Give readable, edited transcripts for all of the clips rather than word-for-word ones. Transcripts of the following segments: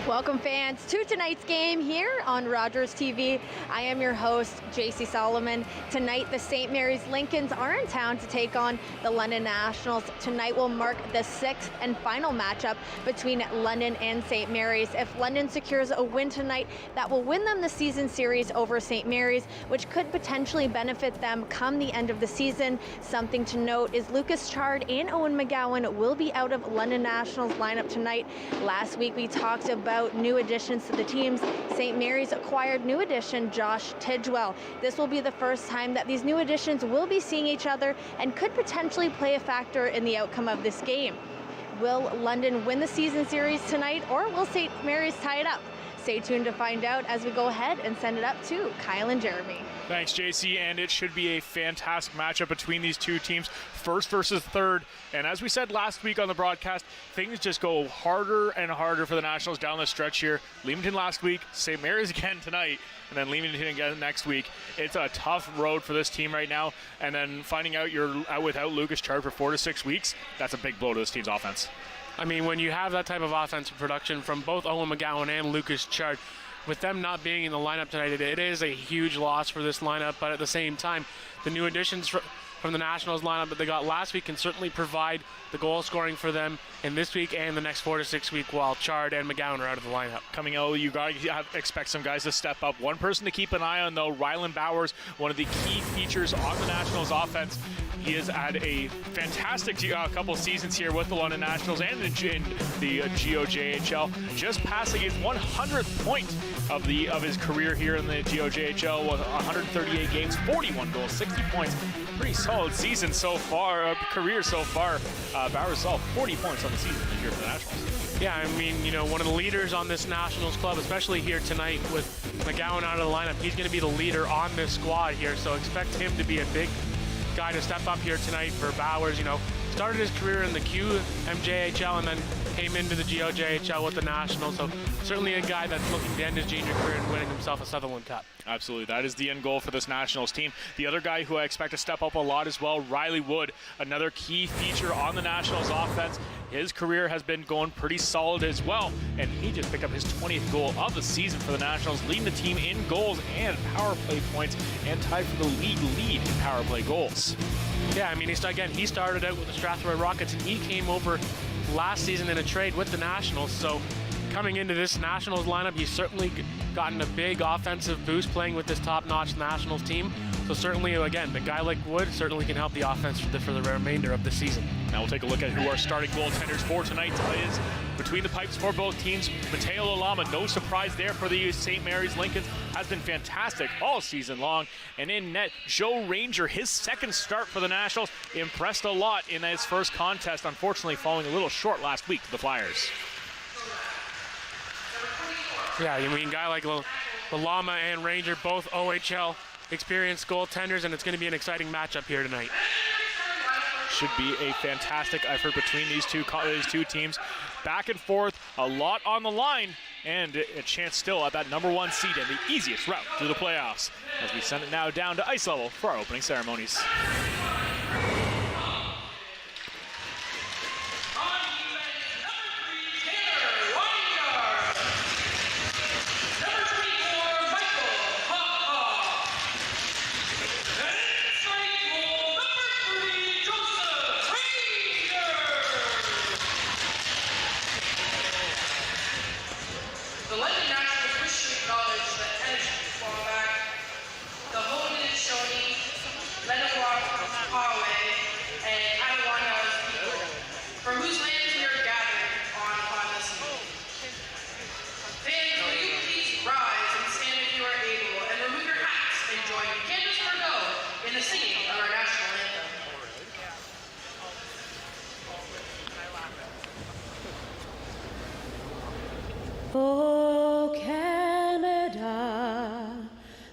Welcome fans to tonight's game here on Rogers TV. I am your host, Jaci Solomon. Tonight the St. Mary's Lincolns are in town to take on the London Nationals. Tonight will mark the sixth and final matchup between London and St. Mary's. If London secures a win tonight, that will win them the season series over St. Mary's, which could potentially benefit them come the end of the season. Something to note is Lucas Chard and Owen McGowan will be out of London Nationals lineup tonight. Last week we talked about new additions to the teams. St. Mary's acquired new addition Josh Tidgwell. This will be the first time that these new additions will be seeing each other and could potentially play a factor in the outcome of this game. Will London win the season series tonight, or will St. Mary's tie it up? Stay tuned to find out as we go ahead and send it up to Kyle and Jeremy. Thanks, JC, and it should be a fantastic matchup between these two teams, first versus third. And as we said last week on the broadcast, things just go harder and harder for the Nationals down the stretch here. Leamington last week, St. Mary's again tonight, and then Leamington again next week. It's a tough road for this team right now, and then finding out you're out without Lucas Chard for 4 to 6 weeks, that's a big blow to this team's offense. I mean, when you have that type of offensive production from both Owen McGowan and Lucas Chard, with them not being in the lineup tonight, it is a huge loss for this lineup, but at the same time, the new additions from the Nationals lineup that they got last week can certainly provide the goal scoring for them in this week and the next 4 to 6 weeks while Chard and McGowan are out of the lineup. Coming out, you got to expect some guys to step up. One person to keep an eye on, though, Rylan Bowers, one of the key features on the Nationals offense. He has had a fantastic couple seasons here with the London Nationals and in the GOJHL, just passing his 100th point of his career here in the GOJHL with 138 games, 41 goals, 60 points. Pretty solid season so far, career so far. Bowers saw 40 points on the season this year for the Nationals. Yeah, I mean, one of the leaders on this Nationals club, especially here tonight with McGowan out of the lineup, he's going to be the leader on this squad here, so expect him to be a big guy to step up here tonight for Bowers. Started his career in the QMJHL and then came into the GOJHL with the Nationals, so certainly a guy that's looking to end his junior career and winning himself a Sutherland Cup. Absolutely, that is the end goal for this Nationals team. The other guy who I expect to step up a lot as well, Riley Wood, another key feature on the Nationals offense. His career has been going pretty solid as well, and he just picked up his 20th goal of the season for the Nationals, leading the team in goals and power play points, and tied for the league lead in power play goals. Yeah, I mean, he started out with the Strathroy Rockets, and he came over last season in a trade with the Nationals, so coming into this Nationals lineup, he's certainly gotten a big offensive boost playing with this top-notch Nationals team. So certainly, again, a guy like Wood certainly can help the offense for the remainder of the season. Now we'll take a look at who our starting goaltenders for tonight is. Between the pipes for both teams, Mateo Lalama, no surprise there for the St. Mary's Lincolns, has been fantastic all season long. And in net, Joe Ranger, his second start for the Nationals, impressed a lot in his first contest, unfortunately falling a little short last week to the Flyers. Yeah, I mean, a guy like Lalama and Ranger, both OHL experienced goaltenders, and it's going to be an exciting matchup here tonight. Should be a fantastic effort between these two teams. Back and forth, a lot on the line, and a chance still at that #1 seed and the easiest route to the playoffs. As we send it now down to ice level for our opening ceremonies. from whose lands we are gathered on this evening. Fans, will you please rise and stand if you are able, and remove your hats and join Candace Margot in the singing of our national anthem. Oh, Canada,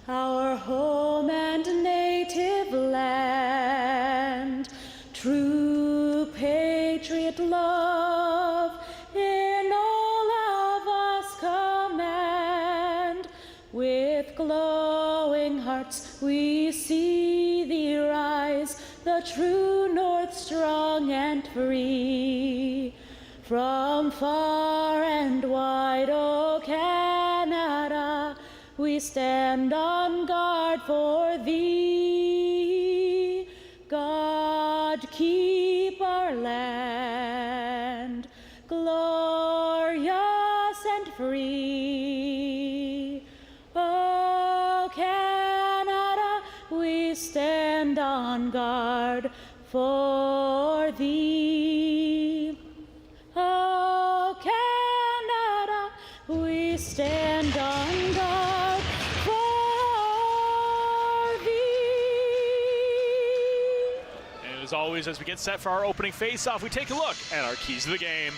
our home and native land, true patriot love in all of us command. With glowing hearts we see thee rise, the true north strong and free. From far and wide, stand on guard for thee. God, keep our land glorious and free. Oh, Canada, we stand on guard for thee. Oh, Canada, we stand on guard for thee. And as always, as we get set for our opening face-off, we take a look at our keys to the game.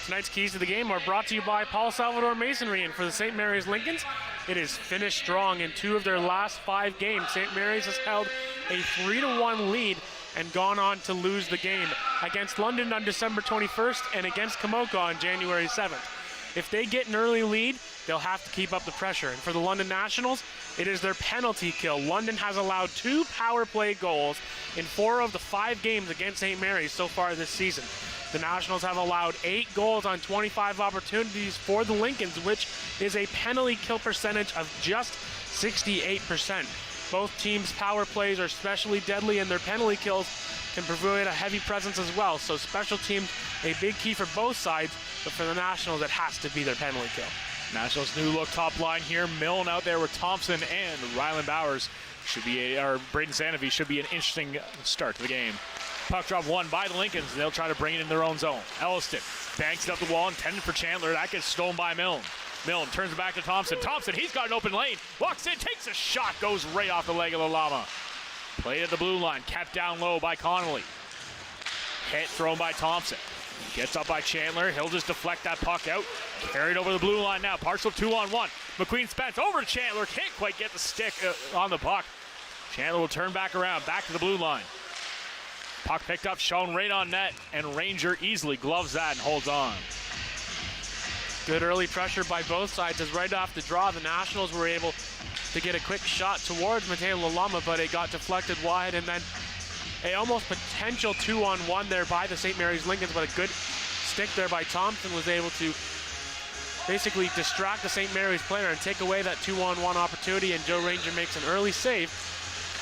Tonight's keys to the game are brought to you by Paul Salvador Masonry, and for the St. Mary's Lincolns, it is finished strong in 2 of their last 5 games. St. Mary's has held a 3-1 lead and gone on to lose the game against London on December 21st and against Kamoka on January 7th. If they get an early lead, they'll have to keep up the pressure. And for the London Nationals, it is their penalty kill. London has allowed 2 power play goals in 4 of the 5 games against St. Mary's so far this season. The Nationals have allowed 8 goals on 25 opportunities for the Lincolns, which is a penalty kill percentage of just 68%. Both teams' power plays are especially deadly, and their penalty kills can provide a heavy presence as well. So special teams, a big key for both sides, but for the Nationals, it has to be their penalty kill. Nationals' new look top line here. Milne out there with Thompson and Ryland Bowers. Braden Sanofi should be an interesting start to the game. Puck drop won by the Lincolns. They'll try to bring it in their own zone. Elliston banks it up the wall, intended for Chandler. That gets stolen by Milne. Milne turns it back to Thompson. Thompson, he's got an open lane. Walks in, takes a shot, goes right off the leg of the Llama. Played at the blue line, kept down low by Connolly. Hit thrown by Thompson. Gets up by Chandler. He'll just deflect that puck out. Carried over the blue line now. Partial 2-on-1. McQueen Spence over to Chandler. Can't quite get the stick on the puck. Chandler will turn back around, back to the blue line. Puck picked up, shown right on net, and Ranger easily gloves that and holds on. Good early pressure by both sides, as right off the draw, the Nationals were able to get a quick shot towards Mateo Lalama, but it got deflected wide, and then a almost potential 2-on-1 there by the St. Mary's Lincolns, but a good stick there by Thompson was able to basically distract the St. Mary's player and take away that 2-on-1 opportunity, and Joe Ranger makes an early save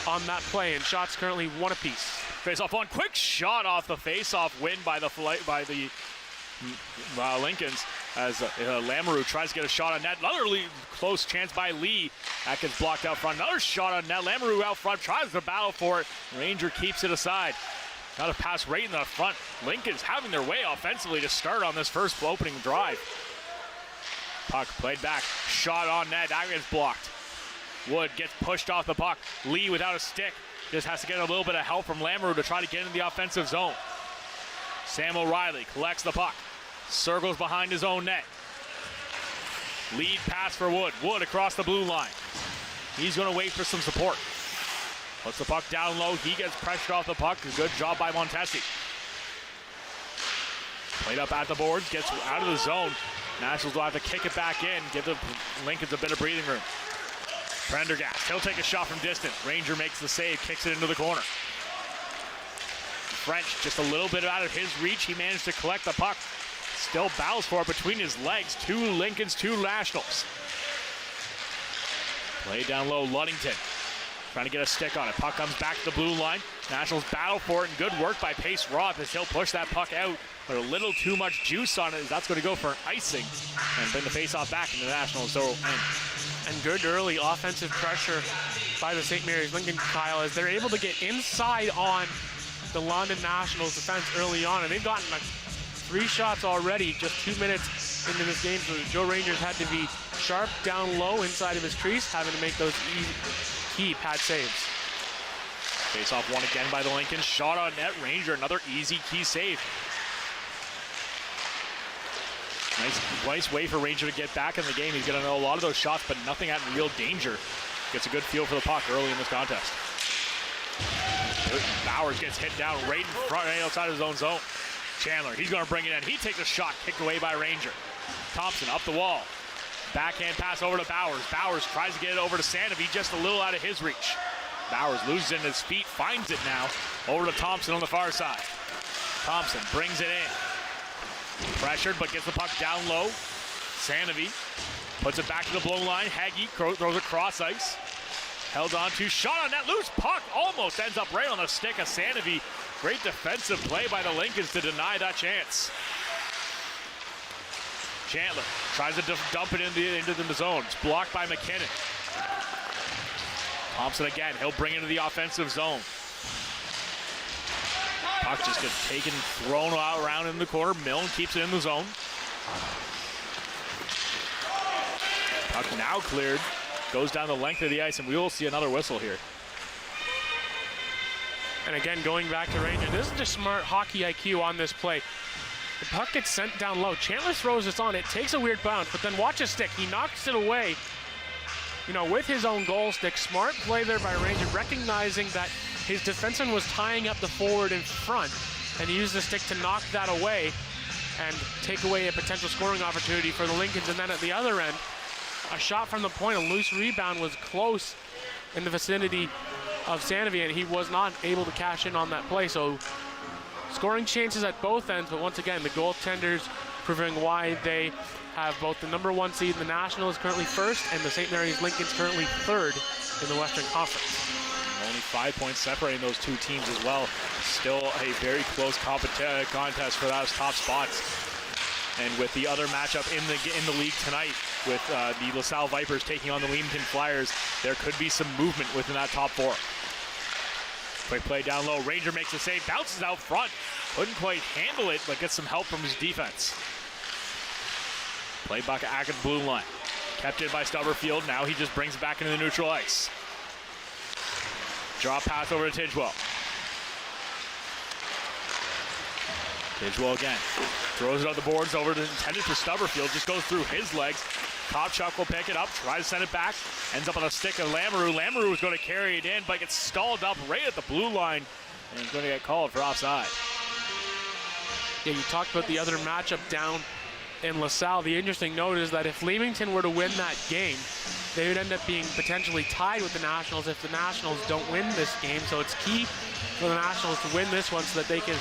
on that play, and shots currently 1 apiece. Face-off one, quick shot off the face-off win by the Lincolns as Lamoureux tries to get a shot on net. Another close chance by Lee. That gets blocked out front. Another shot on net. Lamoureux out front, tries to battle for it. Ranger keeps it aside. Got a pass right in the front. Lincoln's having their way offensively to start on this first opening drive. Puck played back. Shot on net. That gets blocked. Wood gets pushed off the puck. Lee without a stick. Just has to get a little bit of help from Lamoureux to try to get in the offensive zone. Sam O'Reilly collects the puck. Circles behind his own net. Lead pass for Wood. Wood across the blue line. He's going to wait for some support. Puts the puck down low. He gets pressured off the puck. A good job by Montesi. Played up at the boards. Gets out of the zone. Nationals will have to kick it back in. Give the Lincolns a bit of breathing room. Prendergast, he'll take a shot from distance. Ranger makes the save, kicks it into the corner. French, just a little bit out of his reach. He managed to collect the puck. Still battles for it between his legs. 2 Lincolns, 2 Nationals. Play down low, Ludington. Trying to get a stick on it. Puck comes back to the blue line. Nationals battle for it, and good work by Pace Roth as he'll push that puck out. But a little too much juice on it. That's going to go for an icing and bring the face-off back into the Nationals. And good early offensive pressure by the St. Mary's Lincoln, Kyle, as they're able to get inside on the London Nationals defense early on. And they've gotten 3 shots already, just 2 minutes into this game. So Joe Rangers had to be sharp down low inside of his crease, having to make those key pad saves. Face off one again by the Lincolns. Shot on net. Ranger, another easy key save. Nice way for Ranger to get back in the game. He's going to know a lot of those shots, but nothing at real danger. Gets a good feel for the puck early in this contest. Bowers gets hit down right in front, right outside of his own zone. Chandler, he's going to bring it in. He takes a shot, kicked away by Ranger. Thompson up the wall. Backhand pass over to Bowers. Bowers tries to get it over to Sanofi, just a little out of his reach. Bowers loses it in his feet, finds it now. Over to Thompson on the far side. Thompson brings it in. Pressured, but gets the puck down low. Sanovi puts it back to the blow line. Haggy throws it cross ice. Held on to, shot on that loose puck. Almost ends up right on the stick of Sanovi. Great defensive play by the Lincolns to deny that chance. Chandler tries to dump it into the zone. It's blocked by McKinnon. Thompson again, he'll bring it into the offensive zone. Puck just gets taken, thrown out around in the corner. Milne keeps it in the zone. Puck now cleared. Goes down the length of the ice, and we will see another whistle here. And again, going back to Ranger, this is just smart hockey IQ on this play. The puck gets sent down low. Chandler throws this on. It takes a weird bounce, but then watch his stick. He knocks it away, you know, with his own goal stick. Smart play there by Ranger, recognizing that his defenseman was tying up the forward in front, and he used the stick to knock that away and take away a potential scoring opportunity for the Lincolns. And then at the other end, a shot from the point, a loose rebound was close in the vicinity of Sanovi, and he was not able to cash in on that play. So scoring chances at both ends, but once again, the goaltenders proving why they have both the #1 seed in the Nationals currently first, and the St. Mary's Lincolns currently third in the Western Conference. Only 5 points separating those two teams as well. Still a very close contest for those top spots. And with the other matchup in the league tonight, with the LaSalle Vipers taking on the Leamington Flyers, there could be some movement within that top four. Quick play down low. Ranger makes a save, bounces out front. Couldn't quite handle it, but gets some help from his defense. Play back at the blue line. Kept in by Stubberfield. Now he just brings it back into the neutral ice. Draw pass over to Tidgewell. Tidgewell again. Throws it on the boards over to intended for Stubberfield. Just goes through his legs. Kopchuk will pick it up, try to send it back. Ends up on a stick of Lamoureux. Lamoureux is going to carry it in, but gets stalled up right at the blue line. And he's going to get called for offside. Yeah, you talked about the other matchup down in LaSalle. The interesting note is that if Leamington were to win that game, they would end up being potentially tied with the Nationals if the Nationals don't win this game. So it's key for the Nationals to win this one so that they can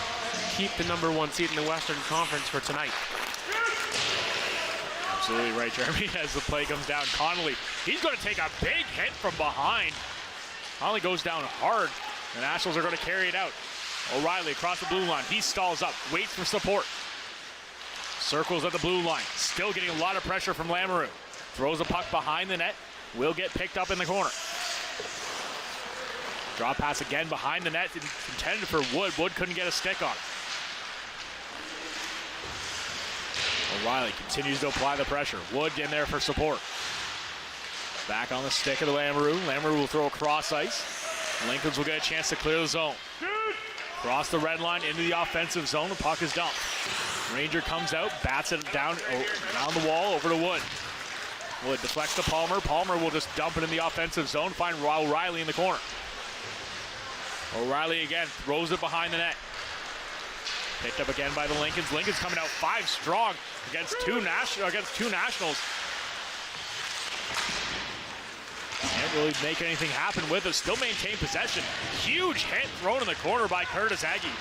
keep the #1 seed in the Western Conference for tonight. Absolutely right, Jeremy, as the play comes down. Connolly, he's going to take a big hit from behind. Connolly goes down hard. The Nationals are going to carry it out. O'Reilly across the blue line. He stalls up, waits for support. Circles at the blue line. Still getting a lot of pressure from Lamoureux. Throws a puck behind the net. Will get picked up in the corner. Draw pass again behind the net. Intended for Wood. Wood couldn't get a stick on it. O'Reilly continues to apply the pressure. Wood in there for support. Back on the stick of the Lamoureux. Lamoureux will throw across ice. Lincolns will get a chance to clear the zone. Cross the red line into the offensive zone. The puck is dumped. Ranger comes out, bats it down the wall over to Wood. Wood deflects to Palmer. Palmer will just dump it in the offensive zone. Find O'Reilly in the corner. O'Reilly again throws it behind the net. Picked up again by the Lincolns. Lincolns coming out 5 strong against two Nationals. Can't really make anything happen with it. Still maintain possession. Huge hit thrown in the corner by Curtis Aggie.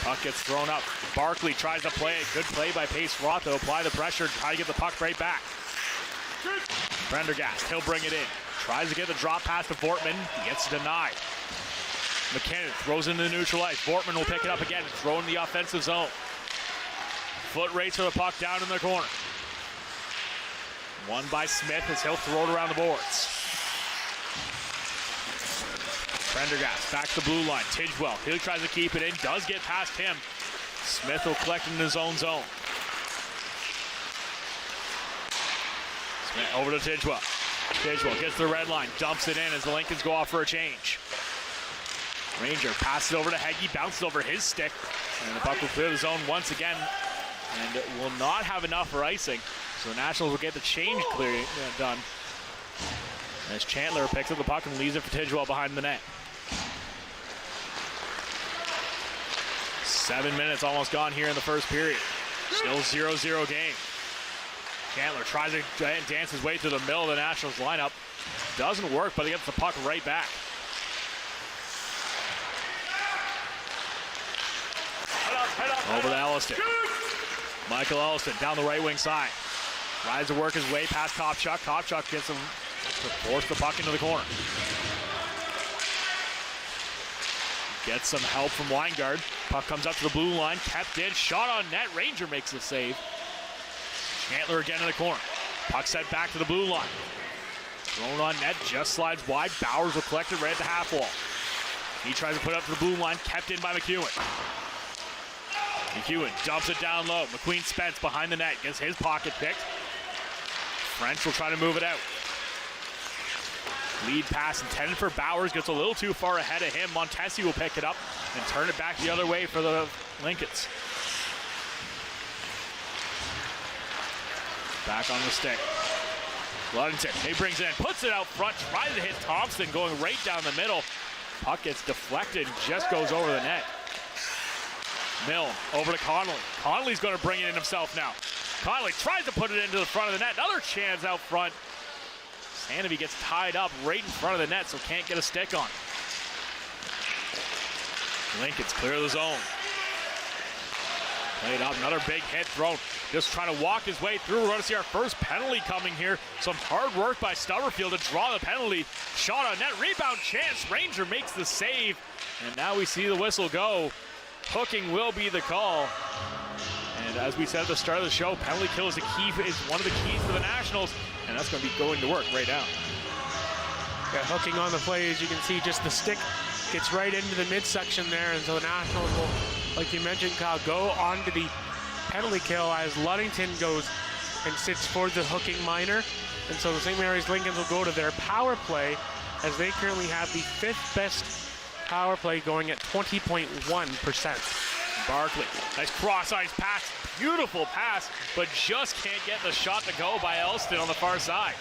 Puck gets thrown up. Barkley tries to play it. Good play by Pace Roth to apply the pressure, try to get the puck right back. Prendergast, he'll bring it in. Tries to get the drop pass to Vortman. He gets denied. McKinnon throws into the neutral ice. Vortman will pick it up again and throw in the offensive zone. Foot race for the puck down in the corner. Won by Smith as he'll throw it around the boards. Prendergast back to the blue line. Tidgewell, he tries to keep it in, does get past him. Smith will collect it in his own zone. Smith over to Tidgewell. Tidgewell gets the red line, dumps it in as the Lincolns go off for a change. Ranger passes it over to Heggie, bounces over his stick, and the puck will clear the zone once again, and will not have enough for icing. So the Nationals will get the change done. As Chandler picks up the puck and leaves it for Tidgewell behind the net. 7 minutes almost gone here in the first period. Still 0-0 game. Chandler tries to dance his way through the middle of the Nationals lineup. Doesn't work, but he gets the puck right back. Over to Elliston. Michael Elliston down the right wing side. Tries to work his way past Kopchuk. Kopchuk gets him to force the puck into the corner. Gets some help from Weingard. Puck comes up to the blue line. Kept in. Shot on net. Ranger makes the save. Chandler again in the corner. Puck set back to the blue line. Thrown on net. Just slides wide. Bowers will collect it right at the half wall. He tries to put it up to the blue line. Kept in by McEwen. McEwen dumps it down low. McQueen Spence behind the net. Gets his pocket picked. French will try to move it out. Lead pass intended for Bowers. Gets a little too far ahead of him. Montesi will pick it up and turn it back the other way for the Lincolns. Back on the stick. Ludington, he brings it in, puts it out front, tries to hit Thompson, going right down the middle. Puck gets deflected, just goes over the net. Mill over to Connolly. Connolly's going to bring it in himself now. Connolly tries to put it into the front of the net. Another chance out front. Sandovi gets tied up right in front of the net, so can't get a stick on. Lincoln's clear the zone. Played up, another big hit thrown. Just trying to walk his way through. We're going to see our first penalty coming here. Some hard work by Stubberfield to draw the penalty. Shot on net, rebound chance. Ranger makes the save. And now we see the whistle go. Hooking will be the call. And as we said at the start of the show, penalty kill is one of the keys for the Nationals. And that's going to be going to work right now. Yeah, hooking on the play, as you can see, just the stick gets right into the midsection there. And so the Nationals will, like you mentioned, Kyle, go onto the penalty kill as Ludington goes and sits for the hooking minor. And so the St. Mary's Lincolns will go to their power play as they currently have the 5th best power play going at 20.1%. Barkley, nice cross-ice pass, beautiful pass, but just can't get the shot to go by Elston on the far side.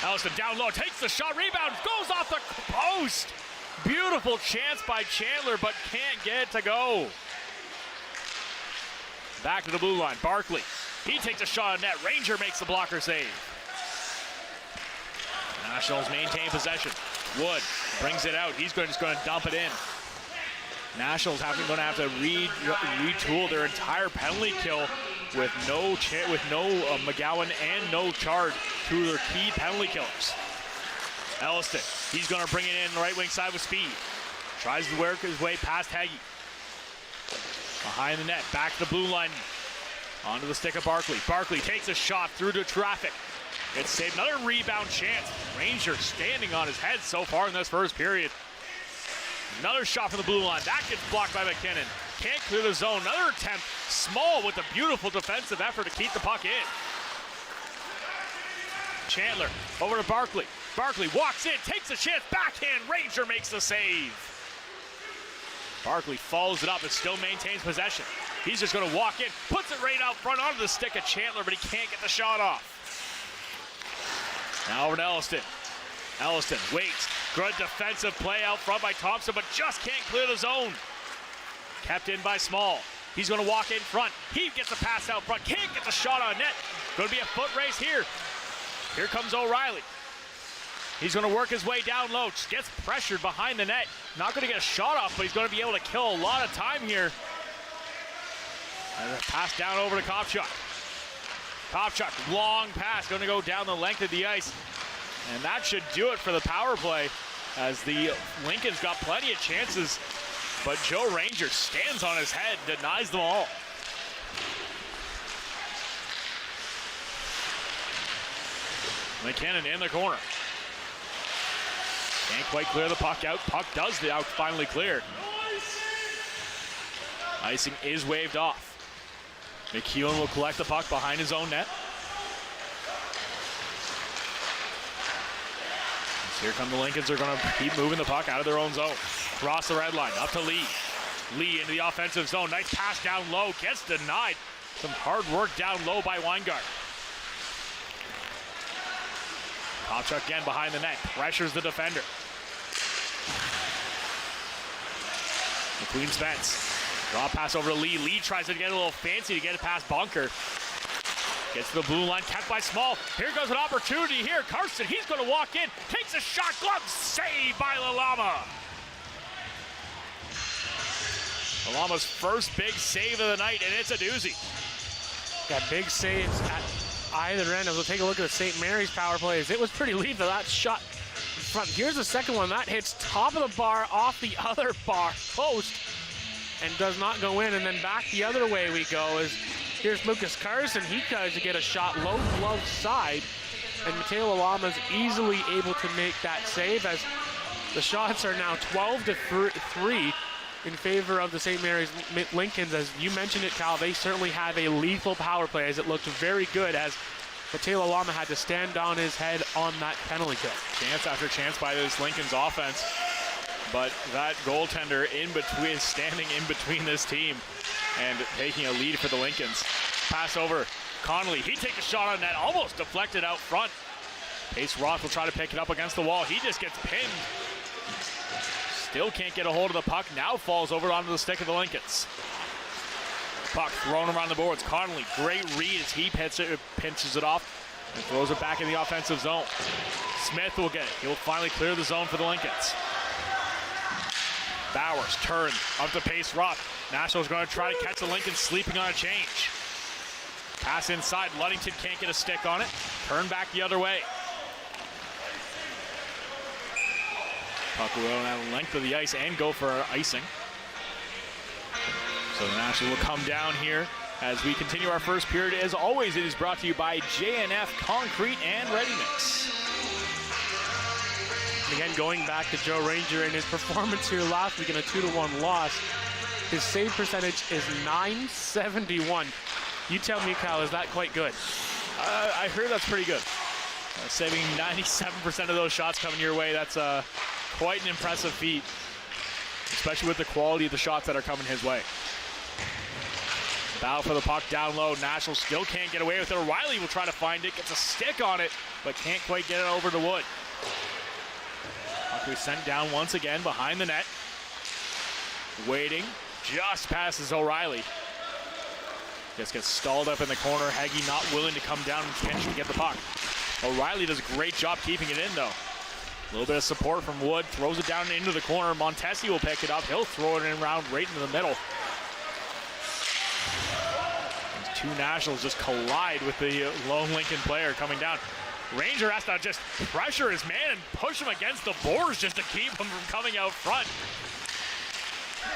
Elston down low, takes the shot, rebounds, goes off the post. Beautiful chance by Chandler, but can't get it to go. Back to the blue line, Barkley. He takes a shot on net. Ranger makes the blocker save. Nationals maintain possession. Wood brings it out. He's just going to dump it in. Nationals going to have to retool their entire penalty kill with no McGowan and no Chard, two of their key penalty killers. Elliston, he's going to bring it in the right wing side with speed. Tries to work his way past Hagee. Behind the net, back to the blue line. Onto the stick of Barkley. Barkley takes a shot through to traffic. It's saved. Another rebound chance. Ranger standing on his head so far in this first period. Another shot from the blue line. That gets blocked by McKinnon. Can't clear the zone. Another attempt. Small with a beautiful defensive effort to keep the puck in. Chandler over to Barkley. Barkley walks in, takes a chance. Backhand. Ranger makes the save. Barkley follows it up and still maintains possession. He's just going to walk in, puts it right out front onto the stick of Chandler, but he can't get the shot off. Now over to Elliston. Elliston waits. Good defensive play out front by Thompson, but just can't clear the zone. Kept in by Small. He's going to walk in front. He gets a pass out front. Can't get the shot on net. Going to be a foot race here. Here comes O'Reilly. He's going to work his way down low. Gets pressured behind the net. Not going to get a shot off, but he's going to be able to kill a lot of time here. And a pass down over to Kopchuk. Kopchuk, long pass, going to go down the length of the ice. And that should do it for the power play, as the Lincoln's got plenty of chances, but Joe Ranger stands on his head, denies them all. McKinnon in the corner. Can't quite clear the puck out. Puck does the out finally clear. Icing is waved off. McEwen will collect the puck behind his own net. Here come the Lincolns. Are going to keep moving the puck out of their own zone. Cross the red line, up to Lee. Lee into the offensive zone. Nice pass down low, gets denied. Some hard work down low by Weingart. Kopchuk again behind the net, pressures the defender. McQueen Spence. Draw pass over to Lee. Lee tries to get a little fancy to get it past Bunker. Gets to the blue line, kept by Small. Here goes an opportunity here. Carson, he's going to walk in. Takes a shot, glove, saved by Lalama. Alama's first big save of the night, and it's a doozy. Got big saves at either end. As we'll take a look at the St. Mary's power plays, it was pretty lethal. That shot in front. Here's the second one. That hits top of the bar off the other bar post and does not go in. And then back the other way we go. Here's Lucas Carson. He tries to get a shot low glove side. And Mateo Alama's easily able to make that save as the shots are now 12-3 in favor of the St. Mary's Lincolns. As you mentioned it, Cal, they certainly have a lethal power play as it looked very good as Mateo Alama had to stand on his head on that penalty kill. Chance after chance by this Lincoln's offense, but that goaltender is standing in between this team and taking a lead for the Lincolns. Pass over, Connolly, he takes a shot on net, almost deflected out front. Pace Roth will try to pick it up against the wall. He just gets pinned. Still can't get a hold of the puck. Now falls over onto the stick of the Lincolns. Puck thrown around the boards. Connolly, great read as he pinches it off and throws it back in the offensive zone. Smith will get it. He'll finally clear the zone for the Lincolns. Bowers turn up to Pace Roth. Nationals going to try to catch the Lincolns sleeping on a change. Pass inside. Ludington can't get a stick on it. Turn back the other way. Puck will run out the length of the ice and go for icing. So the Nationals will come down here as we continue our first period. As always, it is brought to you by J&F Concrete and Ready Mix. Again, going back to Joe Ranger and his performance here last week in a 2-1 loss, his save percentage is .971. You tell me, Cal, is that quite good? I heard that's pretty good. Saving 97% of those shots coming your way, that's quite an impressive feat, especially with the quality of the shots that are coming his way. Battle for the puck down low. Nationals still can't get away with it. O'Reilly will try to find it, gets a stick on it, but can't quite get it over to Wood. Puck was sent down once again behind the net. Waiting, just passes O'Reilly. Just gets stalled up in the corner. Heggie not willing to come down and pinch to get the puck. O'Reilly does a great job keeping it in though. A little bit of support from Wood, throws it down into the corner. Montesi will pick it up. He'll throw it in around right into the middle. These two Nationals just collide with the lone Lincoln player coming down. Ranger has to just pressure his man and push him against the boards just to keep him from coming out front.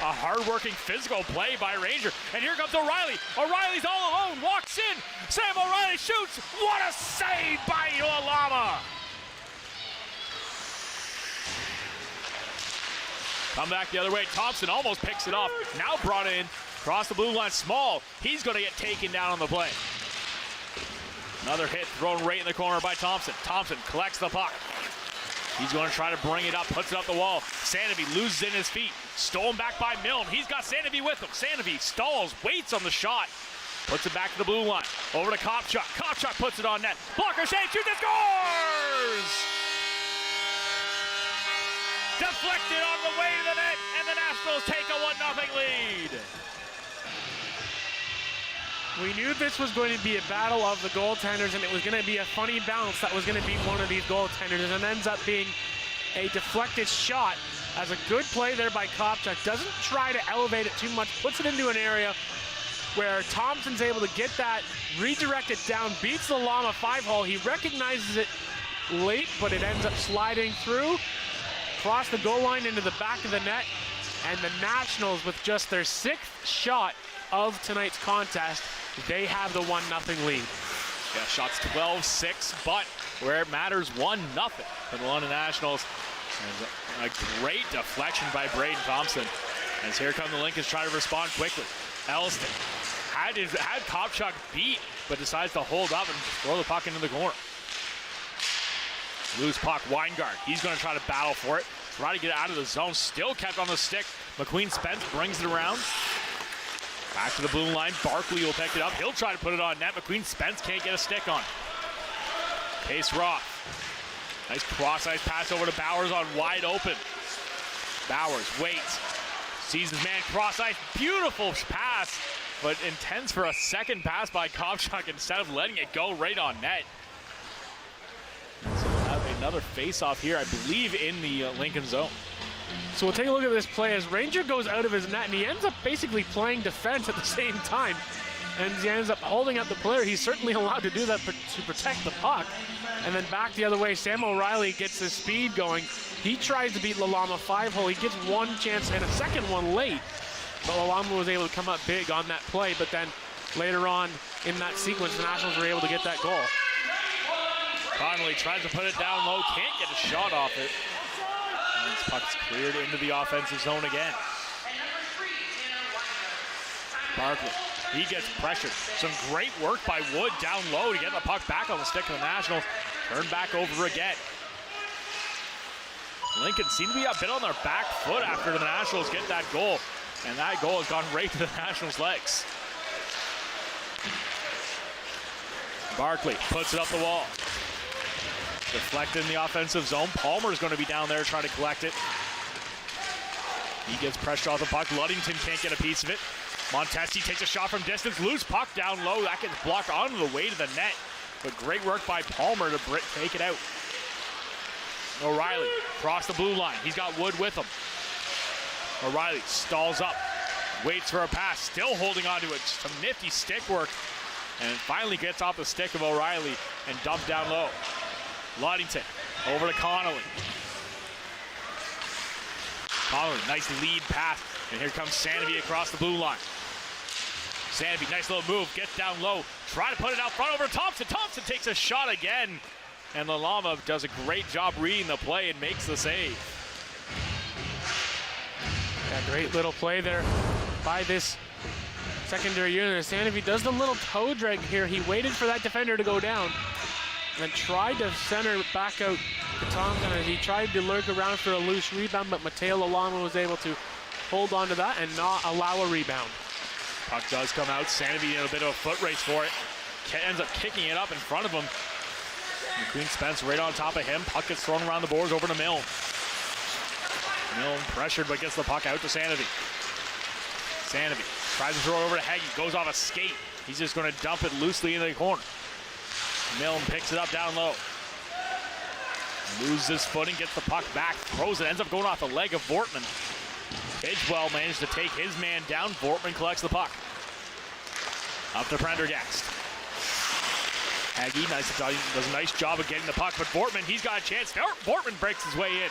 A hard-working physical play by Ranger. And here comes O'Reilly. O'Reilly's all alone, walks in. Sam O'Reilly shoots. What a save by Alama. Come back the other way. Thompson almost picks it off. Now brought in, across the blue line, Small. He's going to get taken down on the play. Another hit thrown right in the corner by Thompson. Thompson collects the puck. He's going to try to bring it up, puts it up the wall. Sandovi loses in his feet. Stolen back by Milne. He's got Sandovi with him. Sandovi stalls, waits on the shot. Puts it back to the blue line. Over to Kopchuk. Kopchuk puts it on net. Blocker shade, shoots and scores! Deflected on the way to the net, and the Nationals take a 1-0 lead. We knew this was going to be a battle of the goaltenders, and it was going to be a funny bounce that was going to be one of these goaltenders, and ends up being a deflected shot as a good play there by Kopchuk. Doesn't try to elevate it too much, puts it into an area where Thompson's able to get that, redirect it down, beats the Lama 5-hole. He recognizes it late, but it ends up sliding through, across the goal line into the back of the net, and the Nationals, with just their 6th shot of tonight's contest, they have the 1-0 lead. Yeah, shots 12-6, but where it matters, 1-0 for the London Nationals. A great deflection by Braden Thompson. As here come the Lincolns try to respond quickly. Elston had Kopchuk beat, but decides to hold up and throw the puck into the corner. Loose puck, Weingart. He's going to try to battle for it. Try to get out of the zone. Still kept on the stick. McQueen Spence brings it around. Back to the blue line. Barkley will pick it up. He'll try to put it on net. McQueen Spence can't get a stick on it. Pace Roth. Nice cross-ice pass over to Bowers on wide open. Bowers waits. Sees his man cross-ice. Beautiful pass, but intends for a second pass by Kopchuk instead of letting it go right on net. So we'll have another face-off here, I believe, in the Lincoln zone. So we'll take a look at this play as Ranger goes out of his net, and he ends up basically playing defense at the same time. And he ends up holding up the player. He's certainly allowed to do that to protect the puck. And then back the other way, Sam O'Reilly gets his speed going. He tries to beat Lalama 5-hole. He gets one chance and a second one late. But Lalama was able to come up big on that play. But then later on in that sequence, the Nationals were able to get that goal. Connolly tries to put it down low, can't get a shot off it. And this puck's cleared into the offensive zone again. Barkley, he gets pressured. Some great work by Wood down low to get the puck back on the stick of the Nationals. Turn back over again. Lincoln seem to be a bit on their back foot after the Nationals get that goal. And that goal has gone right to the Nationals' legs. Barkley puts it up the wall. Deflected in the offensive zone. Palmer's going to be down there trying to collect it. He gets pressure off the puck. Ludington can't get a piece of it. Montesi takes a shot from distance. Loose puck down low. That gets blocked onto the way to the net. But great work by Palmer to take it out. O'Reilly across the blue line. He's got Wood with him. O'Reilly stalls up. Waits for a pass. Still holding on to it. Some nifty stick work. And finally gets off the stick of O'Reilly and dumped down low. Ludington over to Connolly. Connolly, nice lead pass. And here comes Sanvey across the blue line. Sanvey, nice little move, gets down low. Try to put it out front over Thompson. Thompson takes a shot again. And Lalama does a great job reading the play and makes the save. Yeah, great little play there by this secondary unit. Sanvey does the little toe drag here. He waited for that defender to go down and tried to center back out to Thompson as he tried to lurk around for a loose rebound, but Mateo Lalama was able to hold on to that and not allow a rebound. Puck does come out. Sanvey in a bit of a foot race for it. Ends up kicking it up in front of him. McQueen Spence right on top of him. Puck gets thrown around the boards over to Milne. Milne pressured but gets the puck out to Sanvey. Sanvey tries to throw it over to Hagee. Goes off a skate. He's just going to dump it loosely into the corner. Milne picks it up down low. Loses his footing, gets the puck back, throws it, ends up going off the leg of Vortman. Bidwell managed to take his man down. Vortman collects the puck. Up to Prendergast. Hagee does a nice job of getting the puck, but Vortman, he's got a chance. Vortman breaks his way in.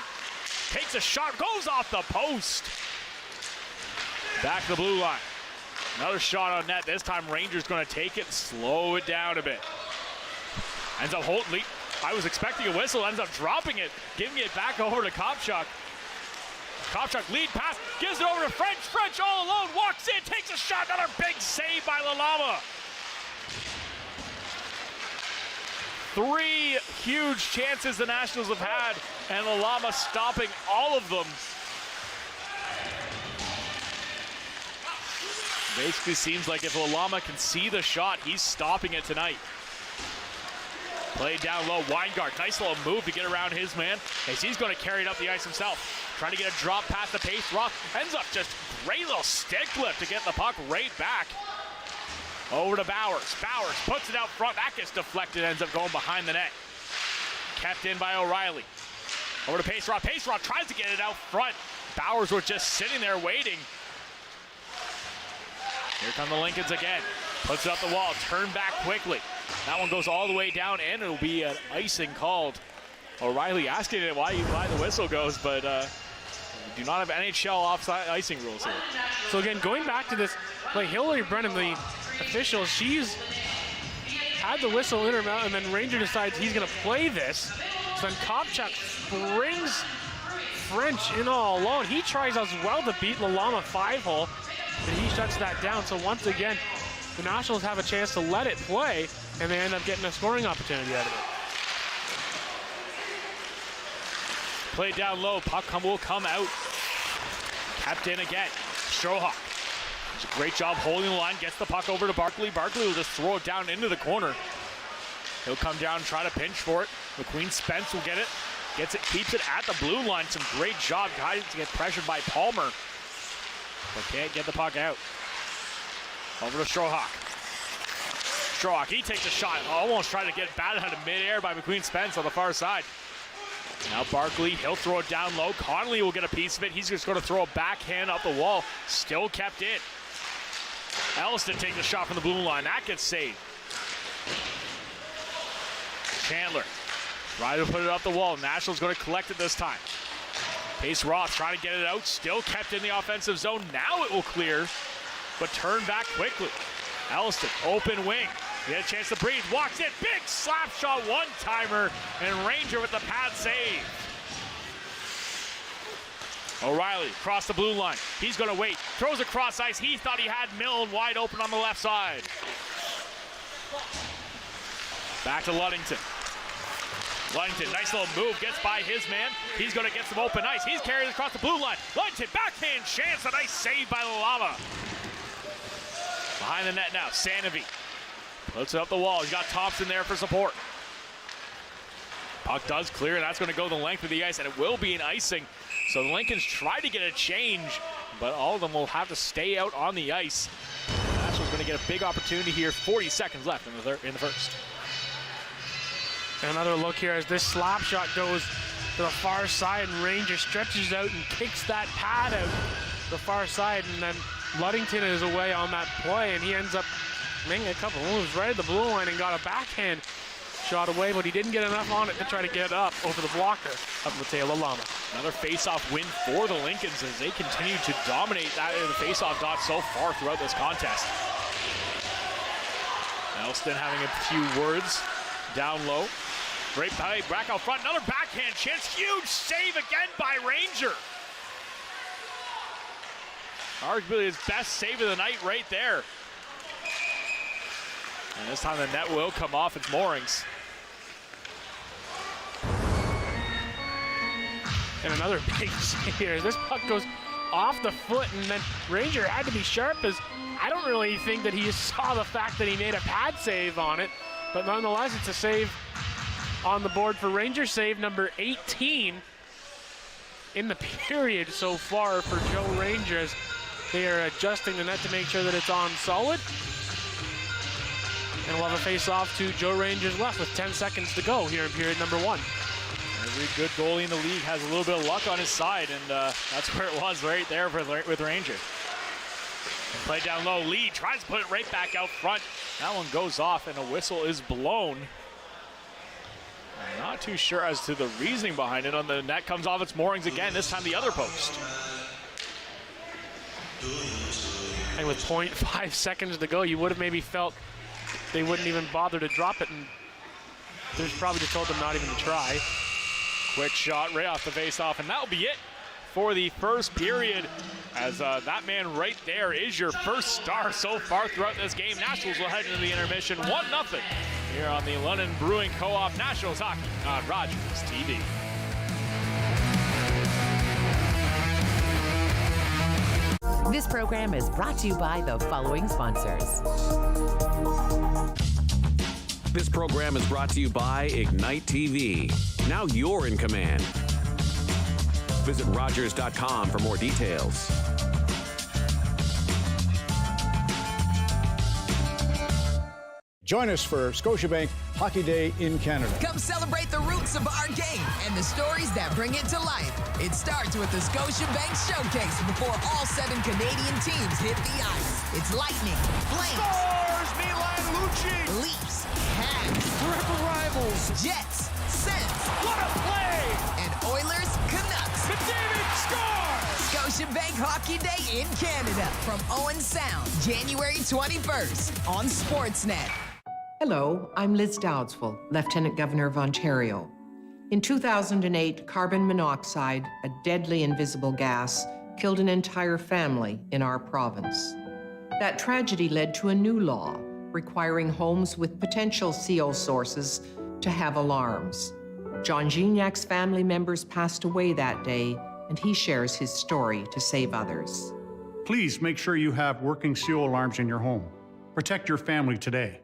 Takes a shot, goes off the post. Back to the blue line. Another shot on net. This time Rangers going to take it and slow it down a bit. Ends up holding. I was expecting a whistle. Ends up dropping it, giving it back over to Kopchuk. Kopchuk lead pass, gives it over to French. French all alone, walks in, takes a shot. Another big save by Lalama. 3 huge chances the Nationals have had, and Lalama stopping all of them. Basically seems like if Lalama can see the shot, he's stopping it tonight. Played down low, Weingart, nice little move to get around his man, as he's going to carry it up the ice himself. Trying to get a drop past the pace. Rock ends up just great little stick lift to get the puck right back. Over to Bowers. Bowers puts it out front. That gets deflected, ends up going behind the net. Kept in by O'Reilly. Over to Pace Rock. Pace Rock tries to get it out front. Bowers was just sitting there waiting. Here come the Lincolns again. Puts it up the wall. Turn back quickly. That one goes all the way down, and it'll be an icing called. O'Reilly asking it why the whistle goes, but we do not have NHL offside icing rules here. So again, going back to this play, Hillary Brennan, the official, she's had the whistle in her mouth, and then Ranger decides he's going to play this. So then Kopchuk brings French in all alone. He tries as well to beat Lalama 5-hole, and he shuts that down. So once again, the Nationals have a chance to let it play, and they end up getting a scoring opportunity out of it. Played down low, puck will come out. Kept in again. Strohawk does a great job holding the line, gets the puck over to Barkley. Barkley will just throw it down into the corner. He'll come down and try to pinch for it. McQueen Spence will get it. Gets it, keeps it at the blue line. Some great job guiding to get pressured by Palmer. But can't get the puck out. Over to Strohawk. Strohawk, he takes a shot. Almost trying to get batted out of midair by McQueen Spence on the far side. Now Barkley, he'll throw it down low. Connolly will get a piece of it. He's just going to throw a backhand up the wall. Still kept in. Elliston takes a shot from the blue line. That gets saved. Chandler trying to put it up the wall. Nationals going to collect it this time. Pace Roth trying to get it out. Still kept in the offensive zone. Now it will clear, but turn back quickly. Elliston, open wing. He had a chance to breathe. Walks in. Big slap shot, one-timer. And Ranger with the pad save. O'Reilly across the blue line. He's going to wait. Throws across ice. He thought he had Milne wide open on the left side. Back to Ludington. Ludington, nice little move. Gets by his man. He's going to get some open ice. He's carried across the blue line. Ludington, backhand chance. A nice save by Lava. Behind the net now, Sanovi. Puts it up the wall. He's got Thompson there for support. Puck does clear, and that's going to go the length of the ice, and it will be an icing. So the Lincolns try to get a change, but all of them will have to stay out on the ice. Nationals going to get a big opportunity here. 40 seconds left in the first. Another look here as this slap shot goes to the far side, and Ranger stretches out and kicks that pad out the far side, and then Ludington is away on that play, and he ends up making a couple moves right at the blue line and got a backhand shot away, but he didn't get enough on it to try to get up over the blocker of Mateo Lalama. Another face-off win for the Lincolns as they continue to dominate that the face-off dot so far throughout this contest. Elston having a few words down low. Great play, back out front, another backhand chance. Huge save again by Ranger. Arguably his best save of the night right there. And this time the net will come off its moorings. And another big save here. This puck goes off the foot, and then Ranger had to be sharp, as I don't really think that he saw the fact that he made a pad save on it. But nonetheless, it's a save on the board for Ranger, save number 18 in the period so far for Joe Ranger, as they are adjusting the net to make sure that it's on solid. And we'll have a face-off to Joe Ranger's left with 10 seconds to go here in period number 1. Every good goalie in the league has a little bit of luck on his side, and that's where it was right there with Ranger. Play down low, Lee tries to put it right back out front. That one goes off and a whistle is blown. I'm not too sure as to the reasoning behind it. On the net comes off its moorings again, this time the other post. And with 0.5 seconds to go, you would have maybe felt they wouldn't even bother to drop it, and there's probably just told them not even to try. Quick shot right off the face-off, and that'll be it for the first period, as that man right there is your first star so far throughout this game. Nationals will head into the intermission 1-0 here on the London Brewing Co-op Nationals Hockey on Rogers TV. This program is brought to you by the following sponsors. This program is brought to you by Ignite TV. Now you're in command. Visit Rogers.com for more details. Join us for Scotiabank Hockey Day in Canada. Come celebrate the roots of our game and the stories that bring it to life. It starts with the Scotiabank Showcase before all 7 Canadian teams hit the ice. It's Lightning, Flames, Scores! Milan Lucic! Leafs, Habs, Ripper Rivals! Jets, Sens, What a play! and Oilers, Canucks. McDavid scores! Scotiabank Hockey Day in Canada from Owen Sound, January 21st on Sportsnet. Hello, I'm Liz Dowdswell, Lieutenant Governor of Ontario. In 2008, carbon monoxide, a deadly invisible gas, killed an entire family in our province. That tragedy led to a new law requiring homes with potential CO sources to have alarms. John Gignac's family members passed away that day, and he shares his story to save others. Please make sure you have working CO alarms in your home. Protect your family today.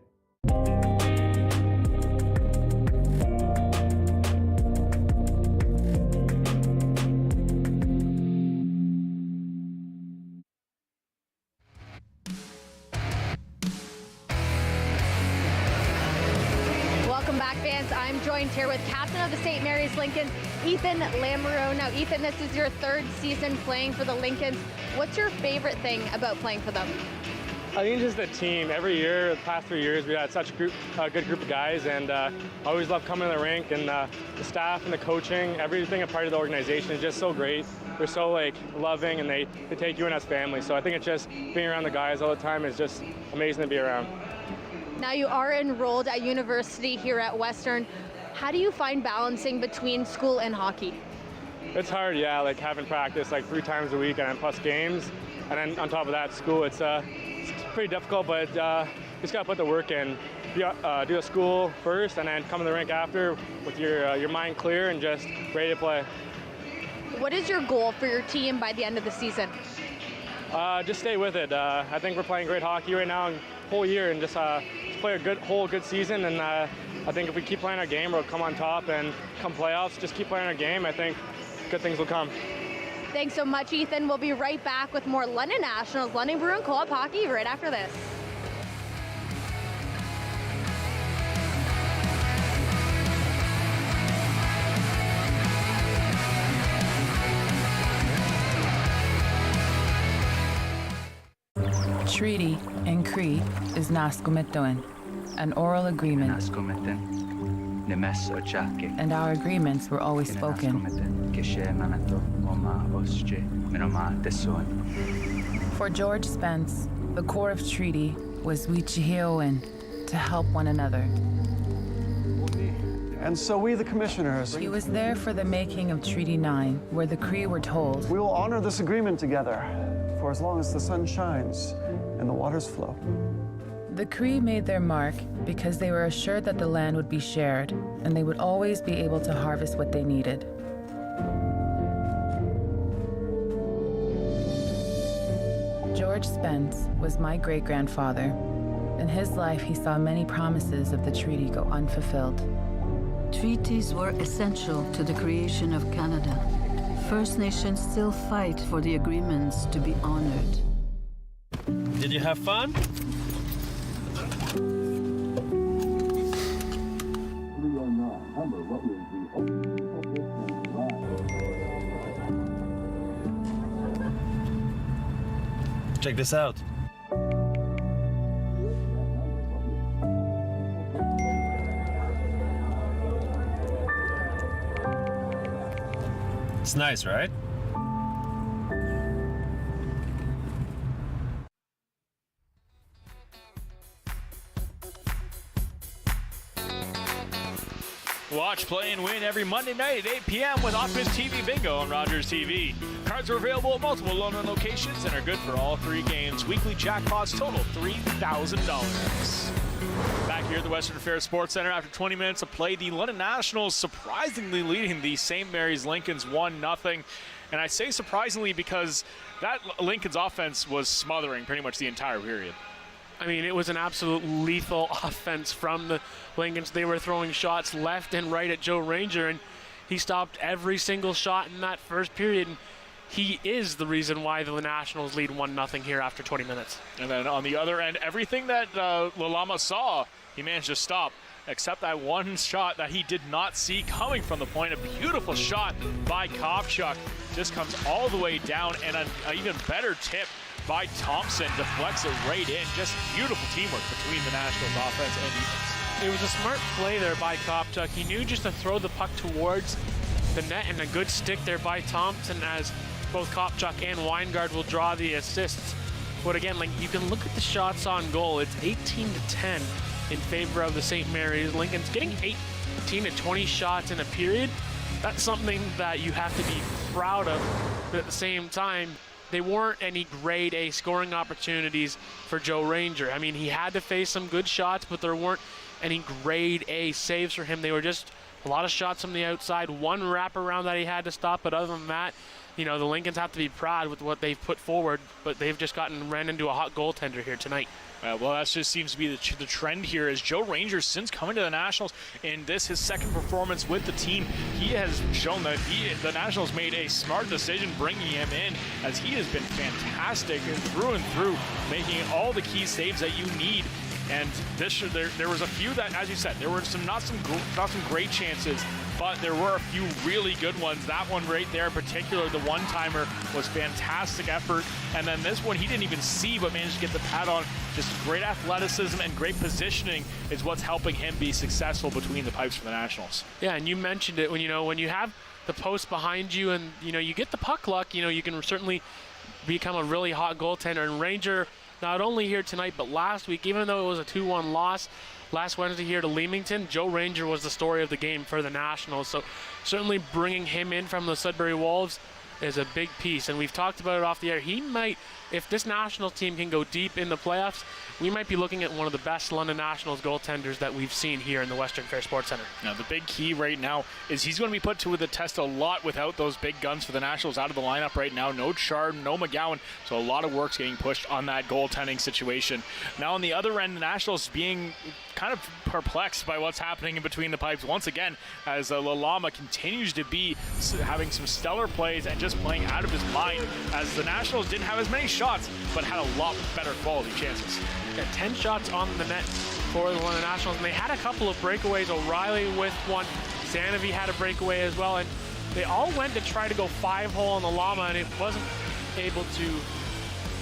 Welcome back, fans. I'm joined here with captain of the St. Mary's Lincolns, Ethan Lamoureux. Now, Ethan, this is your third season playing for the Lincolns. What's your favorite thing about playing for them? I think just the team. Every year, the past 3 years, we had such a good group of guys, and I always love coming to the rink, and the staff and the coaching, everything a part of the organization is just so great. They're so loving, and they take you in as family. So I think it's just being around the guys all the time is just amazing to be around. Now you are enrolled at university here at Western. How do you find balancing between school and hockey? It's hard, yeah, having practice 3 times a week and then plus games. And then on top of that, school, it's pretty difficult, but just got to put the work in. Do the school first and then come to the rink after with your mind clear and just ready to play. What is your goal for your team by the end of the season? Just stay with it. I think we're playing great hockey right now and whole year, and just play a good season. And I think if we keep playing our game, we'll come on top, and come playoffs, just keep playing our game. I think good things will come. Thanks so much, Ethan. We'll be right back with more London Nationals, London Bruin Co-op hockey right after this. Treaty in Cree is Nascomitoin, an oral agreement. And our agreements were always spoken. For George Spence, the core of treaty was Wichihioin, to help one another. And so we, the commissioners... He was there for the making of Treaty 9, where the Cree were told... We will honor this agreement together, for as long as the sun shines and the waters flow. The Cree made their mark because they were assured that the land would be shared, and they would always be able to harvest what they needed. George Spence was my great-grandfather. In his life, he saw many promises of the treaty go unfulfilled. Treaties were essential to the creation of Canada. First Nations still fight for the agreements to be honored. Did you have fun? Check this out. It's nice, right? Watch, play, and win every Monday night at 8 p.m. with Office TV Bingo on Rogers TV. Cards are available at multiple London locations and are good for all 3 games. Weekly jackpots total $3,000. Back here at the Western Fair Sports Center after 20 minutes of play, the London Nationals surprisingly leading the St. Mary's Lincolns 1-0. And I say surprisingly because that Lincolns offense was smothering pretty much the entire period. I mean, it was an absolute lethal offense from the Lincolns. They were throwing shots left and right at Joe Ranger, and he stopped every single shot in that first period. And he is the reason why the Nationals lead 1-0 here after 20 minutes. And then on the other end, everything that Lalama saw, he managed to stop, except that one shot that he did not see coming from the point. A beautiful shot by Kopchuk. Just comes all the way down, and an even better tip by Thompson, deflects it right in. Just beautiful teamwork between the Nationals offense and defense. It was a smart play there by Kopchuk. He knew just to throw the puck towards the net, and a good stick there by Thompson as both Kopchuk and Weingard will draw the assists. But again, you can look at the shots on goal. It's 18-10 in favor of the St. Mary's Lincolns. Getting 18 to 20 shots in a period, that's something that you have to be proud of. But at the same time, they weren't any grade A scoring opportunities for Joe Ranger. I mean, he had to face some good shots, but there weren't any grade A saves for him. They were just a lot of shots from the outside, one wraparound that he had to stop, but other than that, the Lincolns have to be proud with what they've put forward, but they've just ran into a hot goaltender here tonight. Well, that just seems to be the trend here as Joe Ranger, since coming to the Nationals, in his second performance with the team, he has shown that the Nationals made a smart decision bringing him in, as he has been fantastic through and through, making all the key saves that you need And there was a few that, as you said, there were not some great chances, but there were a few really good ones. That one right there in particular, the one-timer, was fantastic effort. And then this one, he didn't even see, but managed to get the pad on. Just great athleticism and great positioning is what's helping him be successful between the pipes for the Nationals. Yeah, and you mentioned it, when you have the post behind you and you get the puck luck, you can certainly become a really hot goaltender. And Ranger, not only here tonight, but last week, even though it was a 2-1 loss last Wednesday here to Leamington, Joe Ranger was the story of the game for the Nationals. So certainly bringing him in from the Sudbury Wolves is a big piece. And we've talked about it off the air. He might, if this Nationals team can go deep in the playoffs, we might be looking at one of the best London Nationals goaltenders that we've seen here in the Western Fair Sports Centre. Now, the big key right now is he's going to be put to the test a lot without those big guns for the Nationals out of the lineup right now. No Chard, no McGowan, so a lot of work's getting pushed on that goaltending situation. Now, on the other end, the Nationals being kind of perplexed by what's happening in between the pipes once again, as Lalama continues to be having some stellar plays and just playing out of his mind, as the Nationals didn't have as many shots but had a lot better quality chances. Yeah, 10 shots on the net for the London Nationals, and they had a couple of breakaways. O'Reilly with one, Sanovi had a breakaway as well, and they all went to try to go 5-hole on Lalama, and it wasn't able to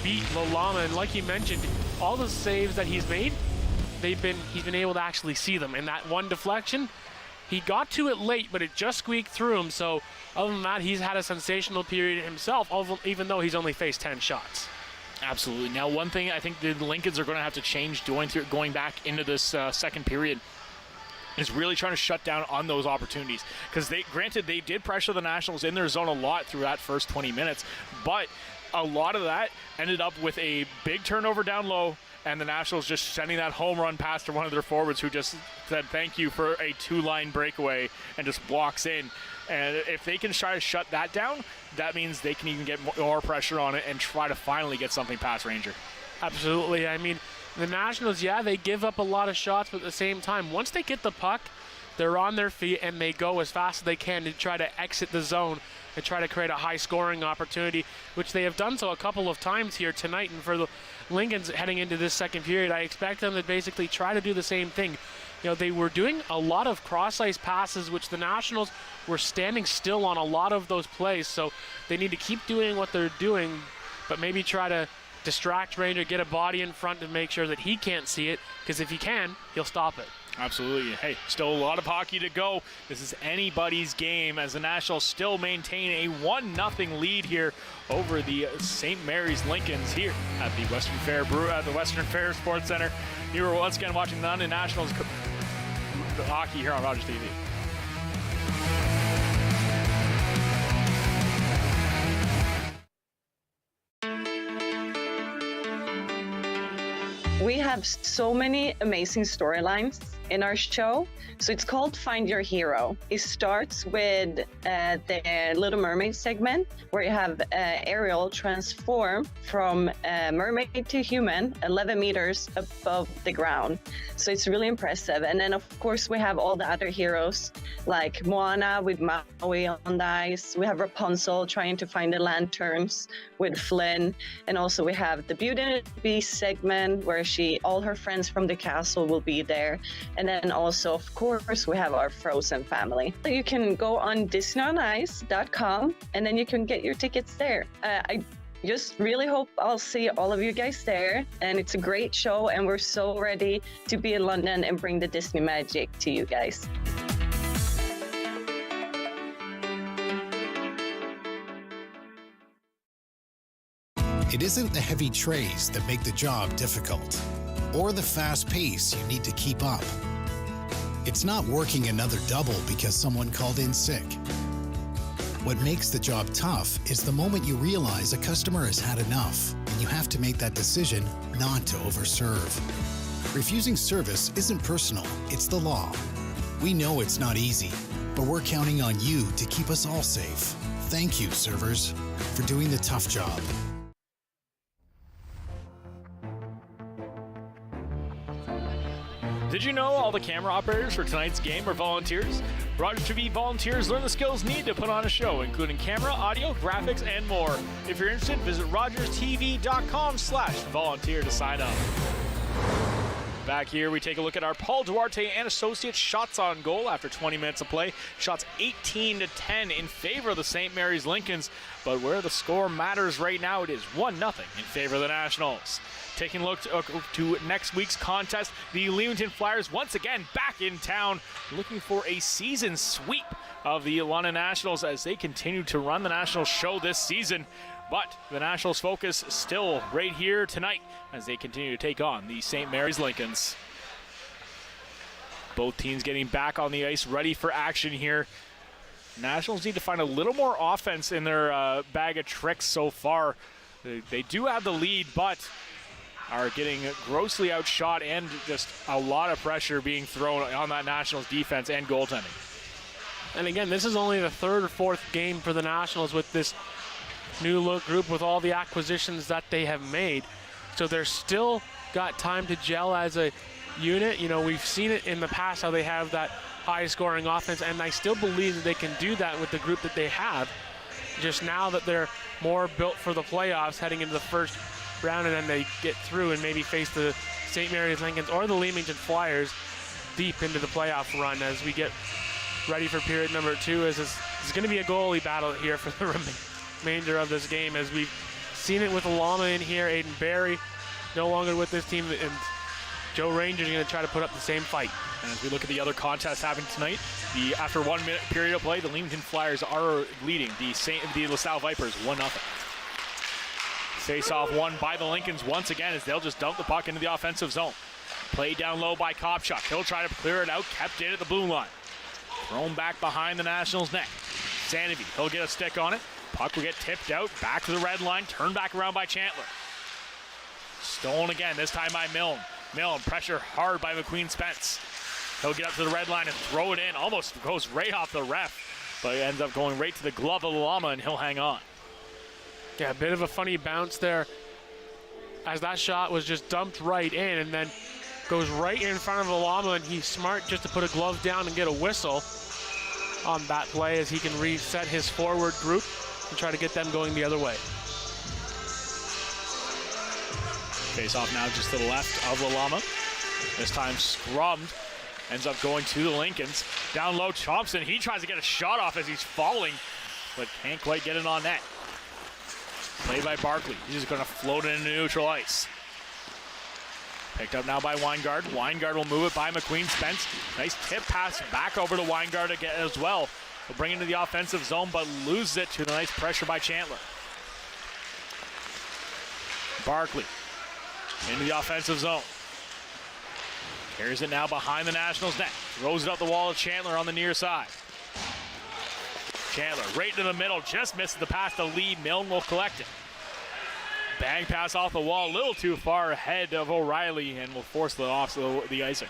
beat Lalama. And like you mentioned, all the saves that he's made, he's been able to actually see them. And that one deflection, he got to it late, but it just squeaked through him. So other than that, he's had a sensational period himself, even though he's only faced 10 shots. Absolutely. Now, one thing I think the Lincolns are going to have to change going back into this second period is really trying to shut down on those opportunities. Because they did pressure the Nationals in their zone a lot through that first 20 minutes, but a lot of that ended up with a big turnover down low, and the Nationals just sending that home run pass to one of their forwards, who just said thank you for a 2-line breakaway and just walks in. And if they can try to shut that down, that means they can even get more pressure on it and try to finally get something past Ranger. Absolutely. I mean, the Nationals, yeah, they give up a lot of shots, but at the same time, once they get the puck, they're on their feet and they go as fast as they can to try to exit the zone and try to create a high-scoring opportunity, which they have done so a couple of times here tonight. And for the Lincolns heading into this second period, I expect them to basically try to do the same thing. They were doing a lot of cross-ice passes, which the Nationals were standing still on a lot of those plays, so they need to keep doing what they're doing, but maybe try to distract Ranger, get a body in front to make sure that he can't see it, because if he can, he'll stop it. Absolutely. Hey, still a lot of hockey to go. This is anybody's game, as the Nationals still maintain a 1-0 lead here over the St. Mary's Lincolns here at the Western Fair Sports Center. You are once again watching the London Nationals hockey here on Rogers TV. We have so many amazing storylines in our show. So it's called Find Your Hero. It starts with the Little Mermaid segment, where you have Ariel transform from mermaid to human 11 meters above the ground. So it's really impressive. And then of course we have all the other heroes like Moana with Maui on the ice. We have Rapunzel trying to find the lanterns with Flynn. And also we have the Beauty and the Beast segment, where all her friends from the castle will be there. And then also, of course, we have our Frozen family. So you can go on DisneyOnIce.com and then you can get your tickets there. I just really hope I'll see all of you guys there. And it's a great show, and we're so ready to be in London and bring the Disney magic to you guys. It isn't the heavy trays that make the job difficult, or the fast pace you need to keep up. It's not working another double because someone called in sick. What makes the job tough is the moment you realize a customer has had enough and you have to make that decision not to overserve. Refusing service isn't personal, it's the law. We know it's not easy, but we're counting on you to keep us all safe. Thank you, servers, for doing the tough job. Did you know all the camera operators for tonight's game are volunteers? Rogers TV volunteers learn the skills needed to put on a show, including camera, audio, graphics, and more. If you're interested, visit rogerstv.com/volunteer to sign up. Back here, we take a look at our Paul Duarte and Associates shots on goal after 20 minutes of play. Shots 18-10 in favor of the St. Mary's Lincolns, but where the score matters right now, it is 1-0 in favor of the Nationals. Taking a look to next week's contest, the Leamington Flyers once again back in town, looking for a season sweep of the London Nationals as they continue to run the Nationals show this season. But the Nationals' focus still right here tonight as they continue to take on the St. Mary's Lincolns. Both teams getting back on the ice, ready for action here. Nationals need to find a little more offense in their bag of tricks so far. They do have the lead, but are getting grossly outshot and just a lot of pressure being thrown on that Nationals defense and goaltending. And again, this is only the third or fourth game for the Nationals with this new look group with all the acquisitions that they have made. So they're still got time to gel as a unit. You know, we've seen it in the past how they have that high scoring offense, and I still believe that they can do that with the group that they have. Just now that they're more built for the playoffs heading into the first round, and then they get through and maybe face the St. Mary's Lincolns or the Leamington Flyers deep into the playoff run as we get ready for period number 2. As it's going to be a goalie battle here for the remainder of this game, as we've seen it with Alama in here. Aiden Barry no longer with this team, and Joe Ranger's going to try to put up the same fight. And as we look at the other contests happening tonight, after 1 minute period of play, the Leamington Flyers are leading the LaSalle Vipers 1-0. Face-off won by the Lincolns once again as they'll just dump the puck into the offensive zone. Played down low by Kopchuk. He'll try to clear it out, kept in at the blue line. Thrown back behind the Nationals' net. Sandovi, he'll get a stick on it. Puck will get tipped out, back to the red line, turned back around by Chandler. Stolen again, this time by Milne. Milne, pressure hard by McQueen Spence. He'll get up to the red line and throw it in. Almost goes right off the ref, but it ends up going right to the glove of Lama, and he'll hang on. Yeah, a bit of a funny bounce there as that shot was just dumped right in and then goes right in front of Alama, and he's smart just to put a glove down and get a whistle on that play as he can reset his forward group and try to get them going the other way. Face off now just to the left of Alama. This time scrummed. Ends up going to the Lincolns. Down low, Thompson. He tries to get a shot off as he's falling, but can't quite get it on net. Played by Barkley. He's just going to float it into neutral ice. Picked up now by Weingard. Weingard will move it by McQueen Spence. Nice tip pass back over to Weingard again as well. He'll bring it into the offensive zone, but loses it to the nice pressure by Chandler. Barkley into the offensive zone. Carries it now behind the Nationals' net. Throws it up the wall of Chandler on the near side. Chandler right into the middle, just misses the pass to Lee. Milne will collect it. Bang pass off the wall, a little too far ahead of O'Reilly, and will force the off the icing.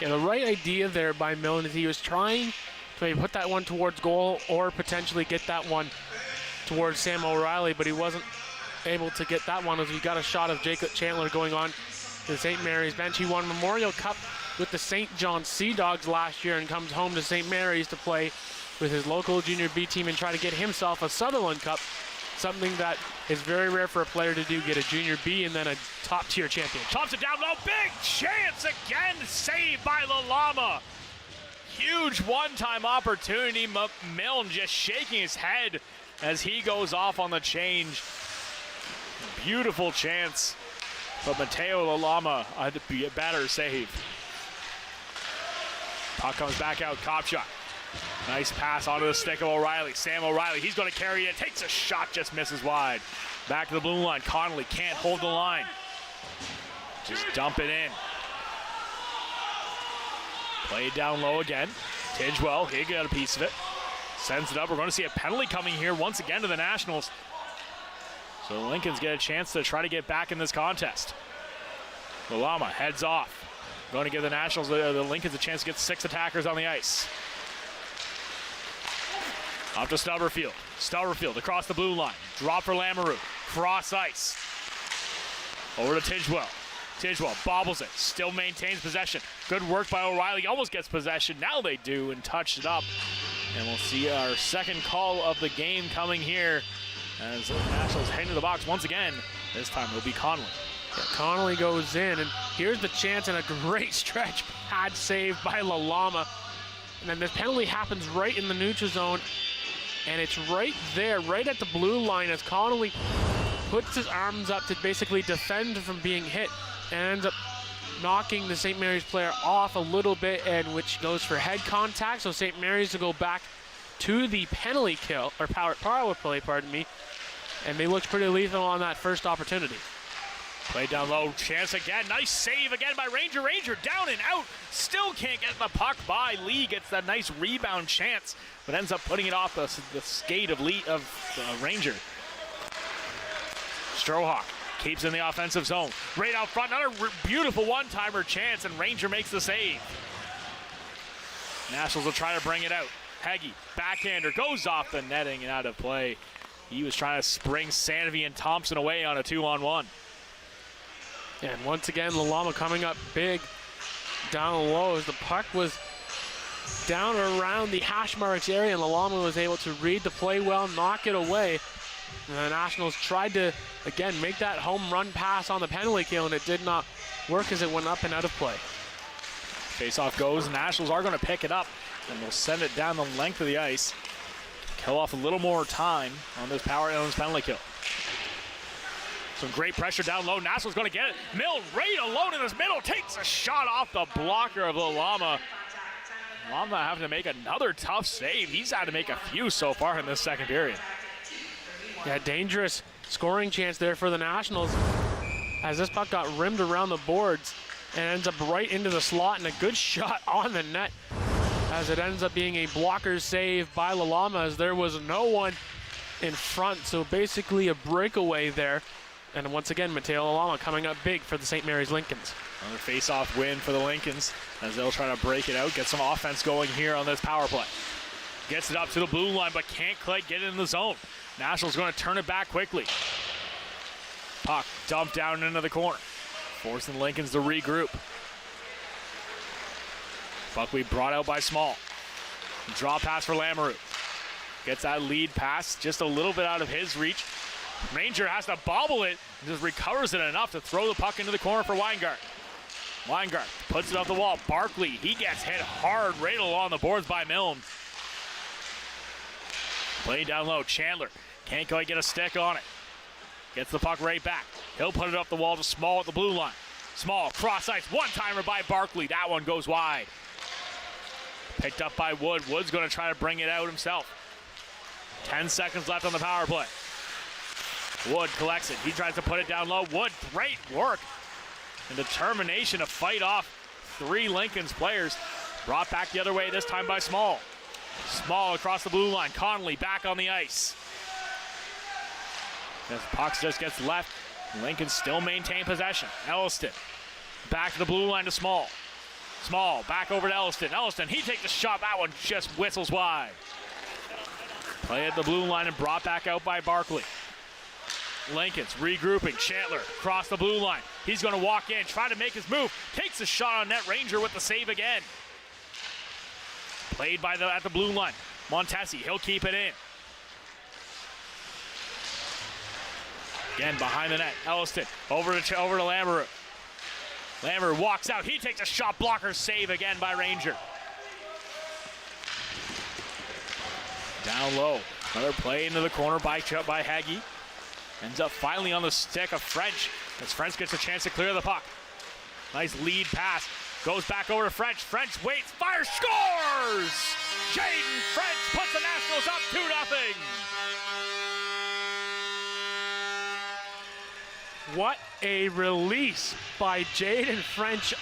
Yeah, the right idea there by Milne is he was trying to maybe put that one towards goal or potentially get that one towards Sam O'Reilly, but he wasn't able to get that one as we got a shot of Jacob Chandler going on to the St. Mary's bench. He won Memorial Cup with the St. John Sea Dogs last year and comes home to St. Mary's to play with his local Junior B team and try to get himself a Sutherland Cup, something that is very rare for a player to do, get a Junior B and then a top-tier championship. Thompson down low, big chance again, saved by Lalama. Huge one-time opportunity. Milne just shaking his head as he goes off on the change. Beautiful chance, but Mateo Lalama had to be a better save. Puck comes back out, Kopchuk. Nice pass onto the stick of O'Reilly. Sam O'Reilly, he's going to carry it, takes a shot, just misses wide. Back to the blue line, Connolly can't hold the line. Just dump it in. Played down low again. Tidgewell, he got a piece of it. Sends it up, we're going to see a penalty coming here once again to the Nationals. So the Lincolns get a chance to try to get back in this contest. Lalama heads off. Going to give the Nationals, the Lincolns, a chance to get 6 attackers on the ice. Up to Stubberfield. Stubberfield across the blue line. Drop for Lamoureux. Cross ice. Over to Tidgewell. Tidgewell bobbles it. Still maintains possession. Good work by O'Reilly. Almost gets possession. Now they do and touched it up. And we'll see our second call of the game coming here as the Nationals head into the box once again. This time it'll be Connolly. Yeah, Connolly goes in, and Here's the chance and a great stretch pad save by Lalama. And then this penalty happens right in the neutral zone. And it's right there, right at the blue line as Connolly puts his arms up to basically defend from being hit and ends up knocking the St. Mary's player off a little bit, and which goes for head contact. So St. Mary's will go back to the penalty kill, or power play, pardon me. And they looked pretty lethal on that first opportunity. Play down low, chance again. Nice save again by Ranger. Ranger down and out. Still can't get the puck by Lee. Gets that nice rebound chance, but ends up putting it off the skate of Ranger. Strohawk keeps in the offensive zone. Right out front, another beautiful one-timer chance, and Ranger makes the save. Nationals will try to bring it out. Heggie, backhander, goes off the netting and out of play. He was trying to spring Sanvey and Thompson away on a 2-on-1. And once again, Lalama coming up big down low as the puck was down around the hash marks area, and Lalama was able to read the play well, knock it away. And the Nationals tried to, again, make that home run pass on the penalty kill, and it did not work as it went up and out of play. Face-off goes. Nationals are going to pick it up, and they'll send it down the length of the ice. Kill off a little more time on this penalty kill. Some great pressure down low. Nationals going to get it. Mill right alone in this middle. Takes a shot off the blocker of Lalama. Lalama having to make another tough save. He's had to make a few so far in this second period. Yeah, dangerous scoring chance there for the Nationals as this puck got rimmed around the boards and ends up right into the slot, and a good shot on the net as it ends up being a blocker save by Lalama as there was no one in front. So basically a breakaway there. And once again, Mateo Lalama coming up big for the St. Mary's Lincolns. Another face-off win for the Lincolns as they'll try to break it out, get some offense going here on this power play. Gets it up to the blue line, but can't quite get it in the zone. Nationals going to turn it back quickly. Puck dumped down into the corner, forcing Lincolns to regroup. Buckley brought out by Small. Draw pass for Lamoureux. Gets that lead pass just a little bit out of his reach. Ranger has to bobble it and just recovers it enough to throw the puck into the corner for Weingart. Weingart puts it off the wall. Barkley, he gets hit hard right along the boards by Milne. Play down low. Chandler can't quite get a stick on it. Gets the puck right back. He'll put it up the wall to Small at the blue line. Small, cross ice, one-timer by Barkley. That one goes wide. Picked up by Wood. Wood's going to try to bring it out himself. 10 seconds left on the power play. Wood collects it. He tries to put it down low. Wood, great work and determination to fight off three Lincoln's players. Brought back the other way, this time by Small. Small across the blue line. Connolly back on the ice. As puck just gets left, Lincoln still maintain possession. Elliston back to the blue line to Small. Small back over to Elliston. Elliston, he takes the shot. That one just whistles wide. Play at the blue line and brought back out by Barkley. Lincoln's regrouping. Chandler across the blue line. He's going to walk in, try to make his move. Takes a shot on net. Ranger with the save again. Played by at the blue line. Montesi, he'll keep it in. Again behind the net. Elliston over to Lamoureux. Lamoureux walks out. He takes a shot blocker save again by Ranger. Down low. Another play into the corner by Hagee. Ends up finally on the stick of French as French gets a chance to clear the puck. Nice lead pass. Goes back over to French. French waits, fires, scores! Jaden French puts the Nationals up 2-0. What a release by Jaden French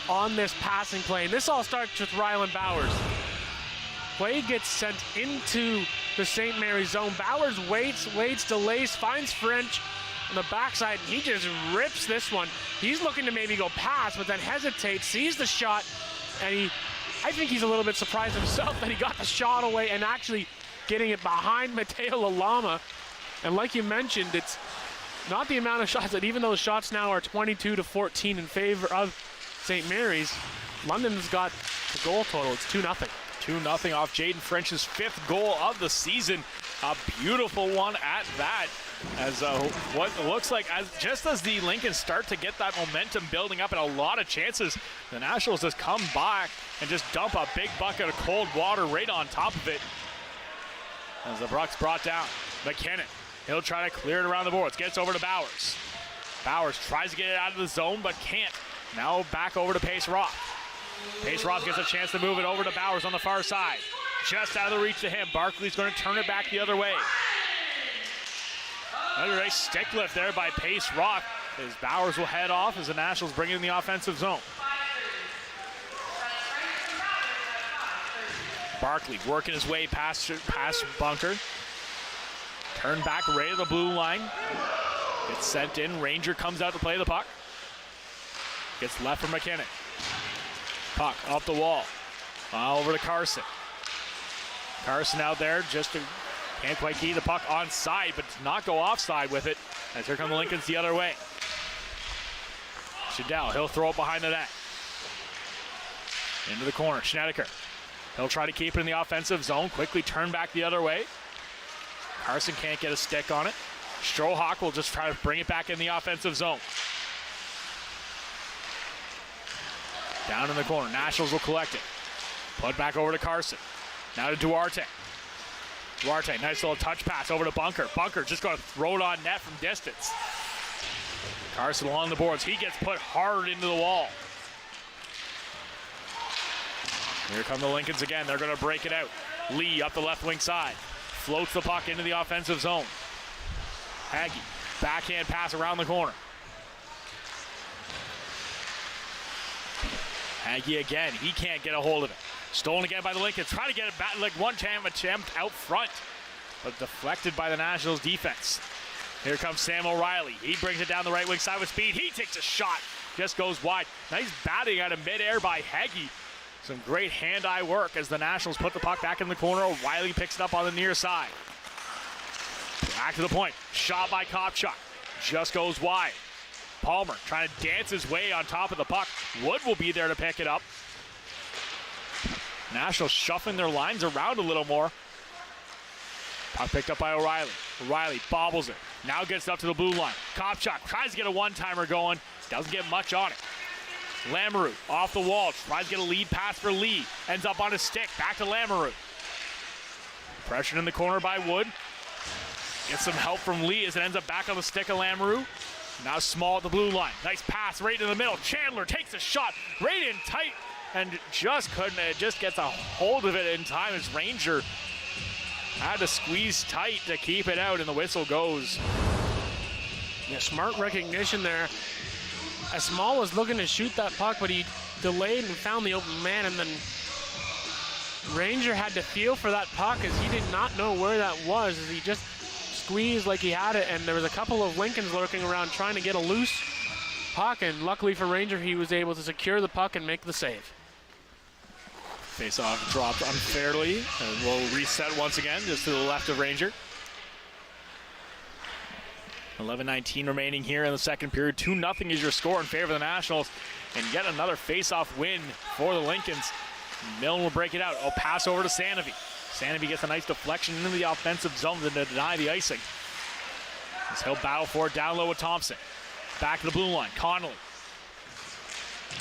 on this passing play. And this all starts with Rylan Bowers. Play gets sent into the St. Mary's zone. Bowers waits, delays, finds French on the backside, and he just rips this one. He's looking to maybe go pass, but then hesitates, sees the shot, and I think he's a little bit surprised himself that he got the shot away and actually getting it behind Mateo Lalama. And like you mentioned, it's not the amount of shots that even those shots now are 22-14 in favor of St. Mary's. London's got the goal total. It's 2-0. 2-0 off Jaden French's 5th goal of the season. A beautiful one at that. As what looks like, just as the Lincolns start to get that momentum building up and a lot of chances, the Nationals just come back and just dump a big bucket of cold water right on top of it. As the Bucks brought down, McKinnon, he'll try to clear it around the boards, gets over to Bowers. Bowers tries to get it out of the zone, but can't. Now back over to Pace Roth. Pace Roth gets a chance to move it over to Bowers on the far side. Just out of the reach to him. Barkley's going to turn it back the other way. Another nice stick lift there by Pace Roth as Bowers will head off as the Nationals bring in the offensive zone. Barkley working his way past bunker. Turn back right at the blue line. Gets sent in. Ranger comes out to play the puck. Gets left for McKinnon. Puck off the wall. Over to Carson. Carson out there just to, can't quite keep the puck onside, but does not go offside with it. As here come the Lincolns the other way. Shadell, he'll throw it behind the net. Into the corner, Schnedeker. He'll try to keep it in the offensive zone. Quickly turn back the other way. Carson can't get a stick on it. Strohawk will just try to bring it back in the offensive zone. Down in the corner, Nationals will collect it. Put back over to Carson. Now to Duarte. Duarte, nice little touch pass over to Bunker. Bunker just going to throw it on net from distance. Carson along the boards. He gets put hard into the wall. Here come the Lincolns again. They're going to break it out. Lee up the left wing side. Floats the puck into the offensive zone. Hagee, backhand pass around the corner. Hagee again. He can't get a hold of it. Stolen again by the Lincolns. Trying to get it back, like one time attempt out front, but deflected by the Nationals defense. Here comes Sam O'Reilly. He brings it down the right wing side with speed. He takes a shot. Just goes wide. Nice batting out of midair by Hagee. Some great hand-eye work as the Nationals put the puck back in the corner. O'Reilly picks it up on the near side. Back to the point. Shot by Kopchuk. Just goes wide. Palmer trying to dance his way on top of the puck. Wood will be there to pick it up. Nationals shuffling their lines around a little more. Puck picked up by O'Reilly. O'Reilly bobbles it. Now gets up to the blue line. Kopchuk tries to get a one-timer going. Doesn't get much on it. Lamoureux off the wall. Tries to get a lead pass for Lee. Ends up on his stick. Back to Lamoureux. Pressured in the corner by Wood. Gets some help from Lee as it ends up back on the stick of Lamoureux. Now Small at the blue line. Nice pass right in the middle. Chandler takes a shot right in tight and just couldn't. It just gets a hold of it in time as Ranger had to squeeze tight to keep it out, and the whistle goes. Yeah, smart recognition there. As Small was looking to shoot that puck, but he delayed and found the open man, and then Ranger had to feel for that puck as he did not know where that was, as he just squeezed like he had it, and there was a couple of Lincolns lurking around trying to get a loose puck, and luckily for Ranger, he was able to secure the puck and make the save. Face-off dropped unfairly, and we'll reset once again, just to the left of Ranger. 11:19 remaining here in the second period. 2-0 is your score in favor of the Nationals, and yet another face-off win for the Lincolns. Milne will break it out. Oh, pass over to Sanovi. Sanovi gets a nice deflection into the offensive zone to deny the icing. As he'll battle for it down low with Thompson. Back to the blue line. Connolly.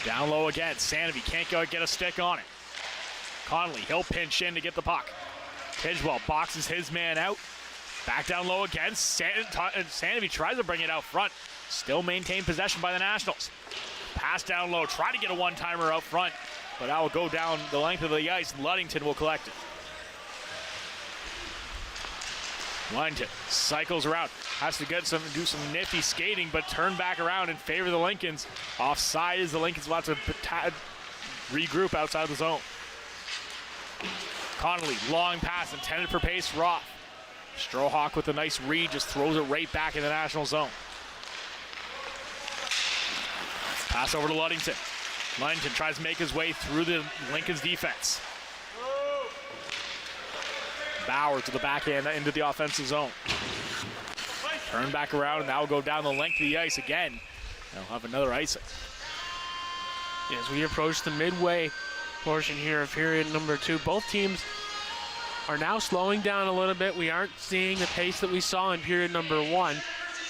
Down low again. Sanovi can't go get a stick on it. Connolly, he'll pinch in to get the puck. Tidgewell boxes his man out. Back down low again. Sanovi tries to bring it out front. Still maintained possession by the Nationals. Pass down low. Try to get a one-timer out front, but that will go down the length of the ice. Ludington will collect it. Ludington cycles around. Has to do some nifty skating, but turn back around in favor of the Lincolns. Offside as the Lincolns will have to regroup outside of the zone. Connolly, long pass intended for Pace Roth. Strohawk with a nice read, just throws it right back in the National zone. Pass over to Ludington. Ludington tries to make his way through the Lincoln's defense. Bauer to the backhand into the offensive zone. Turn back around, and now will go down the length of the ice again. They'll have another icing. As we approach the midway portion here of period number 2. Both teams are now slowing down a little bit. We aren't seeing the pace that we saw in period number 1.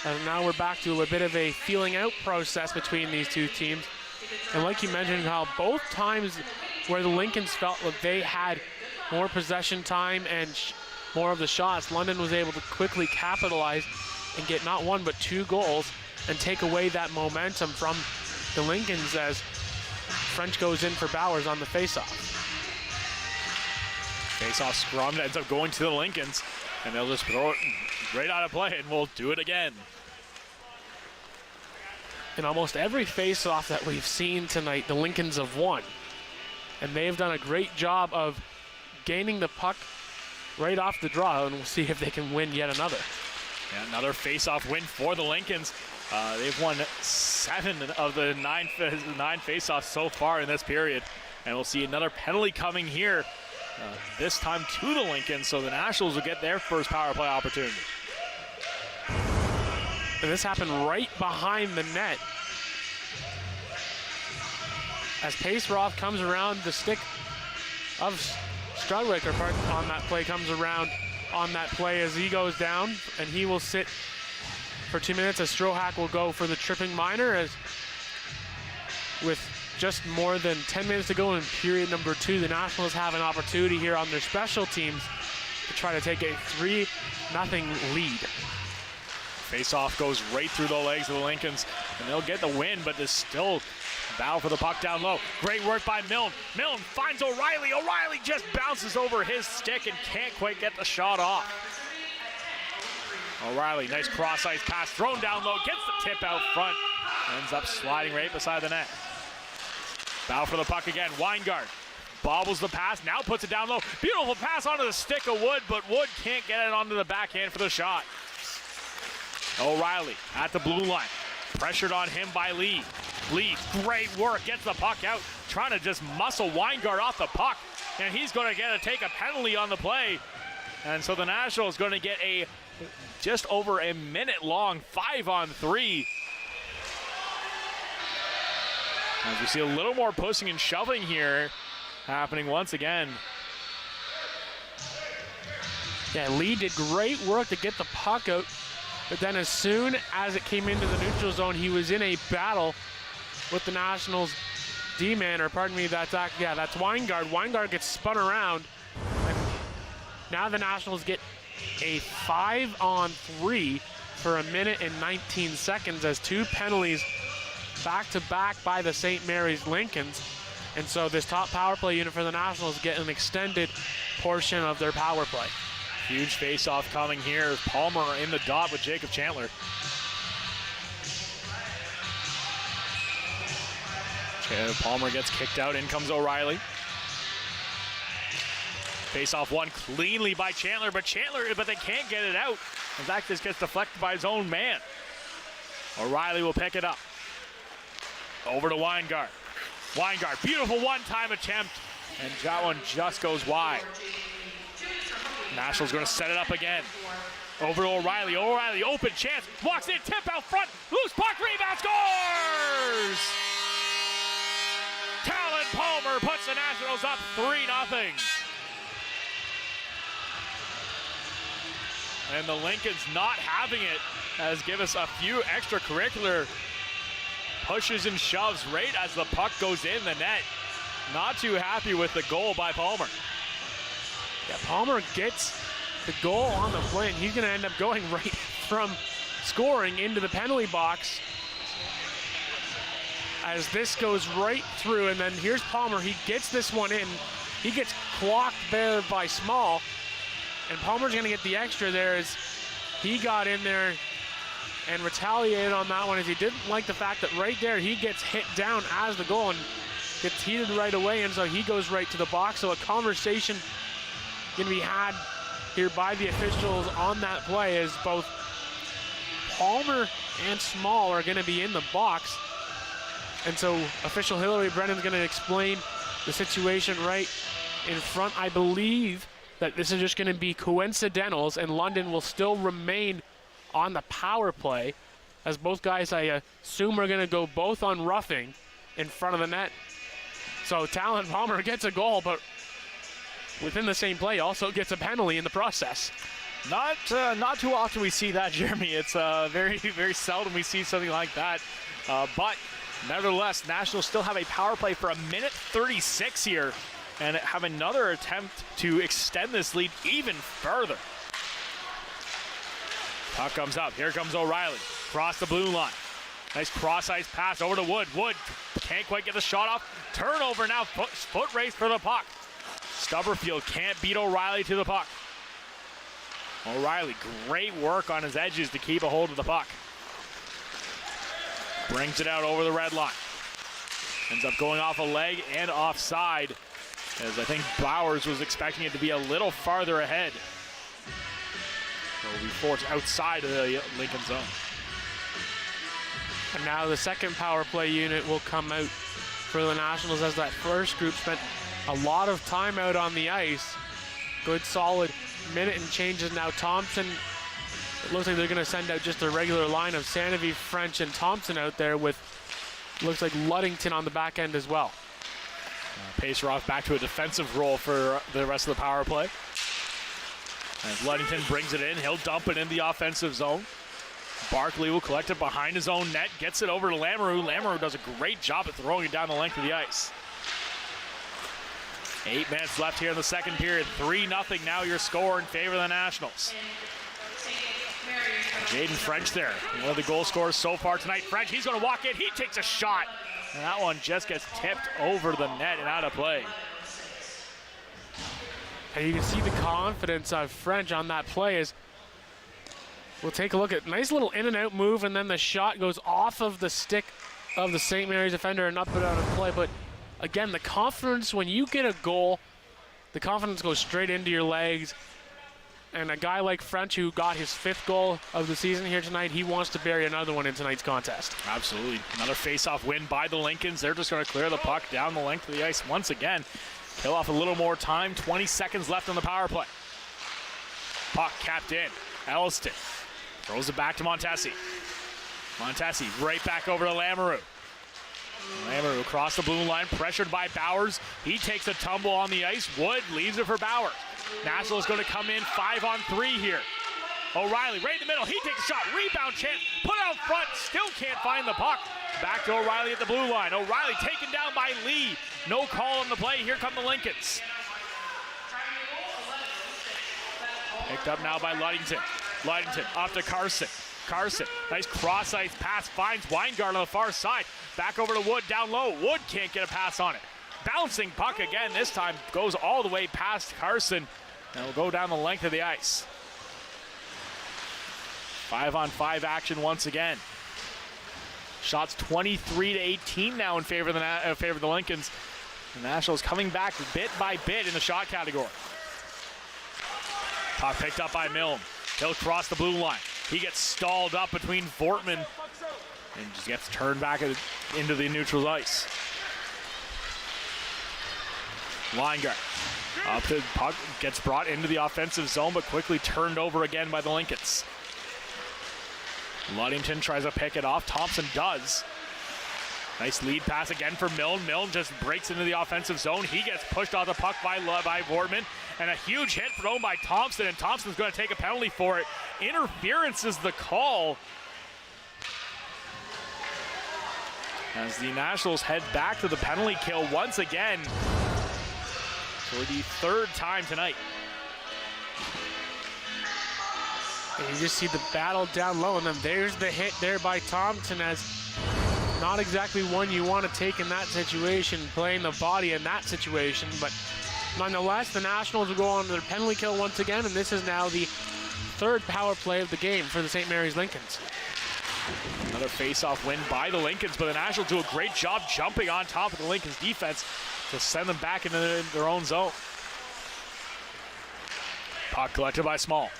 And now we're back to a bit of a feeling out process between these two teams. And like you mentioned, how both times where the Lincolns felt that they had more possession time and more of the shots, London was able to quickly capitalize and get not 1 but 2 goals and take away that momentum from the Lincolns as French goes in for Bowers on the faceoff. Faceoff scrum ends up going to the Lincolns, and they'll just throw it right out of play, and we'll do it again. In almost every faceoff that we've seen tonight, the Lincolns have won. And they've done a great job of gaining the puck right off the draw, and we'll see if they can win yet another. Yeah, another face-off win for the Lincolns. They've won 7 of the 9 face-offs so far in this period. And we'll see another penalty coming here, this time to the Lincolns, so the Nationals will get their first power play opportunity. And this happened right behind the net. As Paceroth comes around the stick of Strudwick, or pardon, on that play, comes around on that play as he goes down, and he will sit for 2 minutes as Strohack will go for the tripping minor, as with just more than 10 minutes to go in period number 2, the Nationals have an opportunity here on their special teams to try to take a 3-0 lead. Face-off goes right through the legs of the Lincolns, and they'll get the win, but there's still battle for the puck down low. Great work by Milne. Milne finds O'Reilly. O'Reilly just bounces over his stick and can't quite get the shot off. O'Reilly, nice cross-ice pass, thrown down low, gets the tip out front, ends up sliding right beside the net. Battle for the puck again. Weingart bobbles the pass, now puts it down low. Beautiful pass onto the stick of Wood, but Wood can't get it onto the backhand for the shot. O'Reilly at the blue line, pressured on him by Lee. Lee, great work, gets the puck out, trying to just muscle Weingart off the puck, and he's going to take a penalty on the play. And so the Nationals going to get a just over a minute long 5-on-3. As we see a little more pushing and shoving here happening once again. Yeah, Lee did great work to get the puck out, but then as soon as it came into the neutral zone, he was in a battle with the Nationals D-man, or pardon me, that's Weingart. Weingart gets spun around, and now the Nationals get a 5-on-3 for a minute and 19 seconds as 2 penalties back-to-back by the St. Mary's Lincolns. And so this top power play unit for the Nationals get an extended portion of their power play. Huge face-off coming here. Palmer in the dot with Jacob Chandler. Palmer gets kicked out. In comes O'Reilly. Face-off won cleanly by Chandler, but they can't get it out. In fact, this gets deflected by his own man. O'Reilly will pick it up. Over to Weingart. Weingart, beautiful one-time attempt, and that one just goes wide. Nationals going to set it up again. Over to O'Reilly. O'Reilly, open chance, walks in, tip out front, loose puck, rebound, scores! Talon Palmer puts the Nationals up 3-0. And the Lincolns not having it has given us a few extracurricular pushes and shoves right as the puck goes in the net. Not too happy with the goal by Palmer. Yeah, Palmer gets the goal on the play, and he's going to end up going right from scoring into the penalty box as this goes right through. And then here's Palmer. He gets this one in. He gets clocked there by Small, and Palmer's going to get the extra there as he got in there and retaliated on that one, as he didn't like the fact that right there he gets hit down as the goal and gets heated right away, and so he goes right to the box. So a conversation going to be had here by the officials on that play, as both Palmer and Small are going to be in the box. And so official Hillary Brennan's going to explain the situation right in front. I believe that this is just going to be coincidentals, and London will still remain on the power play, as both guys, I assume, are going to go both on roughing in front of the net. So Talon Palmer gets a goal, but within the same play also gets a penalty in the process. Not too often we see that, Jeremy. It's very, very seldom we see something like that. But nevertheless, Nationals still have a power play for 1:36 here and have another attempt to extend this lead even further. Puck comes up. Here comes O'Reilly. Cross the blue line. Nice cross-ice pass over to Wood. Wood can't quite get the shot off. Turnover now. Foot race for the puck. Stubberfield can't beat O'Reilly to the puck. O'Reilly, great work on his edges to keep a hold of the puck. Brings it out over the red line. Ends up going off a leg and offside, as I think Bowers was expecting it to be a little farther ahead. So will be forced outside of the Lincoln zone. And now the second power play unit will come out for the Nationals, as that first group spent a lot of time out on the ice. Good solid minute and changes now. Thompson, it looks like they're going to send out just a regular line of Sandovi, French, and Thompson out there with, looks like Ludington on the back end as well. Paceroff back to a defensive role for the rest of the power play. As Ludington brings it in, he'll dump it in the offensive zone. Barkley will collect it behind his own net, gets it over to Lamoureux. Lamoureux does a great job at throwing it down the length of the ice. 8 minutes left here in the second period. 3-0 now your score in favor of the Nationals. Jaden French there, one of the goal scorers so far tonight. French, he's going to walk in. He takes a shot. And that one just gets tipped over the net and out of play. And you can see the confidence of French on that play. As we'll take a look at nice little in and out move, and then the shot goes off of the stick of the St. Mary's defender and up and out of play. But again, the confidence, when you get a goal, the confidence goes straight into your legs. And a guy like French, who got his 5th goal of the season here tonight, he wants to bury another one in tonight's contest. Absolutely. Another face-off win by the Lincolns. They're just going to clear the puck down the length of the ice once again. Kill off a little more time. 20 seconds left on the power play. Puck capped in. Elliston throws it back to Montesi. Montesi right back over to Lamoureux. Lamoureux across the blue line, pressured by Bowers. He takes a tumble on the ice. Wood leaves it for Bowers. Nationals going to come in 5-on-3 here. O'Reilly right in the middle. He takes a shot. Rebound chance. Put it out front. Still can't find the puck. Back to O'Reilly at the blue line. O'Reilly taken down by Lee. No call on the play. Here come the Lincolns. Picked up now by Ludington. Ludington off to Carson. Carson, nice cross-ice pass. Finds Weingart on the far side. Back over to Wood down low. Wood can't get a pass on it. Bouncing puck again. This time goes all the way past Carson. And will go down the length of the ice. 5-on-5 action once again. Shots 23-18 now in favor of the Lincolns. The Nationals coming back bit by bit in the shot category. Puck picked up by Milne. He'll cross the blue line. He gets stalled up between Fortman and just gets turned back into the neutral ice. Weingart up to puck, gets brought into the offensive zone, but quickly turned over again by the Lincolns. Ludington tries to pick it off. Thompson does. Nice lead pass again for Milne. Milne just breaks into the offensive zone. He gets pushed off the puck by Vortman. And a huge hit thrown by Thompson, and Thompson's going to take a penalty for it. Interference is the call. As the Nationals head back to the penalty kill once again for the 3rd time tonight. And you just see the battle down low, and then there's the hit there by Thompson, as not exactly one you want to take in that situation, playing the body in that situation, but nonetheless, the Nationals will go on to their penalty kill once again, and this is now the 3rd power play of the game for the St. Mary's Lincolns. Another face-off win by the Lincolns, but the Nationals do a great job jumping on top of the Lincolns defense to send them back into their own zone. Puck collected by Small.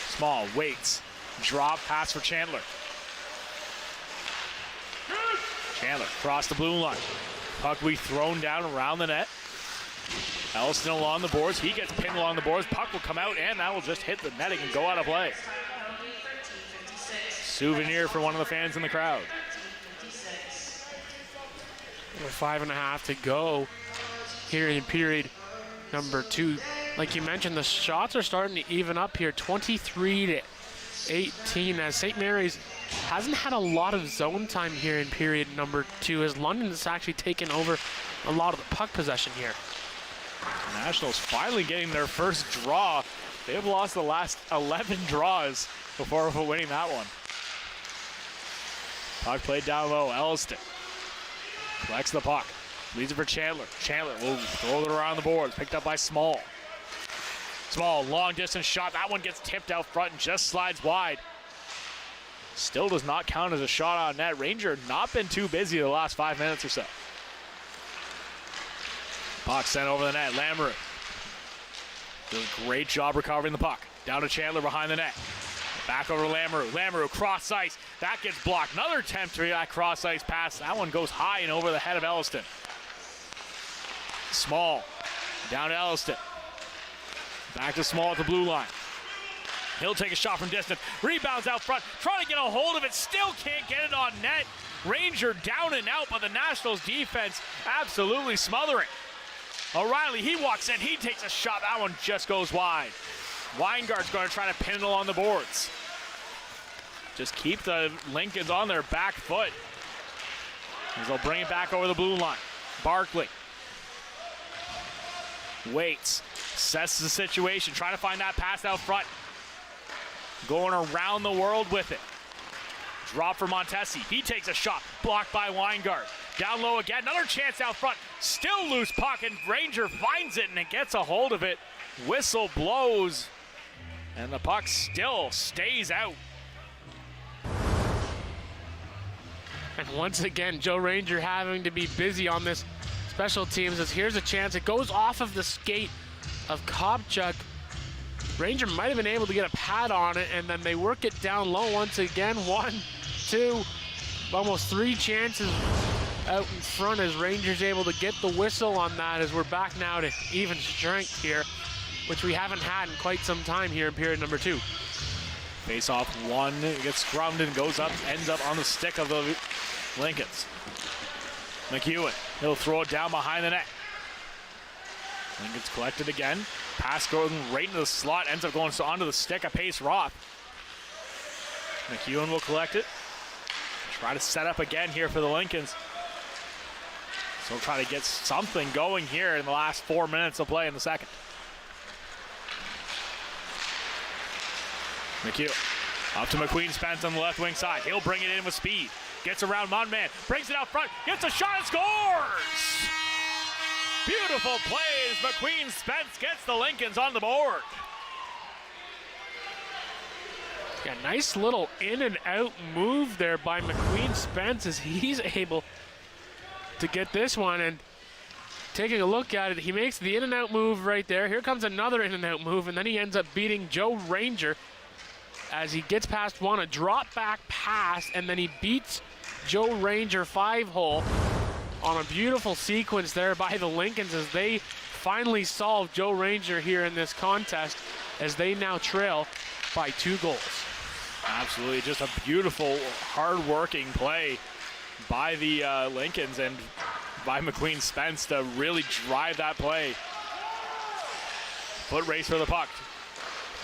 Small waits. Drop pass for Chandler. Chandler across the blue line. Puck will be thrown down around the net. Elliston along the boards. He gets pinned along the boards. Puck will come out, and that will just hit the netting and go out of play. Souvenir for one of the fans in the crowd. 5.5 to go here in period number 2. Like you mentioned, the shots are starting to even up here, 23-18, as St. Mary's hasn't had a lot of zone time here in period number 2, as London has actually taken over a lot of the puck possession here. The Nationals finally getting their first draw. They've lost the last 11 draws before winning that one. Puck played down low. Elliston collects the puck. Leads it for Chandler. Chandler will throw it around the boards. Picked up by Small. Small, long distance shot. That one gets tipped out front and just slides wide. Still does not count as a shot on net. Ranger not been too busy the last 5 minutes or so. Puck sent over the net. Lamoureux does a great job recovering the puck. Down to Chandler behind the net. Back over to Lamoureux. Lamoureux cross ice. That gets blocked. Another attempt to that cross ice pass. That one goes high and over the head of Elliston. Small. Down to Elliston. Back to Small at the blue line. He'll take a shot from distance. Rebounds out front. Trying to get a hold of it. Still can't get it on net. Ranger down and out, but the Nationals defense absolutely smothering. O'Reilly, he walks in. He takes a shot. That one just goes wide. Weingard's going to try to pin it along the boards. Just keep the Lincolns on their back foot, as they'll bring it back over the blue line. Barkley waits, sets the situation, trying to find that pass out front. Going around the world with it. Drop for Montesi. He takes a shot, blocked by Weingard. Down low again, another chance out front. Still loose puck, and Ranger finds it, and it gets a hold of it. Whistle blows, and the puck still stays out. And once again, Joe Ranger having to be busy on this special teams, as here's a chance. It goes off of the skate of Kopchuk. Ranger might have been able to get a pad on it, and then they work it down low once again. 1, 2, almost 3 chances out in front, as Ranger's able to get the whistle on that, as we're back now to even strength here, which we haven't had in quite some time here in period number 2. Face off one, gets scrummed and goes up, ends up on the stick of the Lincolns. McEwen, he'll throw it down behind the net. Lincolns collected again. Pass going right into the slot, ends up going onto the stick of Pace Roth. McEwen will collect it. Try to set up again here for the Lincolns. So we'll try to get something going here in the last 4 minutes of play in the second. McHugh up to McQueen Spence on the left wing side. He'll bring it in with speed. Gets around Munman, brings it out front, gets a shot and scores! Beautiful plays. McQueen Spence gets the Lincolns on the board. Yeah, nice little in and out move there by McQueen Spence, as he's able to get this one. And taking a look at it, he makes the in and out move right there. Here comes another in and out move, and then he ends up beating Joe Ranger as he gets past one, a drop back pass, and then he beats Joe Ranger 5-hole on a beautiful sequence there by the Lincolns, as they finally solve Joe Ranger here in this contest, as they now trail by 2 goals. Absolutely, just a beautiful, hard-working play by the Lincolns and by McQueen Spence to really drive that play. Foot race for the puck.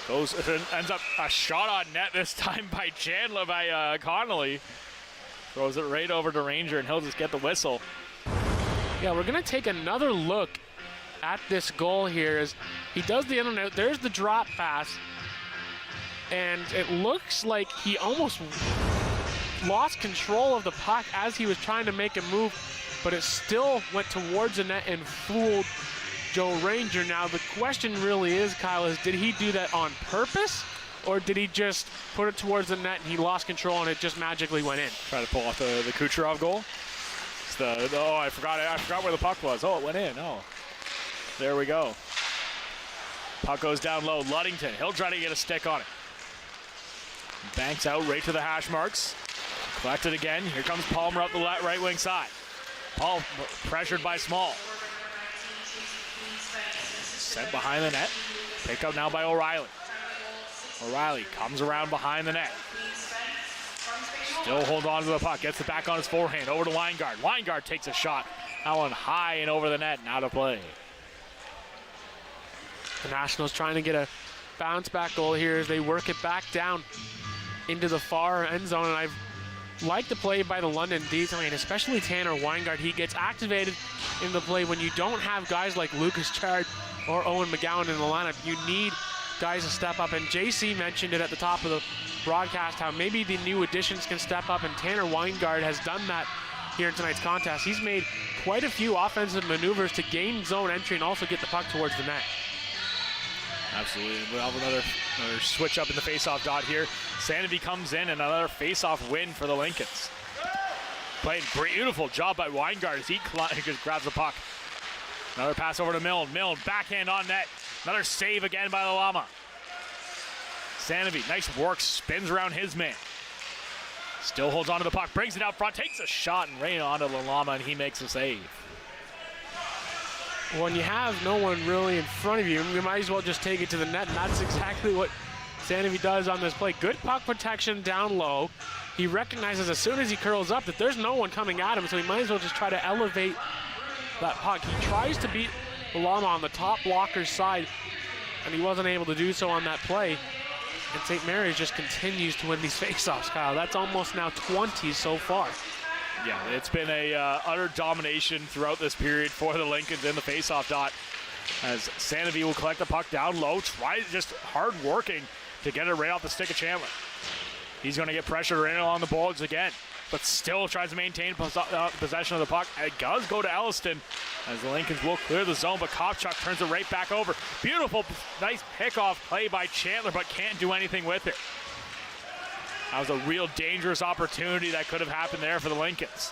Ends up a shot on net this time by Chandler, by Connolly. Throws it right over to Ranger, and he'll just get the whistle. Yeah, we're going to take another look at this goal here as he does the in and out. There's the drop pass, and it looks like he almost lost control of the puck as he was trying to make a move, but it still went towards the net and fooled Joe Ranger. Now the question really is, Kyle, is did he do that on purpose, or did he just put it towards the net and he lost control and it just magically went in? Try to pull off the Kucherov goal. I forgot where the puck was. Oh, it went in. Oh, there we go. Puck goes down low. Ludington, he'll try to get a stick on it. Banks out right to the hash marks. Collected again. Here comes Palmer up the right wing side. Paul pressured by Small. Sent behind the net. Picked up now by O'Reilly. O'Reilly comes around behind the net. Still hold on to the puck. Gets it back on his forehand. Over to Weingard. Weingard takes a shot. That one high and over the net and out of play. The Nationals trying to get a bounce back goal here as they work it back down into the far end zone. And I've liked the play by the London D-line, especially Tanner Weingart. He gets activated in the play when you don't have guys like Lucas Chard or Owen McGowan in the lineup. You need guys to step up, and JC mentioned it at the top of the broadcast, how maybe the new additions can step up, and Tanner Weingart has done that here in tonight's contest. He's made quite a few offensive maneuvers to gain zone entry and also get the puck towards the net. Absolutely. We'll have another switch up in the face-off dot here. Sanity comes in, and another face-off win for the Lincolns. Played beautiful job by Weingart as he just grabs the puck. Another pass over to Milne. Milne, backhand on net. Another save again by Lalama. Sanity, nice work, spins around his man. Still holds on to the puck, brings it out front, takes a shot and right onto Lalama, and he makes a save. When you have no one really in front of you, you might as well just take it to the net, and that's exactly what Sanity does on this play. Good puck protection down low. He recognizes as soon as he curls up that there's no one coming at him, so he might as well just try to elevate that puck. He tries to beat Lalama on the top blocker's side, and he wasn't able to do so on that play. And St. Mary's just continues to win these faceoffs, Kyle. That's almost now 20 so far. Yeah, it's been a utter domination throughout this period for the Lincolns in the faceoff dot, as Sanity will collect the puck down low, tries just hard working to get it right off the stick of Chandler. He's going to get pressure in along the boards again, but still tries to maintain possession of the puck. It does go to Elliston as the Lincolns will clear the zone, but Kopchuk turns it right back over. Beautiful, nice pickoff play by Chandler, but can't do anything with it. That was a real dangerous opportunity that could have happened there for the Lincolns.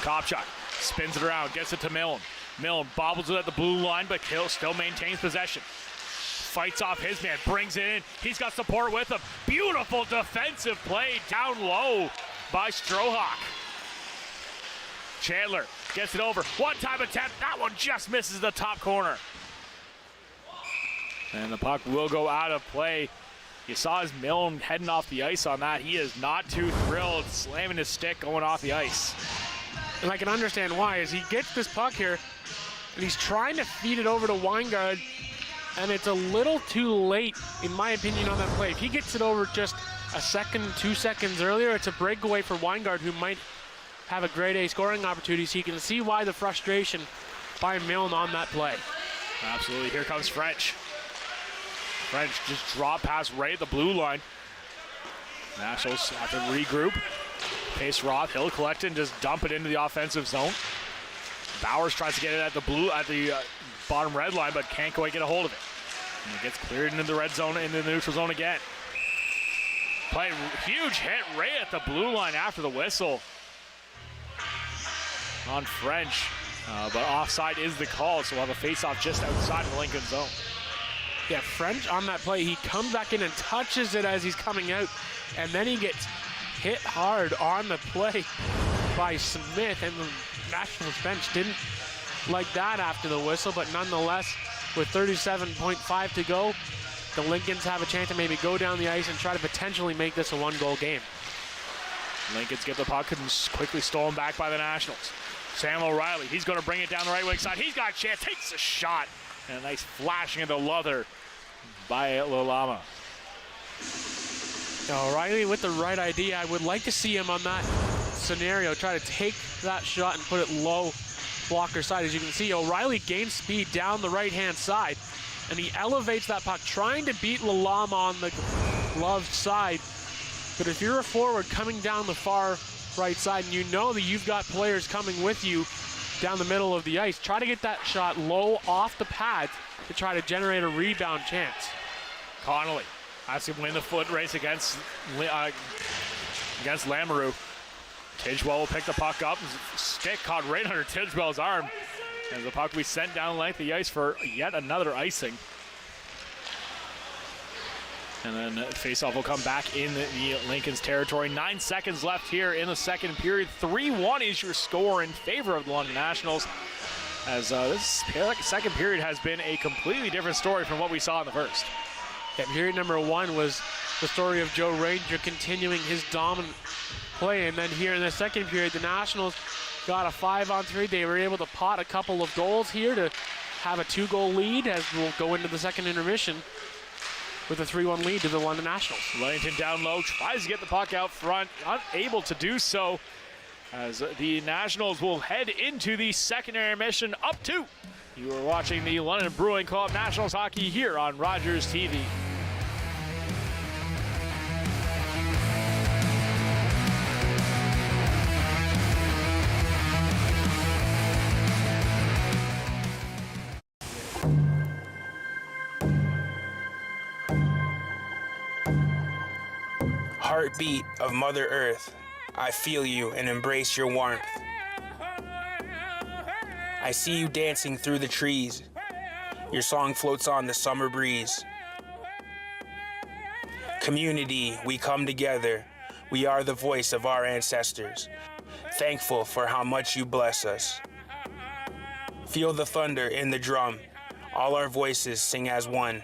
Kopchuk spins it around, gets it to Milne. Milne bobbles it at the blue line, but still maintains possession. Fights off his man, brings it in. He's got support with him. Beautiful defensive play down low by Strohawk. Chandler gets it over. One-time attempt. That one just misses the top corner. And the puck will go out of play. You saw his Milne heading off the ice on that. He is not too thrilled, slamming his stick going off the ice. And I can understand why, as he gets this puck here, and he's trying to feed it over to Weingart, and it's a little too late, in my opinion, on that play. If he gets it over just a second, 2 seconds earlier, it's a breakaway for Weingart, who might have a grade A scoring opportunity, so you can see why the frustration by Milne on that play. Absolutely. Here comes French. French just drop pass right at the blue line. Nationals have to regroup. Pace Roth, he'll collect it and just dump it into the offensive zone. Bowers tries to get it at the bottom red line, but can't quite get a hold of it. And it gets cleared into the red zone, into the neutral zone again. Play, huge hit right at the blue line after the whistle on French. But offside is the call, so we'll have a face-off just outside the Lincoln zone. Yeah, French on that play, he comes back in and touches it as he's coming out, and then he gets hit hard on the play by Smith, and the Nationals bench didn't like that after the whistle, but nonetheless, with 37.5 to go, the Lincolns have a chance to maybe go down the ice and try to potentially make this a one-goal game. Lincolns get the puck and quickly stolen back by the Nationals. Sam O'Reilly, he's going to bring it down the right wing side. He's got a chance, takes a shot. And a nice flashing into leather by Lalama. O'Reilly with the right idea. I would like to see him on that scenario try to take that shot and put it low blocker side. As you can see, O'Reilly gains speed down the right-hand side, and he elevates that puck, trying to beat Lalama on the glove side. But if you're a forward coming down the far right side, and you know that you've got players coming with you down the middle of the ice, try to get that shot low off the pad to try to generate a rebound chance. Connolly has to win the foot race against Lamoureux. Tidgewell will pick the puck up. Stick caught right under Tidgewell's arm. And the puck will be sent down length of the ice for yet another icing. And then faceoff will come back in the Lincoln's territory. 9 seconds left here in the second period. 3-1 is your score in favor of the London Nationals, as this second period has been a completely different story from what we saw in the first. Yeah, period number one was the story of Joe Ranger continuing his dominant play, and then here in the second period, the Nationals got a 5-on-3. They were able to pot a couple of goals here to have a 2-goal lead as we'll go into the second intermission with a 3-1 lead to the London Nationals. Langton down low, tries to get the puck out front, unable to do so, as the Nationals will head into the second intermission up 2. You are watching the London Brewing Club Nationals hockey here on Rogers TV. Heartbeat of Mother Earth, I feel you and embrace your warmth. I see you dancing through the trees. Your song floats on the summer breeze. Community, we come together. We are the voice of our ancestors. Thankful for how much you bless us. Feel the thunder in the drum. All our voices sing as one.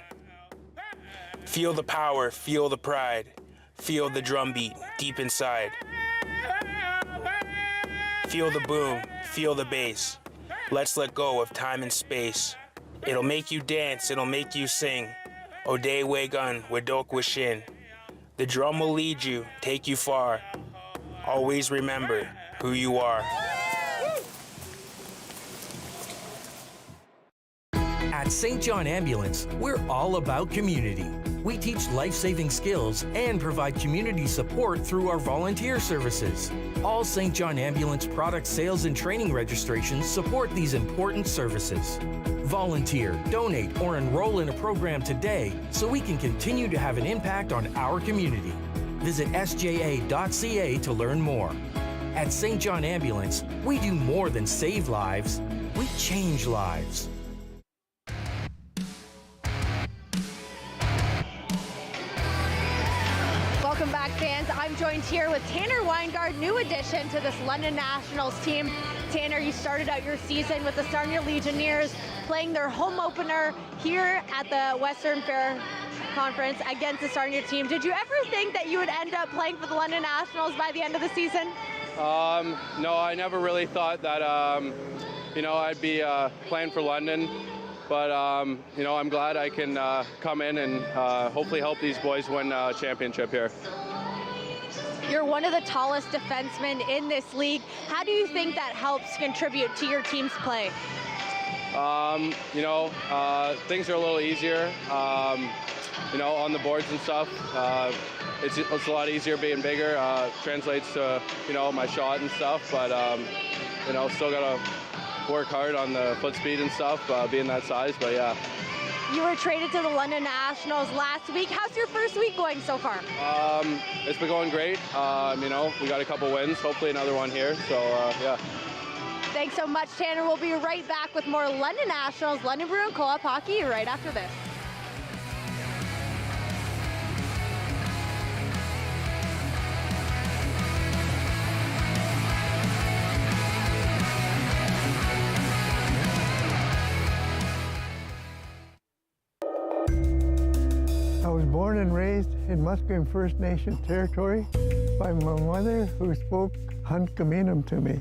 Feel the power, feel the pride. Feel the drumbeat deep inside. Feel the boom, feel the bass. Let's let go of time and space. It'll make you dance, it'll make you sing. Ode Wegun, Wedok Wishin. The drum will lead you, take you far. Always remember who you are. At St. John Ambulance, we're all about community. We teach life-saving skills and provide community support through our volunteer services. All St. John Ambulance product sales and training registrations support these important services. Volunteer, donate, or enroll in a program today so we can continue to have an impact on our community. Visit sja.ca to learn more. At St. John Ambulance, we do more than save lives, we change lives. Welcome back, fans. I'm joined here with Tanner Weingard, new addition to this London Nationals team. Tanner, you started out your season with the Sarnia Legionnaires, playing their home opener here at the Western Fair Conference against the Sarnia team. Did you ever think that you would end up playing for the London Nationals by the end of the season? No, I never really thought that, I'd be playing for London. But, I'm glad I can come in and hopefully help these boys win a championship here. You're one of the tallest defensemen in this league. How do you think that helps contribute to your team's play? Things are a little easier, on the boards and stuff. It's a lot easier being bigger. Translates to, my shot and stuff, but, still got to work hard on the foot speed and stuff, being that size, but yeah. You were traded to the London Nationals last week. How's your first week going so far? It's been going great. We got a couple wins, hopefully another one here, so yeah. Thanks so much, Tanner. We'll be right back with more London Nationals, London Bruin Co-op hockey right after this. I was born and raised in Musqueam First Nation territory by my mother, who spoke Hunkaminam to me.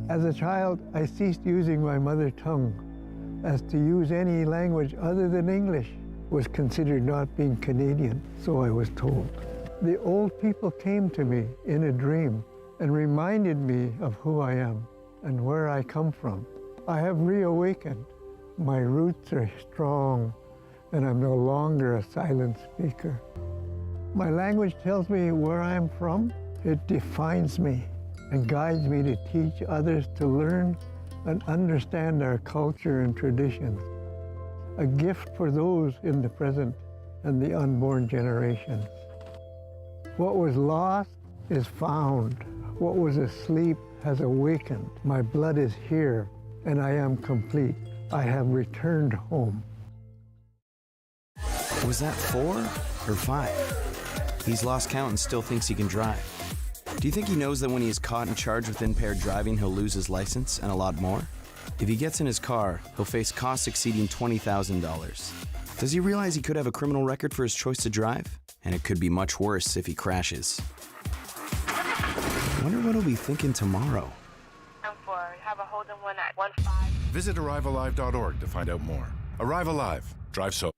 As a child, I ceased using my mother tongue, as to use any language other than English was considered not being Canadian, so I was told. The old people came to me in a dream and reminded me of who I am and where I come from. I have reawakened. My roots are strong, and I'm no longer a silent speaker. My language tells me where I'm from. It defines me and guides me to teach others to learn and understand our culture and traditions. A gift for those in the present and the unborn generations. What was lost is found. What was asleep has awakened. My blood is here, and I am complete. I have returned home. Was that 4 or 5? He's lost count and still thinks he can drive. Do you think he knows that when he is caught and charged with impaired driving, he'll lose his license and a lot more? If he gets in his car, he'll face costs exceeding $20,000. Does he realize he could have a criminal record for his choice to drive? And it could be much worse if he crashes. Wonder what he'll be thinking tomorrow. have a hold in one at 1-5. Visit ArriveAlive.org to find out more. Arrive Alive. Drive so.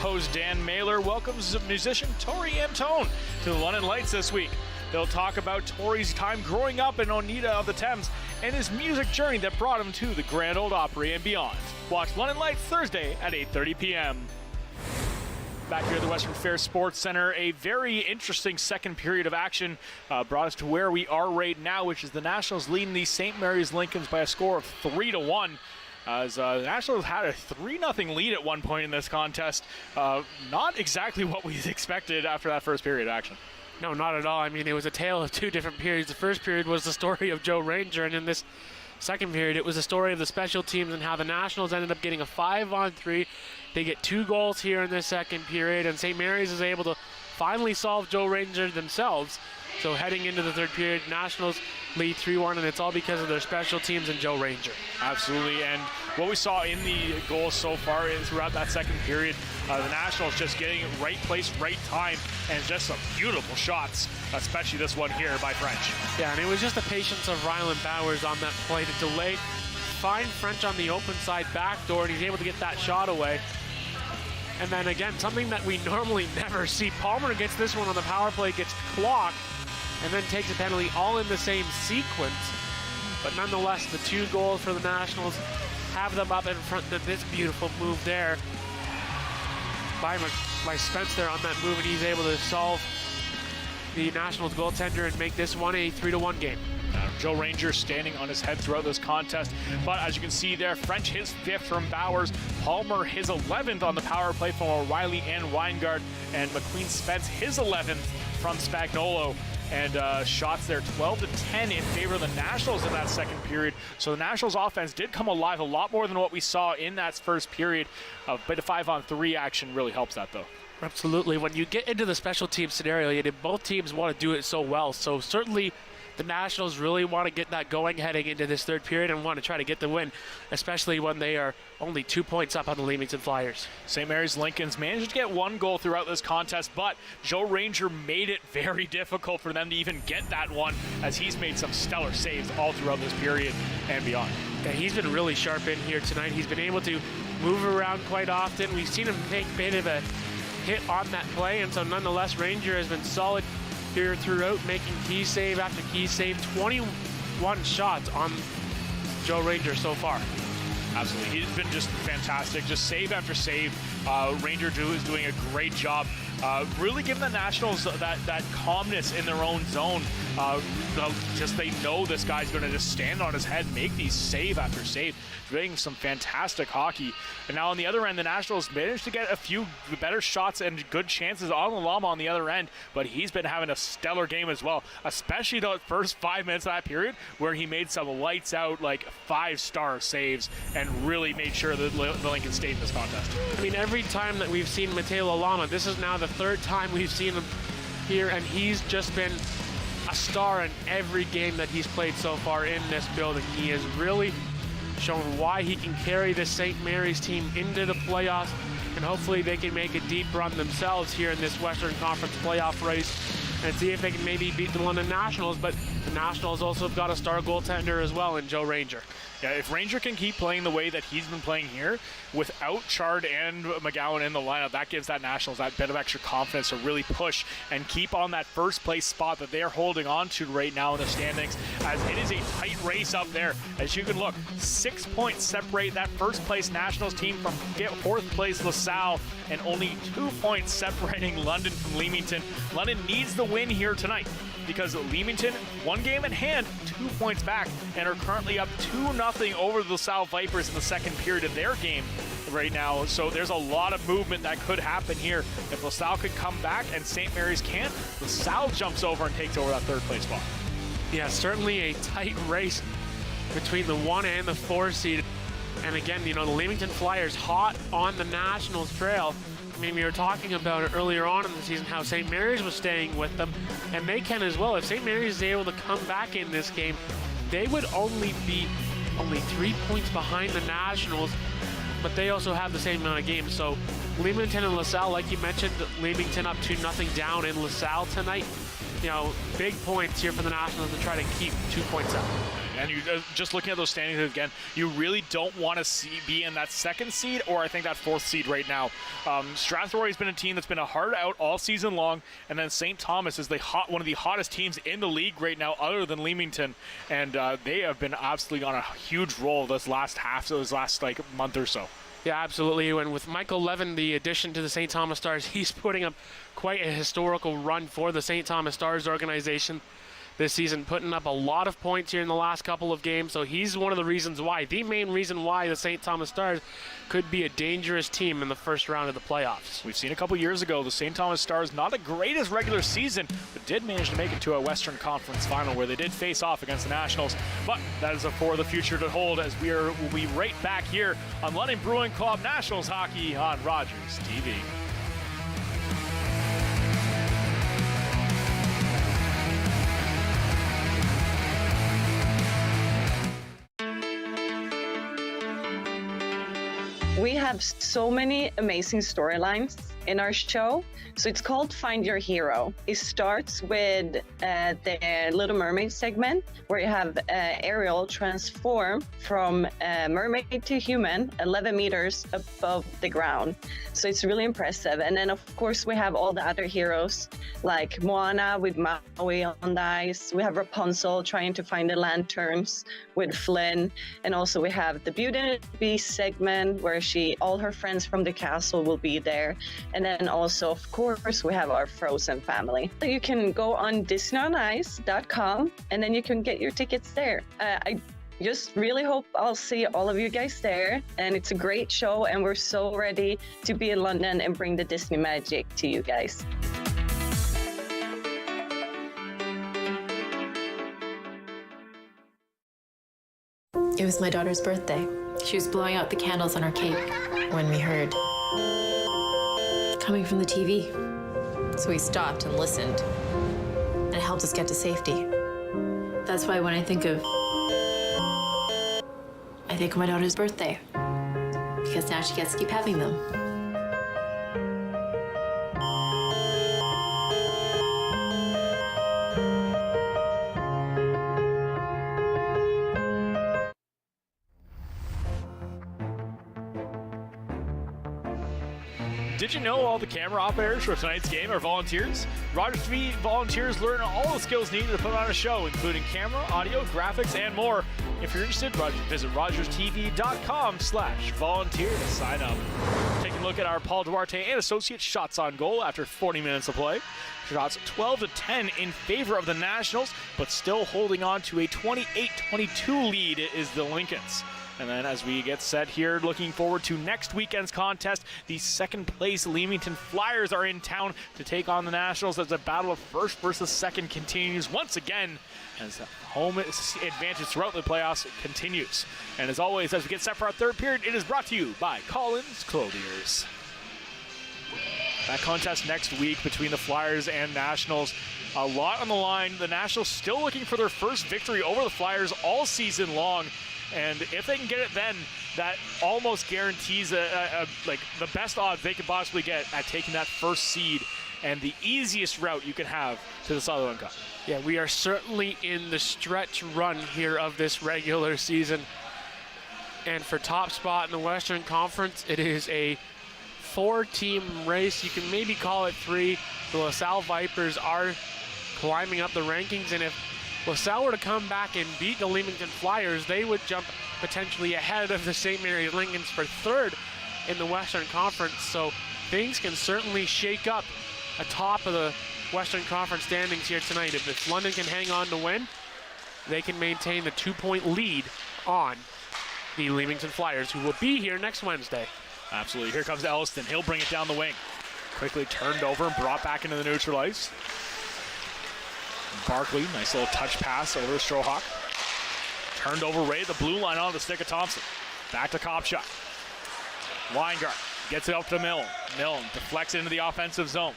Host Dan Mailer welcomes musician Tori Antone to the London Lights this week. They'll talk about Tori's time growing up in Oneida of the Thames and his music journey that brought him to the Grand Ole Opry and beyond. Watch London Lights Thursday at 8:30 p.m. Back here at the Western Fair Sports Center, a very interesting second period of action brought us to where we are right now, which is the Nationals leading the St. Mary's Lincolns by a score of 3-1. As the Nationals had a 3-0 lead at one point in this contest. Not exactly what we expected after that first period of action. No, not at all. I mean, it was a tale of two different periods. The first period was the story of Joe Ranger, and in this second period, it was the story of the special teams and how the Nationals ended up getting a 5-on-3. They get 2 goals here in this second period, and St. Mary's is able to finally solve Joe Ranger themselves. So heading into the third period, Nationals lead 3-1, and it's all because of their special teams and Joe Ranger. Absolutely, and what we saw in the goals so far is throughout that second period, the Nationals just getting right place, right time, and just some beautiful shots, especially this one here by French. Yeah, and it was just the patience of Ryland Bowers on that play to delay, find French on the open side backdoor, and he's able to get that shot away. And then again, something that we normally never see, Palmer gets this one on the power play, gets clocked, and then takes a penalty all in the same sequence. But nonetheless, the 2 goals for the Nationals have them up in front of this beautiful move there by Spence there on that move, and he's able to solve the Nationals goaltender and make this one a 3-1 game. Joe Ranger standing on his head throughout this contest, but as you can see there, French his 5th from Bowers, Palmer his 11th on the power play from O'Reilly and Weingart, and McQueen Spence his 11th from Spagnuolo. And shots there 12-10 in favor of the Nationals in that second period. So the Nationals offense did come alive a lot more than what we saw in that first period. A bit of 5-on-3 action really helps that though. Absolutely. When you get into the special team scenario, both teams want to do it so well. So certainly the Nationals really want to get that going heading into this third period and want to try to get the win, especially when they are only 2 points up on the Leamington Flyers. St. Mary's Lincolns managed to get 1 goal throughout this contest, but Joe Ranger made it very difficult for them to even get that one, as he's made some stellar saves all throughout this period and beyond. Yeah, he's been really sharp in here tonight. He's been able to move around quite often. We've seen him take a bit of a hit on that play, and so nonetheless, Ranger has been solid here throughout, making key save after key save. 21 shots on Joe Ranger so far. Absolutely, he's been just fantastic, just save after save. Ranger is doing a great job, really giving the Nationals that calmness in their own zone. Just they know this guy's going to just stand on his head, make these save after save, doing some fantastic hockey. And now on the other end, the Nationals managed to get a few better shots and good chances on Lama on the other end, but he's been having a stellar game as well, especially the first 5 minutes of that period where he made some lights out, like 5-star saves and really made sure that the Lincoln stayed in this contest. I mean, every time that we've seen Mateo Lama, this is now the 3rd time we've seen him here, and he's just been a star in every game that he's played so far in this building. He has really shown why he can carry this St. Mary's team into the playoffs, and hopefully they can make a deep run themselves here in this Western Conference playoff race and see if they can maybe beat the London Nationals. But the Nationals also have got a star goaltender as well in Joe Ranger. Yeah, if Ranger can keep playing the way that he's been playing here, without Chard and McGowan in the lineup, that gives that Nationals that bit of extra confidence to really push and keep on that first place spot that they're holding on to right now in the standings, as it is a tight race up there. As you can look, 6 points separate that first place Nationals team from 4th place LaSalle, and only 2 points separating London from Leamington. London needs the win here tonight, because Leamington, 1 game in hand, 2 points back, and are currently up 2-0 over the LaSalle Vipers in the second period of their game right now. So there's a lot of movement that could happen here. If LaSalle could come back and St. Mary's can't, LaSalle jumps over and takes over that 3rd place spot. Yeah, certainly a tight race between the 1 and the 4 seed. And again, the Leamington Flyers hot on the Nationals trail. I mean, we were talking about it earlier on in the season, how St. Mary's was staying with them, and they can as well. If St. Mary's is able to come back in this game, they would only be 3 points behind the Nationals, but they also have the same amount of games. So Leamington and LaSalle, like you mentioned, Leamington up 2-0 down in LaSalle tonight. big points here for the Nationals to try to keep 2 points out. And you just looking at those standings again, you really don't want to be in that 2nd seed or I think that 4th seed right now. Strathroy's been a team that's been a hard out all season long, and then St. Thomas is one of the hottest teams in the league right now, other than Leamington, and they have been absolutely on a huge roll this last month or so. Yeah, absolutely. And with Michael Levin, the addition to the St. Thomas Stars, he's putting up quite a historical run for the St. Thomas Stars organization this season, putting up a lot of points here in the last couple of games. So he's one of the reasons why, the main reason why the St. Thomas Stars could be a dangerous team in the first round of the playoffs. We've seen a couple years ago, the St. Thomas Stars, not the greatest regular season, but did manage to make it to a Western Conference final where they did face off against the Nationals. But that is for the future to hold, as we'll be right back here on London Brewing Club Nationals Hockey on Rogers TV. We have so many amazing storylines in our show. So it's called Find Your Hero. It starts with the Little Mermaid segment, where you have Ariel transform from mermaid to human 11 meters above the ground. So it's really impressive. And then, of course, we have all the other heroes, like Moana with Maui on the ice. We have Rapunzel trying to find the lanterns with Flynn. And also we have the Beauty and the Beast segment, where all her friends from the castle will be there. And then also, of course, we have our Frozen family. You can go on DisneyOnIce.com, and then you can get your tickets there. I just really hope I'll see all of you guys there. And it's a great show, and we're so ready to be in London and bring the Disney magic to you guys. It was my daughter's birthday. She was blowing out the candles on her cake when we heard coming from the TV. So we stopped and listened, and it helped us get to safety. That's why when I think of my daughter's birthday, because now she gets to keep having them. Did you know all the camera operators for tonight's game are volunteers? Rogers TV volunteers learn all the skills needed to put on a show, including camera, audio, graphics, and more. If you're interested, visit rogerstv.com/volunteer to sign up. Taking a look at our Paul Duarte and Associates shots on goal after 40 minutes of play. Shots 12-10 in favor of the Nationals, but still holding on to a 28-22 lead is the Lincolns. And then as we get set here, looking forward to next weekend's contest, the 2nd place Leamington Flyers are in town to take on the Nationals as the battle of 1st versus 2nd continues once again as home advantage throughout the playoffs continues. And as always, as we get set for our 3rd period, it is brought to you by Collins Clothiers. That contest next week between the Flyers and Nationals, a lot on the line. The Nationals still looking for their first victory over the Flyers all season long. And if they can get it then, that almost guarantees like the best odds they could possibly get at taking that 1st seed and the easiest route you can have to the Sutherland Cup. Yeah, we are certainly in the stretch run here of this regular season. And for top spot in the Western Conference, it is a 4-team race. You can maybe call it 3. The LaSalle Vipers are climbing up the rankings, and if LaSalle were to come back and beat the Leamington Flyers, they would jump potentially ahead of the St. Mary's Lincolns for 3rd in the Western Conference. So things can certainly shake up atop of the Western Conference standings here tonight. If London can hang on to win, they can maintain the 2-point lead on the Leamington Flyers, who will be here next Wednesday. Absolutely. Here comes Elliston. He'll bring it down the wing. Quickly turned over and brought back into the neutral ice. Barkley, nice little touch pass over to Strohawk. Turned over right at the blue line on the stick of Thompson. Back to Kopchak. Weingart gets it up to Milne. Milne deflects it into the offensive zone.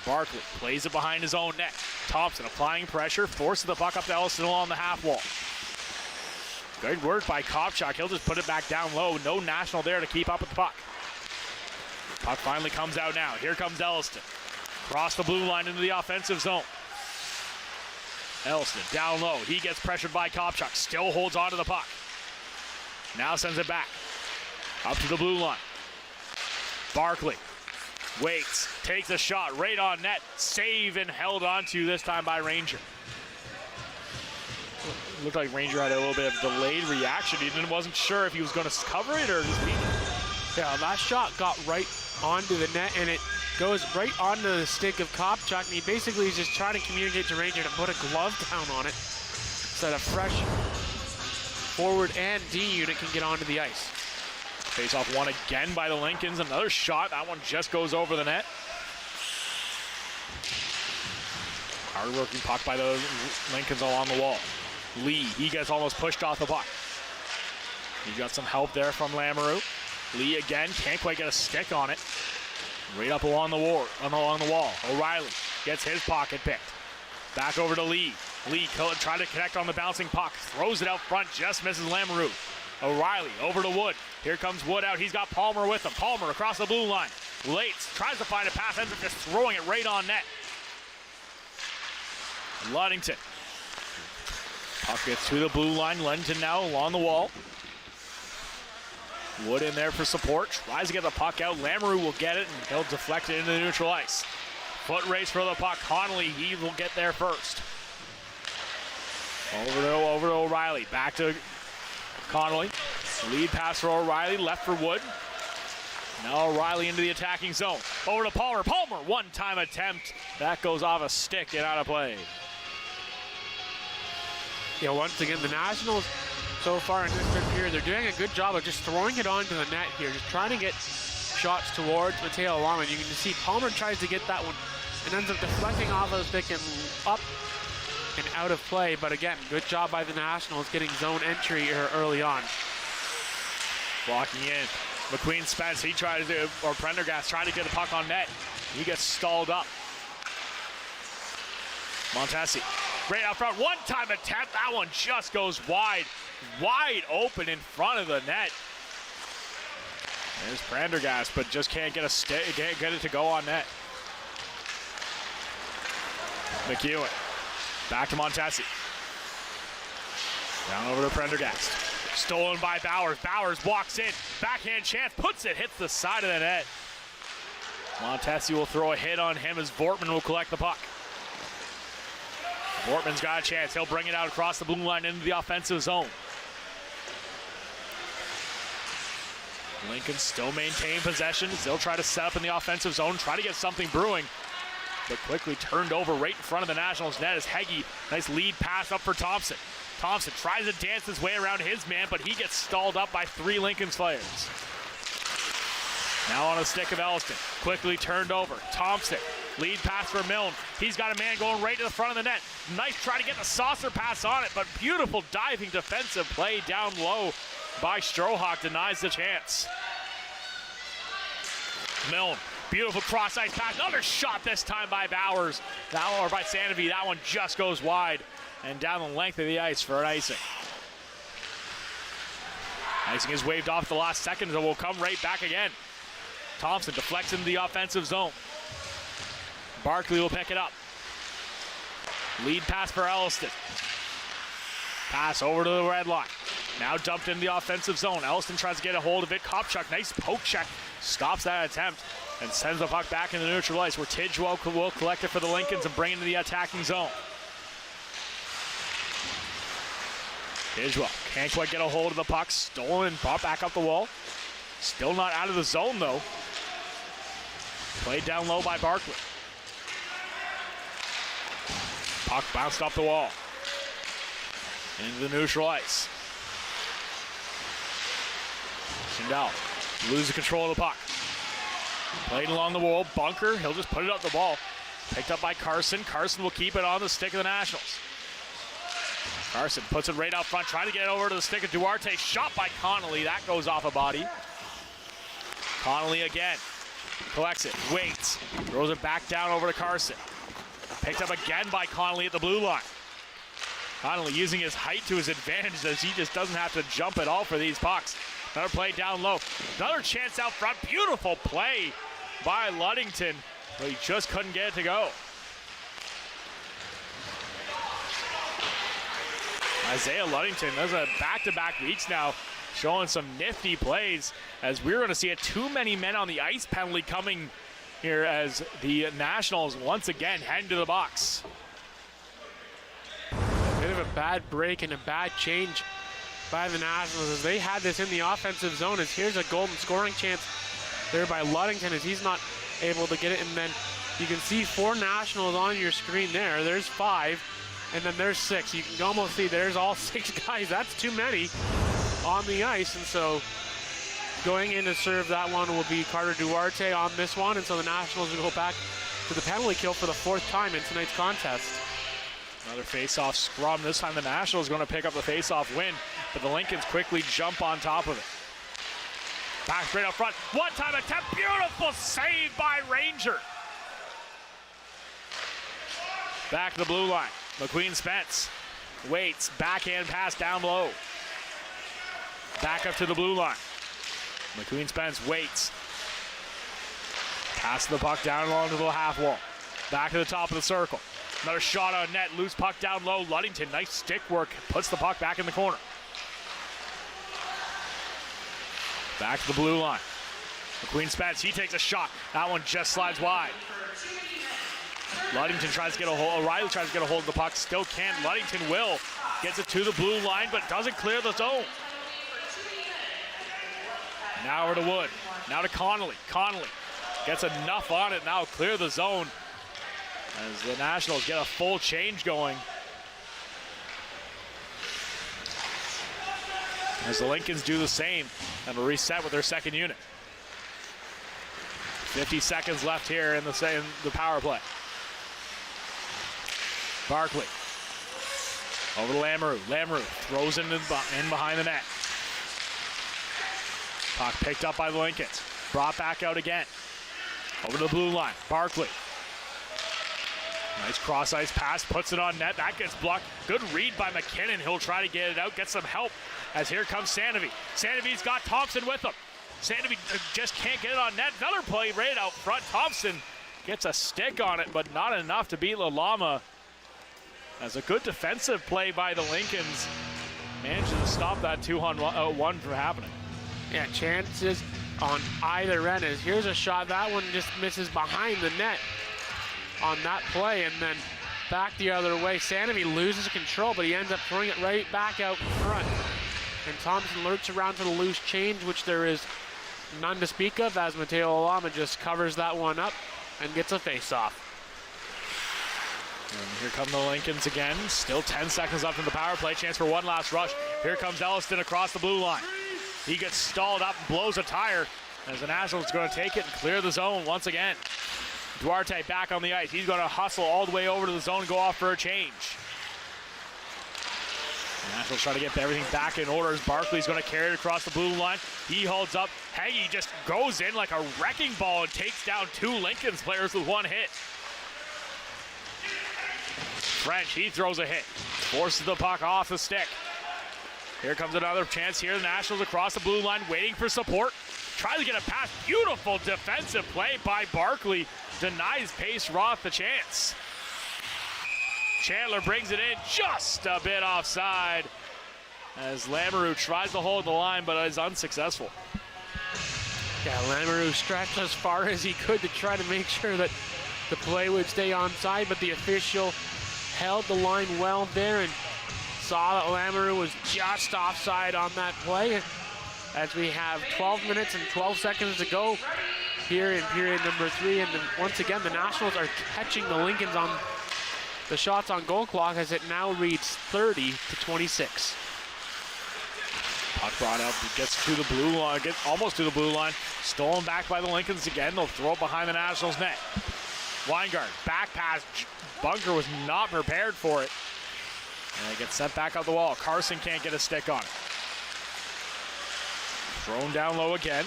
Barkley plays it behind his own net. Thompson applying pressure, forces the puck up to Elliston along the half wall. Good work by Kopchak. He'll just put it back down low. No National there to keep up with the puck. Puck finally comes out now. Here comes Elliston. Across the blue line into the offensive zone. Elston down low. He gets pressured by Kopchak. Still holds on to the puck. Now sends it back. Up to the blue line. Barkley waits. Takes a shot right on net. Save and held on to this time by Ranger. Looked like Ranger had a little bit of delayed reaction. He wasn't sure if he was going to cover it or just beat it. Yeah, that shot got right onto the net, and it goes right onto the stick of Kopchak, and he basically is just trying to communicate to Ranger to put a glove down on it so that a fresh forward and D unit can get onto the ice. Face off one again by the Lincolns. Another shot. That one just goes over the net. Hard working puck by the Lincolns along the wall. Lee, he gets almost pushed off the puck. He got some help there from Lamoureux. Lee again, can't quite get a stick on it. Right up along the wall. O'Reilly gets his pocket picked. Back over to Lee. Lee trying to connect on the bouncing puck. Throws it out front, just misses Lamoureux. O'Reilly over to Wood. Here comes Wood out. He's got Palmer with him. Palmer across the blue line. Lates tries to find a pass, ends up just throwing it right on net. Ludington. Puck gets to the blue line. Ludington now along the wall. Wood in there for support. Tries to get the puck out. Lamoureux will get it, and he'll deflect it into the neutral ice. Foot race for the puck. Connolly, he will get there first. Over to O'Reilly. Back to Connolly. Lead pass for O'Reilly. Left for Wood. Now O'Reilly into the attacking zone. Over to Palmer. Palmer, one-time attempt. That goes off a stick and out of play. Yeah, once again, the Nationals so far in this third period, they're doing a good job of just throwing it onto the net here, just trying to get shots towards Mateo Lama. You can just see Palmer tries to get that one and ends up deflecting off of the stick and up and out of play. But again, good job by the Nationals getting zone entry here early on. Blocking in. McQueen Spence, he tries to, or Prendergast trying to get the puck on net. He gets stalled up. Montesi, great out front, one-time attempt. That one just goes wide open in front of the net. There's Prendergast, but just can't get it to go on net. McEwen, back to Montesi. Down over to Prendergast. Stolen by Bowers. Bowers walks in. Backhand chance. Puts it. Hits the side of the net. Montesi will throw a hit on him as Vortman will collect the puck. Vortman's got a chance. He'll bring it out across the blue line into the offensive zone. Lincoln still maintain possession. They'll try to set up in the offensive zone. Try to get something brewing. But quickly turned over right in front of the Nationals net as Heggie. Nice lead pass up for Thompson. Thompson tries to dance his way around his man, but he gets stalled up by three Lincoln's players. Now on a stick of Elston. Quickly turned over. Thompson. Lead pass for Milne. He's got a man going right to the front of the net. Nice try to get the saucer pass on it, but beautiful diving defensive play down low by Strohawk. Denies the chance. Milne. Beautiful cross-ice pass. Another shot this time by Bowers. Or by Sandovi. That one just goes wide and down the length of the ice for an icing. Icing is waved off the last second, and will come right back again. Thompson deflects into the offensive zone. Barkley will pick it up. Lead pass for Elston. Pass over to the red line. Now dumped in the offensive zone. Elston tries to get a hold of it. Kopchak, nice poke check. Stops that attempt and sends the puck back in the neutral ice where Tidgewell will collect it for the Lincolns and bring it into the attacking zone. Tidgewell can't quite get a hold of the puck. Stolen and brought back up the wall. Still not out of the zone though. Played down low by Barkley. Puck bounced off the wall. Into the neutral ice. Schindel loses control of the puck. Played along the wall. Bunker, he'll just put it up the ball. Picked up by Carson. Carson will keep it on the stick of the Nationals. Carson puts it right out front, trying to get it over to the stick of Duarte. Shot by Connolly. That goes off a body. Connolly again. Collects it. Waits. Throws it back down over to Carson. Picked up again by Connolly at the blue line. Connolly using his height to his advantage as he just doesn't have to jump at all for these pucks. Another play down low. Another chance out front. Beautiful play by Ludington, but he just couldn't get it to go. Isaiah Ludington, those are back-to-back weeks now, showing some nifty plays, as we're going to see a too many men on the ice penalty coming here as the Nationals once again head to the box. A bit of a bad break and a bad change by the Nationals as they had this in the offensive zone. As here's a golden scoring chance there by Ludington as he's not able to get it. And then you can see 4 Nationals on your screen there. There's 5, and then there's 6. You can almost see there's all 6 guys. That's too many on the ice. And so going in to serve that one will be Carter Duarte on this one. And so the Nationals will go back to the penalty kill for the 4th time in tonight's contest. Another face-off scrum. This time the Nationals going to pick up the face-off win, but the Lincolns quickly jump on top of it. Back straight up front. One-time attempt. Beautiful save by Ranger. Back to the blue line. McQueen Spence waits. Backhand pass down low. Back up to the blue line. McQueen Spence waits. Pass the puck down along to the half wall. Back to the top of the circle. Another shot on net. Loose puck down low. Ludington, nice stick work. Puts the puck back in the corner. Back to the blue line. McQueen Spence, he takes a shot. That one just slides wide. Ludington tries to get a hold. O'Reilly tries to get a hold of the puck. Still can't. Ludington will. Gets it to the blue line, but doesn't clear the zone. Now over to Wood. Now to Connolly. Connolly gets enough on it. Now clear the zone as the Nationals get a full change going. As the Lincolns do the same and reset with their second unit. 50 seconds left here in the power play. Barkley over to Lamoureux. Lamoureux throws in behind the net. Puck picked up by the Lincolns. Brought back out again. Over to the blue line. Barkley. Nice cross-ice pass. Puts it on net. That gets blocked. Good read by McKinnon. He'll try to get it out. Get some help as here comes Sandovi. Sandovi's got Thompson with him. Sandovi just can't get it on net. Another play right out front. Thompson gets a stick on it, but not enough to beat Lalama. As a good defensive play by the Lincolns manages to stop that 2-on-1 from happening. Yeah, chances on either end. As here's a shot. That one just misses behind the net on that play, and then back the other way. Sandovi loses control, but he ends up throwing it right back out in front. And Thompson lurks around to the loose change, which there is none to speak of, as Mateo Lalama just covers that one up and gets a face-off. And here come the Lincolns again. Still 10 seconds left in the power play. Chance for one last rush. Here comes Elliston across the blue line. He gets stalled up and blows a tire as the Nationals are going to take it and clear the zone once again. Duarte back on the ice. He's going to hustle all the way over to the zone and go off for a change. The Nationals trying to get everything back in order as Barkley's going to carry it across the blue line. He holds up. Hagee just goes in like a wrecking ball and takes down 2 Lincolns players with one hit. French, he throws a hit. Forces the puck off the stick. Here comes another chance here. The Nationals across the blue line waiting for support. Tries to get a pass. Beautiful defensive play by Barkley. Denies Pace Roth the chance. Chandler brings it in just a bit offside as Lamoureux tries to hold the line but is unsuccessful. Yeah, Lamoureux stretched as far as he could to try to make sure that the play would stay onside, but the official held the line well there and saw that Lamoureux was just offside on that play. As we have 12 minutes and 12 seconds to go here in period number 3. And once again, the Nationals are catching the Lincolns on the shots on goal clock as it now reads 30-26. Puck brought up, gets to the blue line, gets almost to the blue line. Stolen back by the Lincolns again. They'll throw it behind the Nationals net. Weingart, back pass. Bunker was not prepared for it. And it gets sent back out the wall. Carson can't get a stick on it. Thrown down low again.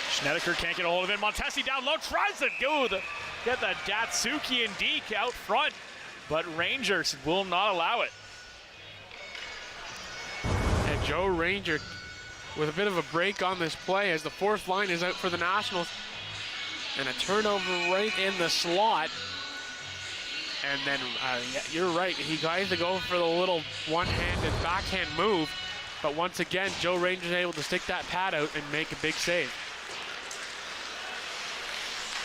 Schnedeker can't get a hold of it. Montesi down low, tries to get the Datsuki and Deke out front, but Rangers will not allow it. And Joe Ranger with a bit of a break on this play as the 4th line is out for the Nationals. And a turnover right in the slot. And then, yeah, you're right, he tries to go for the little one-handed backhand move, but once again, Joe Ranger's able to stick that pad out and make a big save.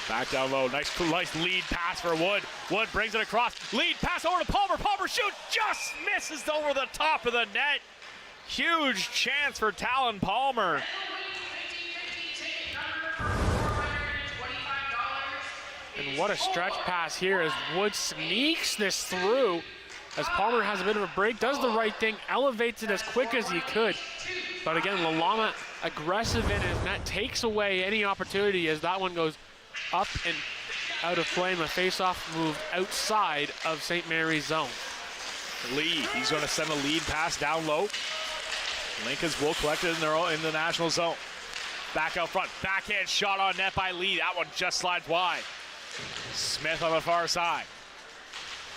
Back down low, nice lead pass for Wood. Wood brings it across, lead pass over to Palmer. Palmer shoots, just misses over the top of the net. Huge chance for Talon Palmer. And what a stretch pass here as Wood sneaks this through as Palmer has a bit of a break, does the right thing, elevates it as quick as he could. But again, Lalama aggressive in his net, takes away any opportunity as that one goes up and out of play. And the face-off moved outside of St. Mary's zone. Lee, he's going to send a lead pass down low. Lincoln's will collect it in the national zone. Back out front, backhand shot on net by Lee. That one just slides wide. Smith on the far side.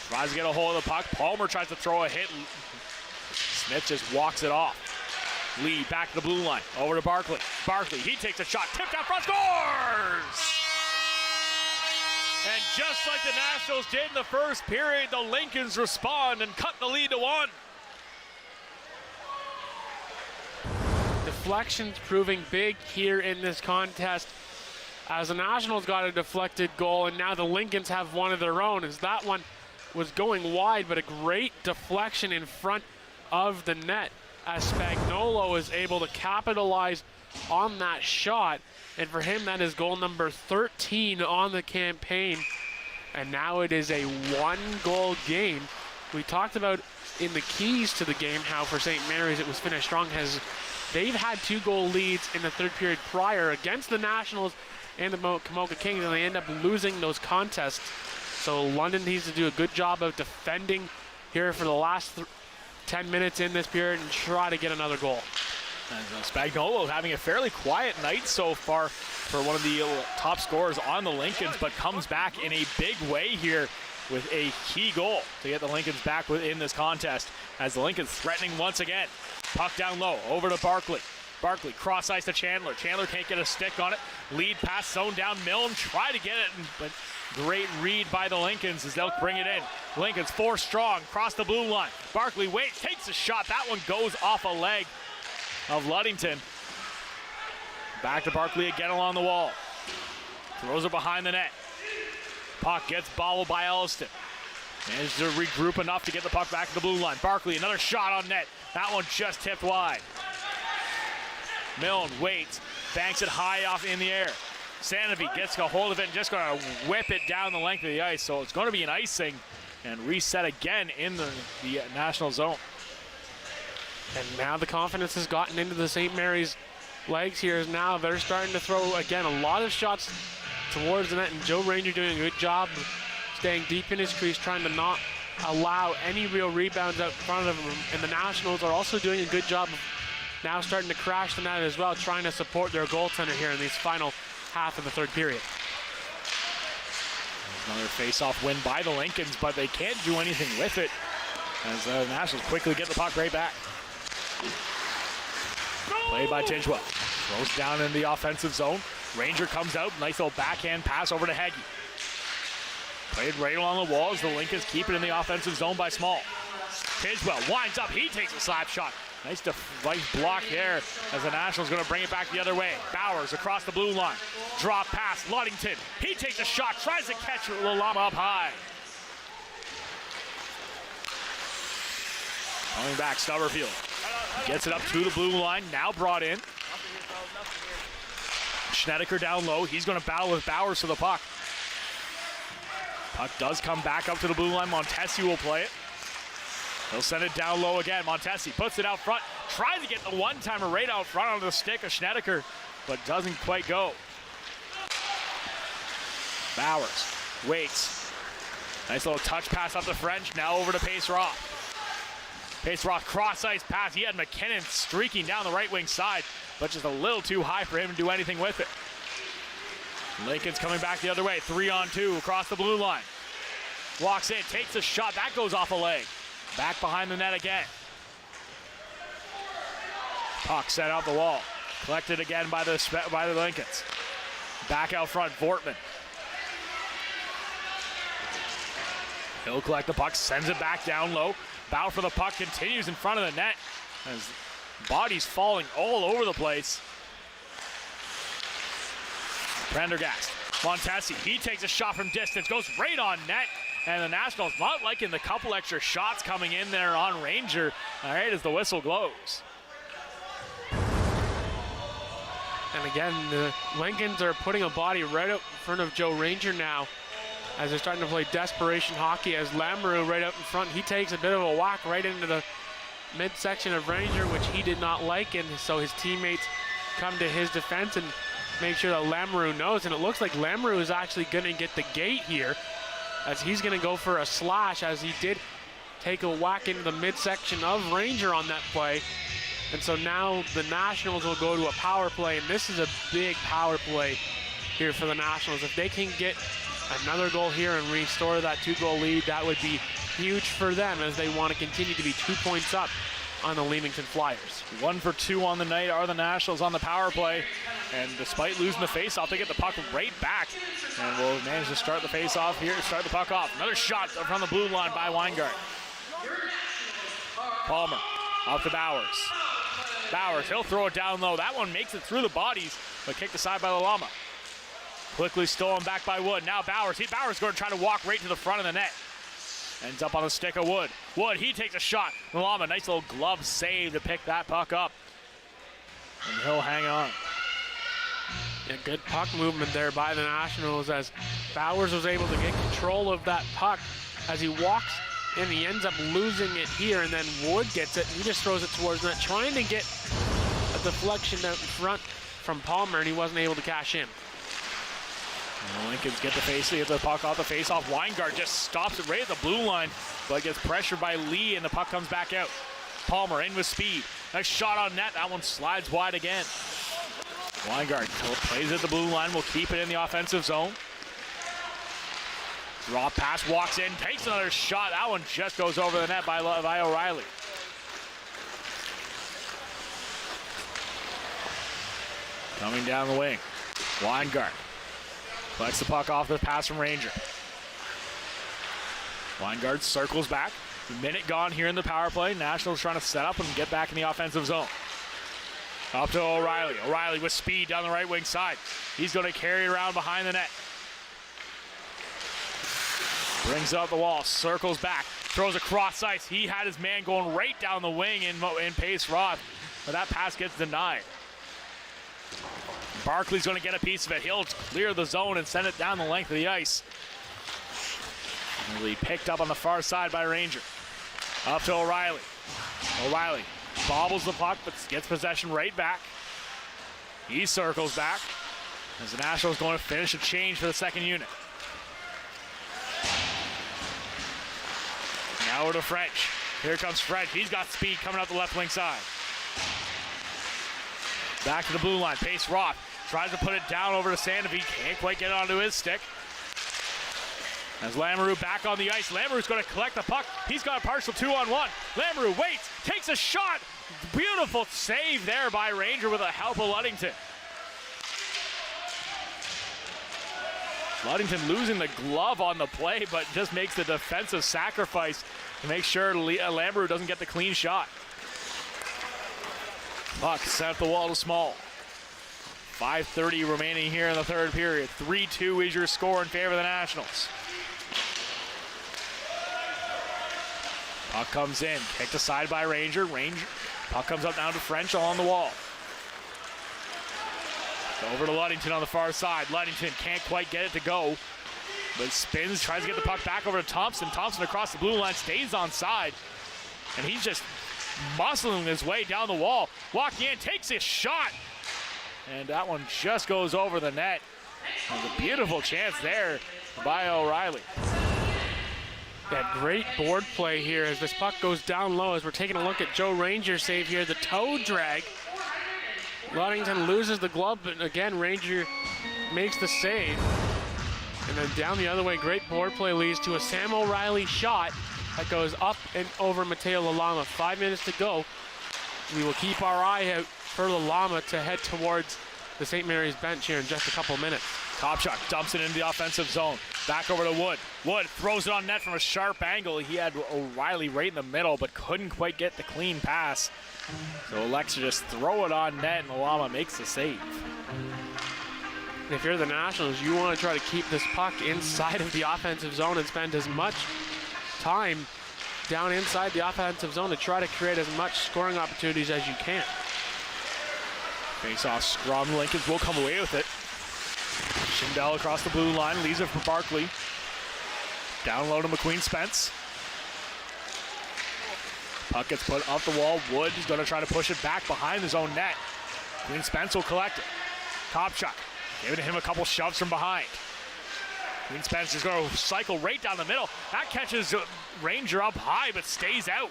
Tries to get a hold of the puck. Palmer tries to throw a hit. Smith just walks it off. Lee back to the blue line. Over to Barkley. Barkley, he takes a shot. Tipped out front, scores! And just like the Nationals did in the first period, the Lincolns respond and cut the lead to 1. Deflections proving big here in this contest as the Nationals got a deflected goal, and now the Lincolns have one of their own as that one was going wide, but a great deflection in front of the net as Spagnuolo is able to capitalize on that shot, and for him that is goal number 13 on the campaign, and now it is a 1-goal game. We talked about in the keys to the game how for St. Mary's it was finished strong, as they've had 2-goal leads in the third period prior against the Nationals and the Camoka Kings, and they end up losing those contests. So London needs to do a good job of defending here for the last 10 minutes in this period and try to get another goal. And Spagnuolo having a fairly quiet night so far for one of the top scorers on the Lincolns, but comes back in a big way here with a key goal to get the Lincolns back within this contest as the Lincolns threatening once again. Puck down low, over to Barkley. Barkley cross ice to Chandler. Chandler can't get a stick on it. Lead pass zone down. Milne try to get it, but great read by the Lincolns as they'll bring it in. Lincolns 4 strong, cross the blue line. Barkley waits, takes a shot. That one goes off a leg of Ludington. Back to Barkley again along the wall. Throws it behind the net. Puck gets bobbled by Elliston. Managed to regroup enough to get the puck back to the blue line. Barkley, another shot on net. That one just tipped wide. Milne waits, banks it high off in the air. Sanavy gets a hold of it and just going to whip it down the length of the ice. So it's going to be an icing and reset again in the national zone. And now the confidence has gotten into the St. Mary's legs here. As now they're starting to throw, again, a lot of shots towards the net. And Joe Ranger doing a good job of staying deep in his crease, trying to not allow any real rebounds out front of him. And the Nationals are also doing a good job of now starting to crash the net as well, trying to support their goaltender here in these final half of the third period. Another face-off win by the Lincolns, but they can't do anything with it as the Nationals quickly get the puck right back. Played by Tidgewell. Throws down in the offensive zone. Ranger comes out, nice little backhand pass over to Heggie. Played right along the wall as the Lincolns keep it in the offensive zone by Small. Tidgewell winds up, he takes a slap shot. Nice block there as the Nationals going to bring it back the other way. Bowers across the blue line. Drop pass, Ludington. He takes a shot, tries to catch Lalama up high. Coming back, Stubberfield. Gets it up to the blue line, now brought in. Schnedeker down low. He's going to battle with Bowers for the puck. Puck does come back up to the blue line. Montesi will play it. He'll send it down low again. Montesi puts it out front. Tries to get the one-timer right out front on the stick of Schnedeker, but doesn't quite go. Bowers waits. Nice little touch pass up the French. Now over to Pace Roth. Pace Roth cross-ice pass. He had McKinnon streaking down the right wing side, but just a little too high for him to do anything with it. Lincoln's coming back the other way. 3-on-2 across the blue line. Walks in, takes a shot. That goes off a leg. Back behind the net again. Puck set out the wall. Collected again by the Lincolns. Back out front, Vortman. He'll collect the puck, sends it back down low. Bow for the puck, continues in front of the net as bodies falling all over the place. Prendergast, Montesi, he takes a shot from distance, goes right on net, and the Nationals not liking the couple extra shots coming in there on Ranger. All right, as the whistle blows. And again, the Lincolns are putting a body right up in front of Joe Ranger now as they're starting to play desperation hockey, as Lamoureux right up in front. He takes a bit of a whack right into the midsection of Ranger, which he did not like, and so his teammates come to his defense and make sure that Lamoureux knows, and it looks like Lamoureux is actually going to get the gate here as he's going to go for a slash, as he did take a whack into the midsection of Ranger on that play. And so now the Nationals will go to a power play, and this is a big power play here for the Nationals. If they can get another goal here and restore that 2-goal lead, that would be huge for them as they want to continue to be 2 points up on the Leamington Flyers. 1 for 2 on the night are the Nationals on the power play. And despite losing the face-off, they get the puck right back. And will manage to start the face-off here, start the puck off. Another shot from the blue line by Weingart. Palmer, off to Bowers. Bowers, he'll throw it down low. That one makes it through the bodies, but kicked aside by Lalama. Quickly stolen back by Wood. Now Bowers. Bowers going to try to walk right to the front of the net. Ends up on the stick of Wood. Wood, he takes a shot. Lalama, nice little glove save to pick that puck up. And he'll hang on. A good puck movement there by the Nationals as Bowers was able to get control of that puck as he walks and he ends up losing it here, and then Wood gets it and he just throws it towards net, trying to get a deflection out in front from Palmer, and he wasn't able to cash in. And the Lincolns get the puck off the face-off. Weingart just stops it right at the blue line, but gets pressured by Lee, and the puck comes back out. Palmer in with speed. Nice shot on net. That one slides wide again. Weingart plays at the blue line, will keep it in the offensive zone. Draw pass, walks in, takes another shot. That one just goes over the net by O'Reilly. Coming down the wing, Weingart collects the puck off the pass from Ranger. Weingart circles back. A minute gone here in the power play. Nationals trying to set up and get back in the offensive zone. Up to O'Reilly. O'Reilly with speed down the right wing side. He's going to carry it around behind the net. Brings up the wall, circles back, throws across ice. He had his man going right down the wing in pace Roth, but that pass gets denied. Barkley's going to get a piece of it. He'll clear the zone and send it down the length of the ice. Really picked up on the far side by Ranger. Up to O'Reilly. O'Reilly bobbles the puck, but gets possession right back. He circles back as the Nationals going to finish a change for the second unit. Now over to French. Here comes French. He's got speed coming up the left wing side. Back to the blue line. Pace Roth. Tries to put it down over to Sandovi. Can't quite get it onto his stick. As Lamoureux back on the ice. Lamoureux's going to collect the puck. He's got a partial 2-on-1. Lamoureux waits. Takes a shot. Beautiful save there by Ranger with the help of Ludington. Ludington losing the glove on the play, but just makes the defensive sacrifice to make sure Lamoureux doesn't get the clean shot. Puck sent up the wall to Small. 5:30 remaining here in the third period. 3-2 is your score in favor of the Nationals. Puck comes in, kicked aside by Ranger. Puck comes up down to French along the wall. Over to Ludington on the far side. Ludington can't quite get it to go, but spins, tries to get the puck back over to Thompson. Thompson across the blue line, stays on side, and he's just muscling his way down the wall. Walking in, takes a shot, and that one just goes over the net. There's a beautiful chance there by O'Reilly. That great board play here as this puck goes down low as we're taking a look at Joe Ranger's save here. The toe drag. Ludington loses the glove, but again, Ranger makes the save. And then down the other way, great board play leads to a Sam O'Reilly shot that goes up and over Mateo Lalama. 5 minutes to go. We will keep our eye out for Lalama to head towards the St. Mary's bench here in just a couple minutes. Top shot, dumps it into the offensive zone. Back over to Wood. Wood throws it on net from a sharp angle. He had O'Reilly right in the middle, but couldn't quite get the clean pass. So Alexa just throw it on net, and Alama makes the save. If you're the Nationals, you want to try to keep this puck inside of the offensive zone and spend as much time down inside the offensive zone to try to create as much scoring opportunities as you can. Face-off scrum. Lincolns will come away with it. Schindel across the blue line, leaves it for Barkley. Down low to McQueen Spence. Puck gets put off the wall. Wood is going to try to push it back behind his own net. McQueen Spence will collect it. Top shot. Giving him a couple shoves from behind. McQueen Spence is going to cycle right down the middle. That catches Ranger up high, but stays out.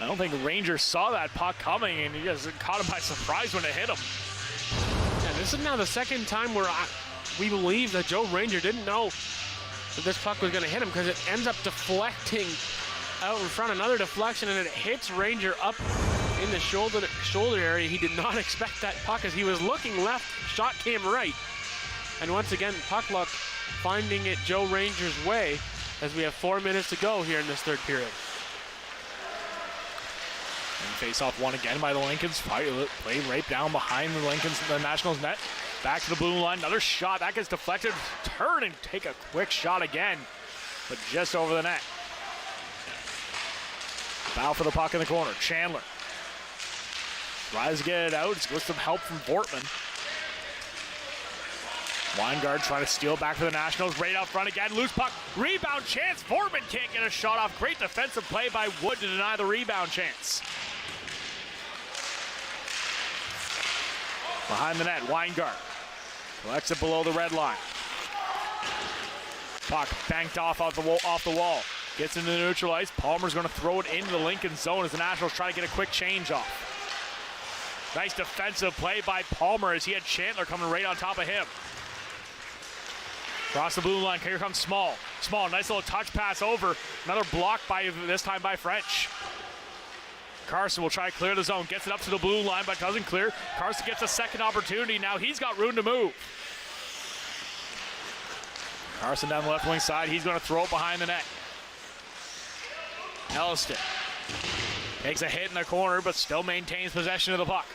I don't think Rangers saw that puck coming, and he just caught him by surprise when it hit him. Yeah, this is now the second time where we believe that Joe Ranger didn't know that this puck was going to hit him, because it ends up deflecting out in front. Another deflection, and it hits Ranger up in the shoulder area. He did not expect that puck as he was looking left. Shot came right. And once again, puck luck finding it Joe Ranger's way as we have 4 minutes to go here in this third period. And face-off won again by the Lincolns. Play right down behind the Nationals net. Back to the blue line. Another shot. That gets deflected. Turn and take a quick shot again, but just over the net. Foul for the puck in the corner. Chandler tries to get it out. It's with some help from Vortman. Weingard trying to steal back for the Nationals. Right out front again. Loose puck. Rebound chance. Vortman can't get a shot off. Great defensive play by Wood to deny the rebound chance. Behind the net, Weingard collects it below the red line. Puck banked off the wall. Gets into the neutral ice. Palmer's going to throw it into the Lincoln zone as the Nationals try to get a quick change off. Nice defensive play by Palmer as he had Chandler coming right on top of him. Across the blue line, here comes Small. Small, nice little touch pass over. Another block this time by French. Carson will try to clear the zone. Gets it up to the blue line, but doesn't clear. Carson gets a second opportunity. Now he's got room to move. Carson down the left wing side. He's going to throw it behind the net. Elliston takes a hit in the corner, but still maintains possession of the puck.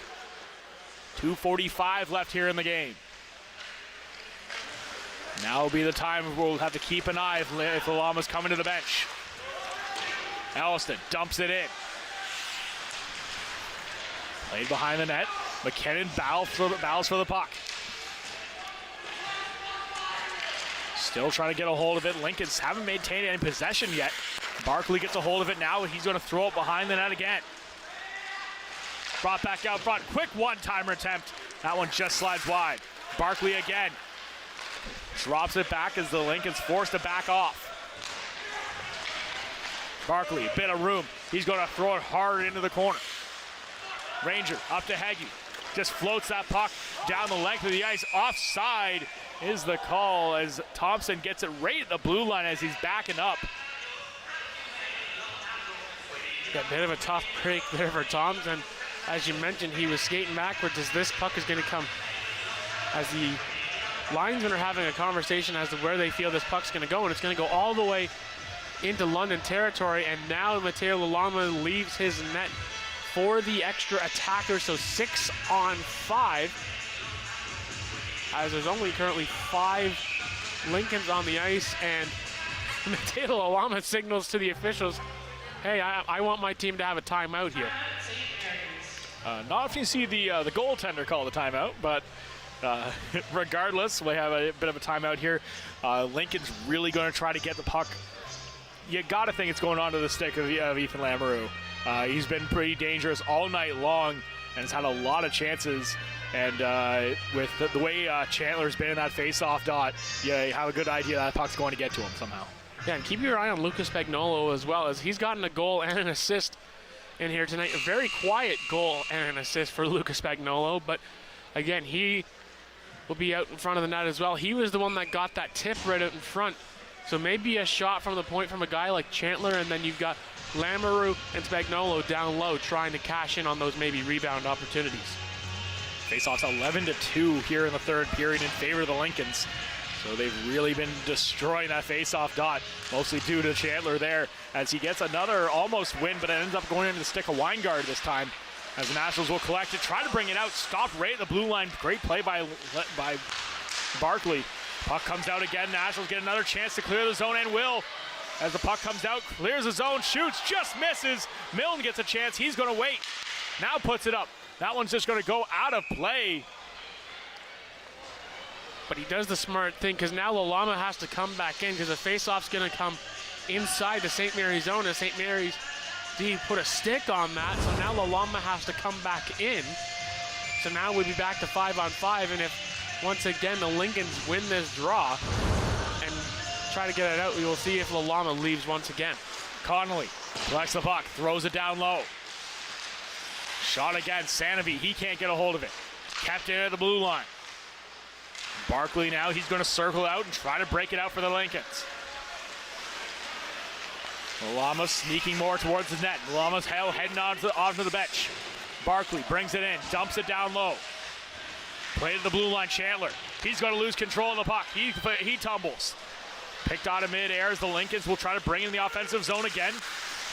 2:45 left here in the game. Now will be the time we'll have to keep an eye if the Llamas coming to the bench. Elliston dumps it in. Played behind the net. McKinnon battles for the puck. Still trying to get a hold of it. Lincolns haven't maintained any possession yet. Barkley gets a hold of it now, and he's going to throw it behind the net again. Brought back out front. Quick one-timer attempt. That one just slides wide. Barkley again. Drops it back as the Lincolns forced to back off. Barkley, a bit of room. He's going to throw it hard into the corner. Ranger up to Heggie. Just floats that puck down the length of the ice. Offside is the call as Thompson gets it right at the blue line as he's backing up. A bit of a tough break there for Thompson. As you mentioned, he was skating backwards as this puck is going to come. As the linesmen are having a conversation as to where they feel this puck's going to go, and it's going to go all the way into London territory, and now Mateo Lalama leaves his net for the extra attacker, so 6-on-5. As there's only currently 5 Lincolns on the ice, and Mateo Lalama signals to the officials, hey, I want my team to have a timeout here. Not if you see the goaltender call the timeout, but regardless, we have a bit of a timeout here. Lincoln's really going to try to get the puck. You got to think it's going onto the stick of Ethan Lamoureux. He's been pretty dangerous all night long and has had a lot of chances. And with the way Chandler's been in that face-off dot, you have a good idea that puck's going to get to him somehow. Yeah, and keep your eye on Lucas Spagnolo as well, as he's gotten a goal and an assist in here tonight. A very quiet goal and an assist for Lucas Spagnolo, but again, he will be out in front of the net as well. He was the one that got that tip right out in front. So maybe a shot from the point from a guy like Chandler, and then you've got Lamoureux and Spagnolo down low trying to cash in on those maybe rebound opportunities. Face-off's 11-2 here in the third period in favor of the Lincolns. So they've really been destroying that face-off dot, mostly due to Chandler there, as he gets another almost win, but it ends up going into the stick of Weingard this time, as the Nationals will collect it, try to bring it out, stopped right at the blue line. Great play by Barkley. Puck comes out again. Nationals get another chance to clear the zone, and will. As the puck comes out, clears the zone, shoots, just misses. Milne gets a chance. He's going to wait. Now puts it up. That one's just going to go out of play. But he does the smart thing, because now Lalama has to come back in, because the face-off's going to come inside the St. Mary's zone, and St. Mary's D put a stick on that, so now Lalama has to come back in. So now we'll be back to 5-on-5, and if, once again, the Lincolns win this draw and try to get it out, we will see if Lalama leaves once again. Connolly collects the puck, throws it down low. Shot again, Sanofi, he can't get a hold of it. Kept in at the blue line. Barkley now, he's going to circle out and try to break it out for the Lincolns. Lalama sneaking more towards the net. Lalama's heading onto the bench. Barkley brings it in, dumps it down low. Play to the blue line, Chandler. He's going to lose control of the puck. He tumbles. Picked out of mid-air as the Lincolns will try to bring in the offensive zone again.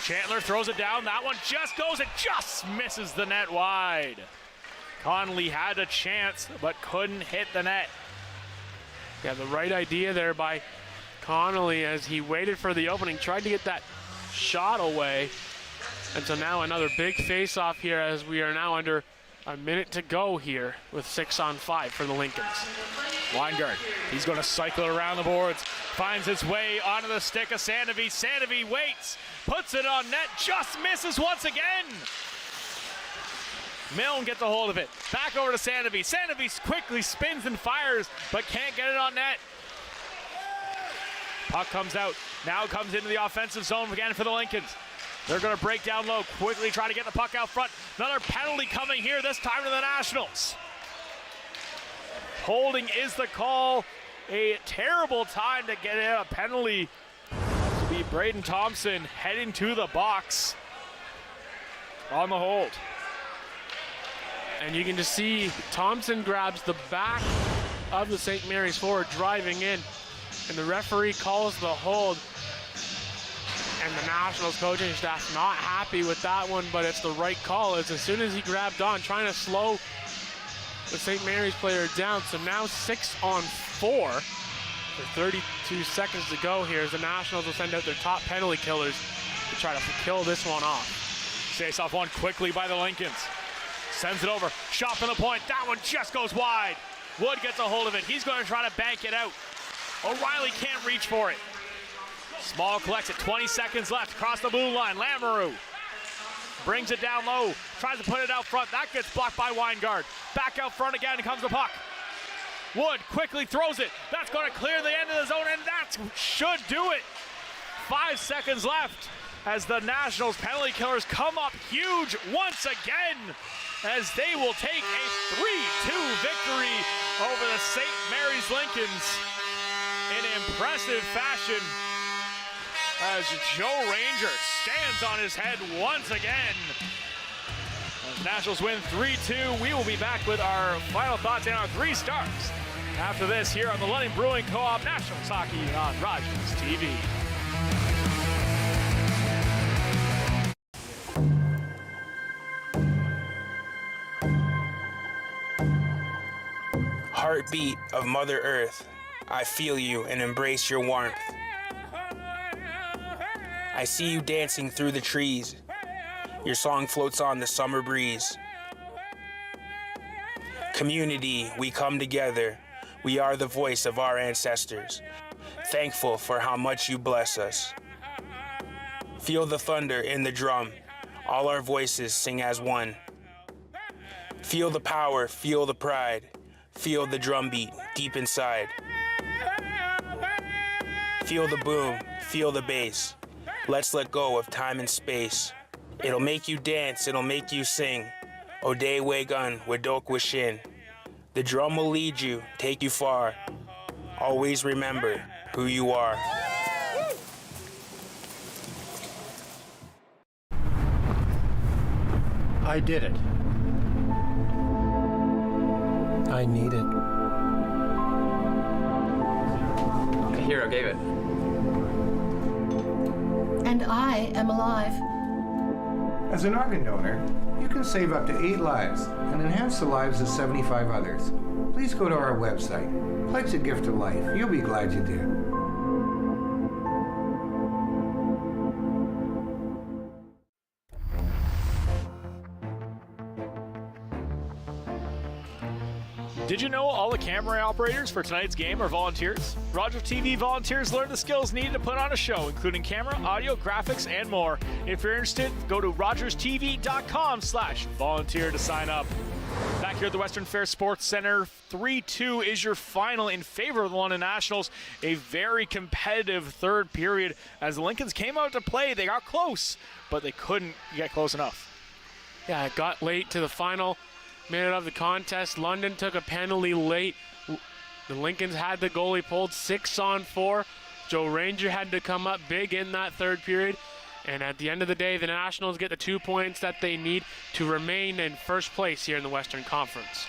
Chandler throws it down. That one just goes, it just misses the net wide. Connolly had a chance, but couldn't hit the net. Yeah, the right idea there by Connolly as he waited for the opening, tried to get that shot away. And so now another big face-off here as we are now under a minute to go here with 6-on-5 for the Lincolns. Weingard, he's going to cycle around the boards, finds his way onto the stick of Sanofi. Sanofi waits, puts it on net, just misses once again. Milne gets a hold of it. Back over to Sanofi. Sanofi quickly spins and fires, but can't get it on net. Puck comes out. Now comes into the offensive zone again for the Lincolns. They're going to break down low, quickly try to get the puck out front. Another penalty coming here, this time to the Nationals. Holding is the call. A terrible time to get a penalty. To be Braden Thompson heading to the box on the hold. And you can just see Thompson grabs the back of the St. Mary's forward driving in, and the referee calls the hold. And the Nationals coaching staff not happy with that one, but it's the right call. As soon as he grabbed on, trying to slow the St. Mary's player down. So now 6-on-4 for 32 seconds to go here as the Nationals will send out their top penalty killers to try to kill this one off. Face off one quickly by the Lincolns. Sends it over, shot from the point. That one just goes wide. Wood gets a hold of it. He's going to try to bank it out. O'Reilly can't reach for it. Small collects it, 20 seconds left. Across the blue line, Lamoureux brings it down low, tries to put it out front. That gets blocked by Weingard. Back out front again comes the puck. Wood quickly throws it. That's going to clear the end of the zone, and that should do it. 5 seconds left as the Nationals penalty killers come up huge once again, as they will take a 3-2 victory over the St. Mary's Lincolns in impressive fashion, as Joe Ranger stands on his head once again. As Nationals win 3-2, we will be back with our final thoughts and our 3 stars after this here on the London Brewing Co-op Nationals Hockey on Rogers TV. Heartbeat of Mother Earth, I feel you and embrace your warmth. I see you dancing through the trees. Your song floats on the summer breeze. Community, we come together. We are the voice of our ancestors. Thankful for how much you bless us. Feel the thunder in the drum. All our voices sing as one. Feel the power, feel the pride. Feel the drumbeat deep inside. Feel the boom, feel the bass. Let's let go of time and space. It'll make you dance, it'll make you sing. Ode Wegun, Wadok Wishin. The drum will lead you, take you far. Always remember who you are. I did it. might need it. The hero gave it. And I am alive. As an organ donor, you can save up to 8 lives and enhance the lives of 75 others. Please go to our website. Pledge a gift of life. You'll be glad you did. Did you know all the camera operators for tonight's game are volunteers? Rogers TV volunteers learn the skills needed to put on a show, including camera, audio, graphics, and more. If you're interested, go to rogerstv.com/volunteer to sign up. Back here at the Western Fair Sports Center, 3-2 is your final in favor of the London Nationals. A very competitive third period as the Lincolns came out to play. They got close, but they couldn't get close enough. Yeah, it got late to the final minute of the contest. London took a penalty late. The Lincolns had the goalie pulled 6-on-4. Joe Ranger had to come up big in that third period. And at the end of the day, the Nationals get the 2 points that they need to remain in first place here in the Western Conference.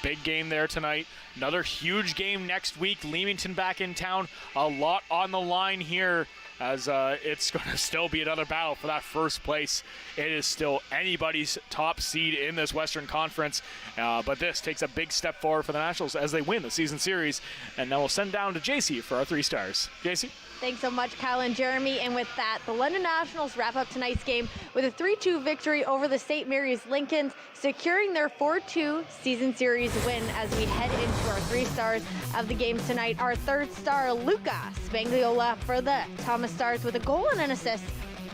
Big game there tonight. Another huge game next week. Leamington back in town. A lot on the line here as it's going to still be another battle for that first place. It is still anybody's top seed in this Western Conference. But this takes a big step forward for the Nationals as they win the season series. And now we'll send down to Jaci for our 3 stars. Jaci? Thanks so much, Kyle and Jeremy. And with that, the London Nationals wrap up tonight's game with a 3-2 victory over the St. Mary's Lincolns, securing their 4-2 season series win as we head into our 3 stars of the game tonight. Our 3rd star, Luca Spangliola for the Thomas Stars with a goal and an assist.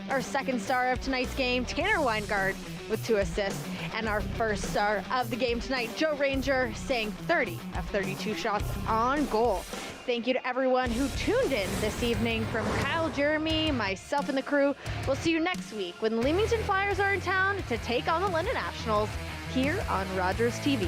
Our 2nd star of tonight's game, Tanner Weingard with 2 assists. And our 1st star of the game tonight, Joe Ranger, saying 30 of 32 shots on goal. Thank you to everyone who tuned in this evening. From Kyle, Jeremy, myself, and the crew, we'll see you next week when the Leamington Flyers are in town to take on the London Nationals here on Rogers TV.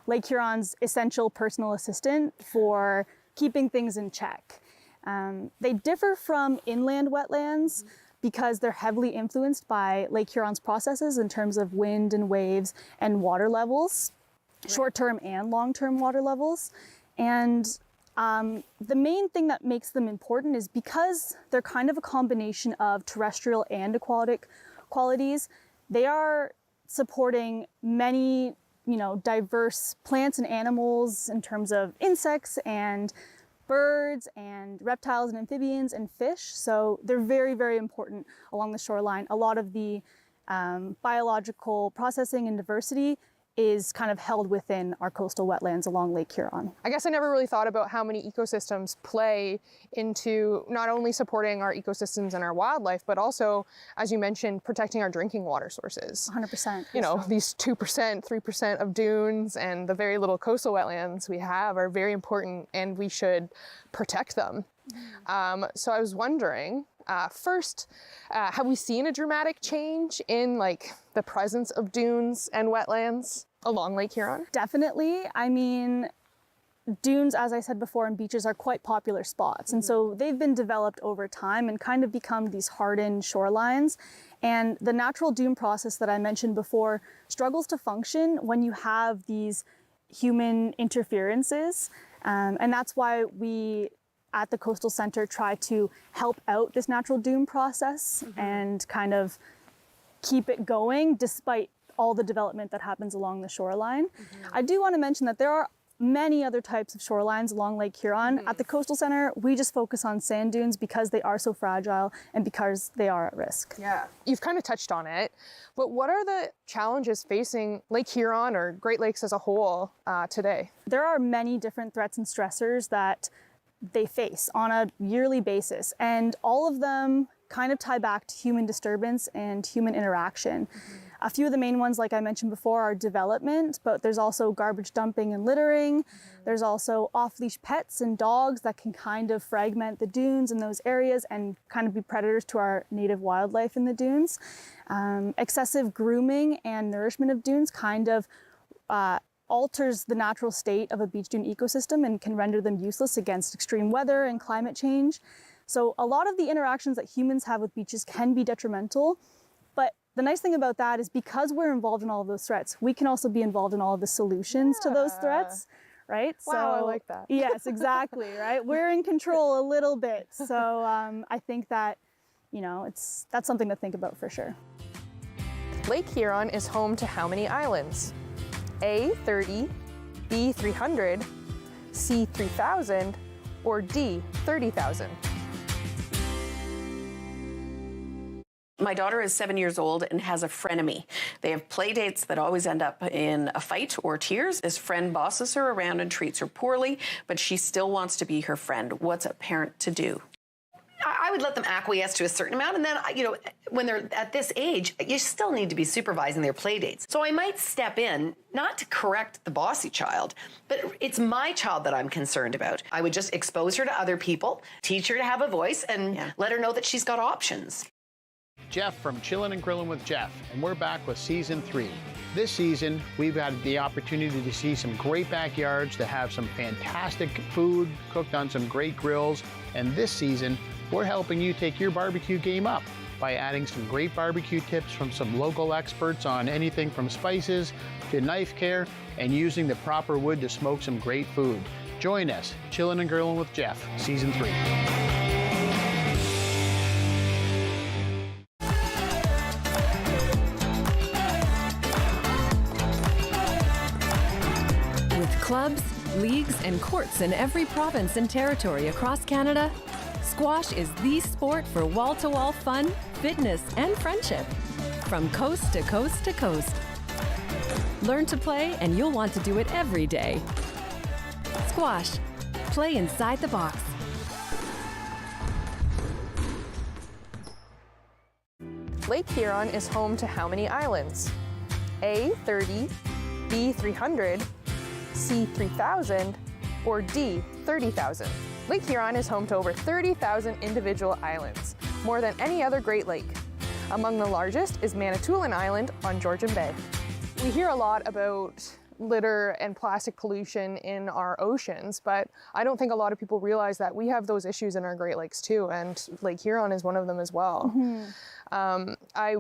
Lake Huron's essential personal assistant for keeping things in check. They differ from inland wetlands because they're heavily influenced by Lake Huron's processes in terms of wind and waves and water levels, short-term and long-term water levels. And the main thing that makes them important is because they're kind of a combination of terrestrial and aquatic qualities, they are supporting many diverse plants and animals in terms of insects and birds and reptiles and amphibians and fish. So they're very, very important along the shoreline. A lot of the biological processing and diversity is kind of held within our coastal wetlands along Lake Huron. I guess I never really thought about how many ecosystems play into not only supporting our ecosystems and our wildlife, but also, as you mentioned, protecting our drinking water sources. 100%. These 2%, 3% of dunes and the very little coastal wetlands we have are very important and we should protect them. So I was wondering, first, have we seen a dramatic change in the presence of dunes and wetlands along Lake Huron? Definitely. I mean, dunes, as I said before, and beaches are quite popular spots. And so they've been developed over time and kind of become these hardened shorelines. And the natural dune process that I mentioned before struggles to function when you have these human interferences. And that's why we at the Coastal Center try to help out this natural dune process and kind of keep it going despite all the development that happens along the shoreline. I do want to mention that there are many other types of shorelines along Lake Huron. At the Coastal Center, we just focus on sand dunes because they are so fragile and because they are at risk. Yeah, you've kind of touched on it, but what are the challenges facing Lake Huron or Great Lakes as a whole today? There are many different threats and stressors that they face on a yearly basis, and all of them kind of tie back to human disturbance and human interaction. A few of the main ones, like I mentioned before, are development, but there's also garbage dumping and littering. There's also off-leash pets and dogs that can kind of fragment the dunes in those areas and kind of be predators to our native wildlife in the dunes. Excessive grooming and nourishment of dunes kind of alters the natural state of a beach dune ecosystem and can render them useless against extreme weather and climate change. So a lot of the interactions that humans have with beaches can be detrimental, but the nice thing about that is because we're involved in all of those threats, we can also be involved in all of the solutions to those threats, right? Wow, so, I like that. Yes, exactly, right? We're in control a little bit. So I think that, that's something to think about for sure. Lake Huron is home to how many islands? A, 30, B, 300, C, 3,000, or D, 30,000? My daughter is 7 years old and has a frenemy. They have play dates that always end up in a fight or tears. His friend bosses her around and treats her poorly, but she still wants to be her friend. What's a parent to do? I would let them acquiesce to a certain amount, and then, when they're at this age, you still need to be supervising their play dates. So I might step in, not to correct the bossy child, but it's my child that I'm concerned about. I would just expose her to other people, teach her to have a voice, and let her know that she's got options. Jeff from Chillin' and Grillin' with Jeff, and we're back with Season 3. This season, we've had the opportunity to see some great backyards that have some fantastic food cooked on some great grills, and this season, we're helping you take your barbecue game up by adding some great barbecue tips from some local experts on anything from spices to knife care and using the proper wood to smoke some great food. Join us, Chillin' and Grillin' with Jeff, Season 3. Clubs, leagues, and courts in every province and territory across Canada, squash is the sport for wall-to-wall fun, fitness, and friendship. From coast to coast to coast. Learn to play and you'll want to do it every day. Squash. Play inside the box. Lake Huron is home to how many islands? A, 30, B, 300, C, 3,000, or D, 30,000. Lake Huron is home to over 30,000 individual islands, more than any other Great Lake. Among the largest is Manitoulin Island on Georgian Bay. We hear a lot about litter and plastic pollution in our oceans, but I don't think a lot of people realize that we have those issues in our Great Lakes too, and Lake Huron is one of them as well. I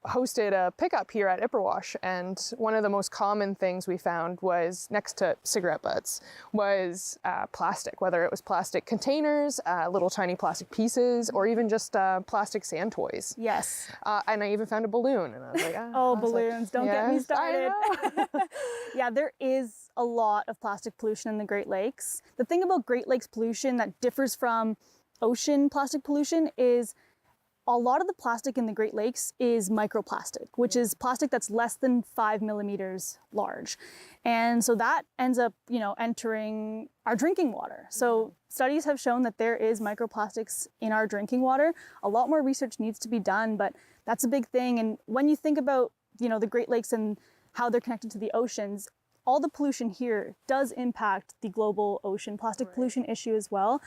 hosted a pickup here at Ipperwash, and one of the most common things we found was, next to cigarette butts, was plastic, whether it was plastic containers, little tiny plastic pieces, or even just plastic sand toys. Yes. And I even found a balloon, and I was like, oh, balloons, don't get me started. Yeah, there is a lot of plastic pollution in the Great Lakes. The thing about Great Lakes pollution that differs from ocean plastic pollution is a lot of the plastic in the Great Lakes is microplastic, which is plastic that's less than 5 millimeters large. And so that ends up, entering our drinking water. So studies have shown that there is microplastics in our drinking water. A lot more research needs to be done, but that's a big thing. And when you think about, the Great Lakes and how they're connected to the oceans, all the pollution here does impact the global ocean plastic pollution issue as well.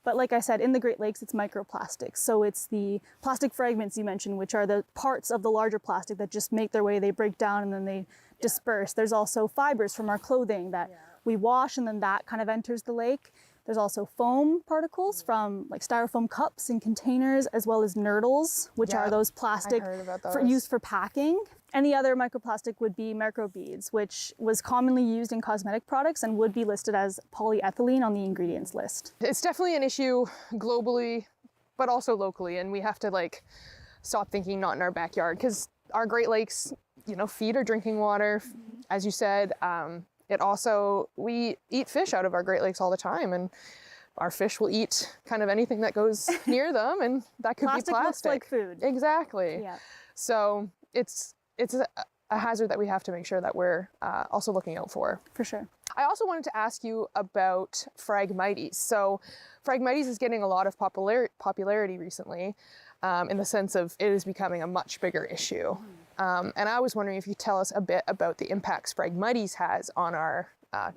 But like I said, in the Great Lakes, it's microplastics. So it's the plastic fragments you mentioned, which are the parts of the larger plastic that just make their way, they break down and then they disperse. There's also fibers from our clothing that we wash and then that kind of enters the lake. There's also foam particles from like styrofoam cups and containers, as well as nurdles, which are those plastic used for packing. And the other microplastic would be microbeads, which was commonly used in cosmetic products and would be listed as polyethylene on the ingredients list. It's definitely an issue globally, but also locally, and we have to stop thinking not in our backyard, because our Great Lakes, you know, feed our drinking water, as you said. It also, we eat fish out of our Great Lakes all the time, and our fish will eat kind of anything that goes near them, and that could be plastic. Looks like food. Exactly. Yeah. So it's a hazard that we have to make sure that we're also looking out for. For sure. I also wanted to ask you about Phragmites. So Phragmites is getting a lot of popularity recently, in the sense of it is becoming a much bigger issue. And I was wondering if you could tell us a bit about the impacts Phragmites has on our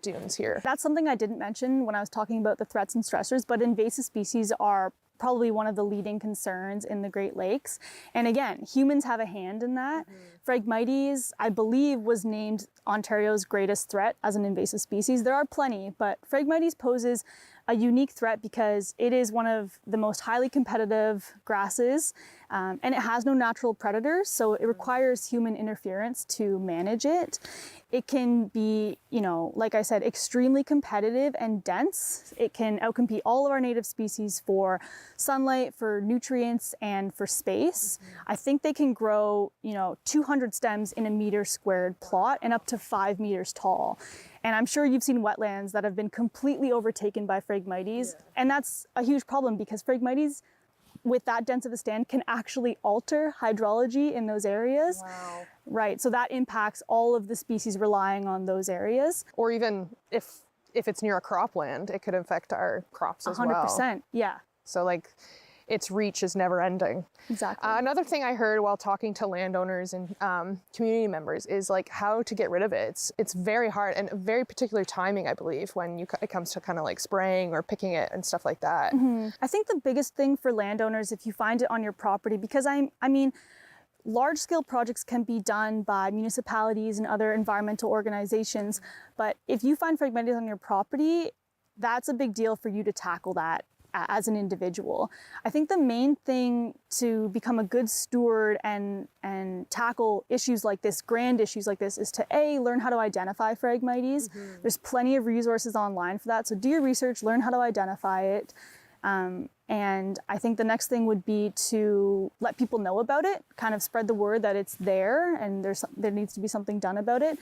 dunes here. That's something I didn't mention when I was talking about the threats and stressors, but invasive species are probably one of the leading concerns in the Great Lakes. And again, humans have a hand in that. Phragmites, I believe, was named Ontario's greatest threat as an invasive species. There are plenty, but Phragmites poses a unique threat because it is one of the most highly competitive grasses, and it has no natural predators, so it requires human interference to manage it. It can be, you know, like I said, extremely competitive and dense. It can outcompete all of our native species for sunlight, for nutrients, and for space. I think they can grow, you know, 200 stems in a meter squared plot and up to 5 meters tall. And I'm sure you've seen wetlands that have been completely overtaken by Phragmites. And that's a huge problem because Phragmites, with that dense of a stand, can actually alter hydrology in those areas. Wow. Right, so that impacts all of the species relying on those areas. Or even if it's near a cropland, it could affect our crops as well. 100%, yeah. So like, its reach is never ending. Exactly. Another thing I heard while talking to landowners and community members is like how to get rid of it. It's very hard and very particular timing, I believe, when it comes to kind of like spraying or picking it and stuff like that. I think the biggest thing for landowners, if you find it on your property, because I mean, large-scale projects can be done by municipalities and other environmental organizations, but if you find Phragmites on your property, that's a big deal for you to tackle that as an individual. I think the main thing to become a good steward and tackle issues like this, grand issues like this, is to learn how to identify Phragmites. There's plenty of resources online for that, so do your research, learn how to identify it. And I think the next thing would be to let people know about it, kind of spread the word that it's there and there needs to be something done about it.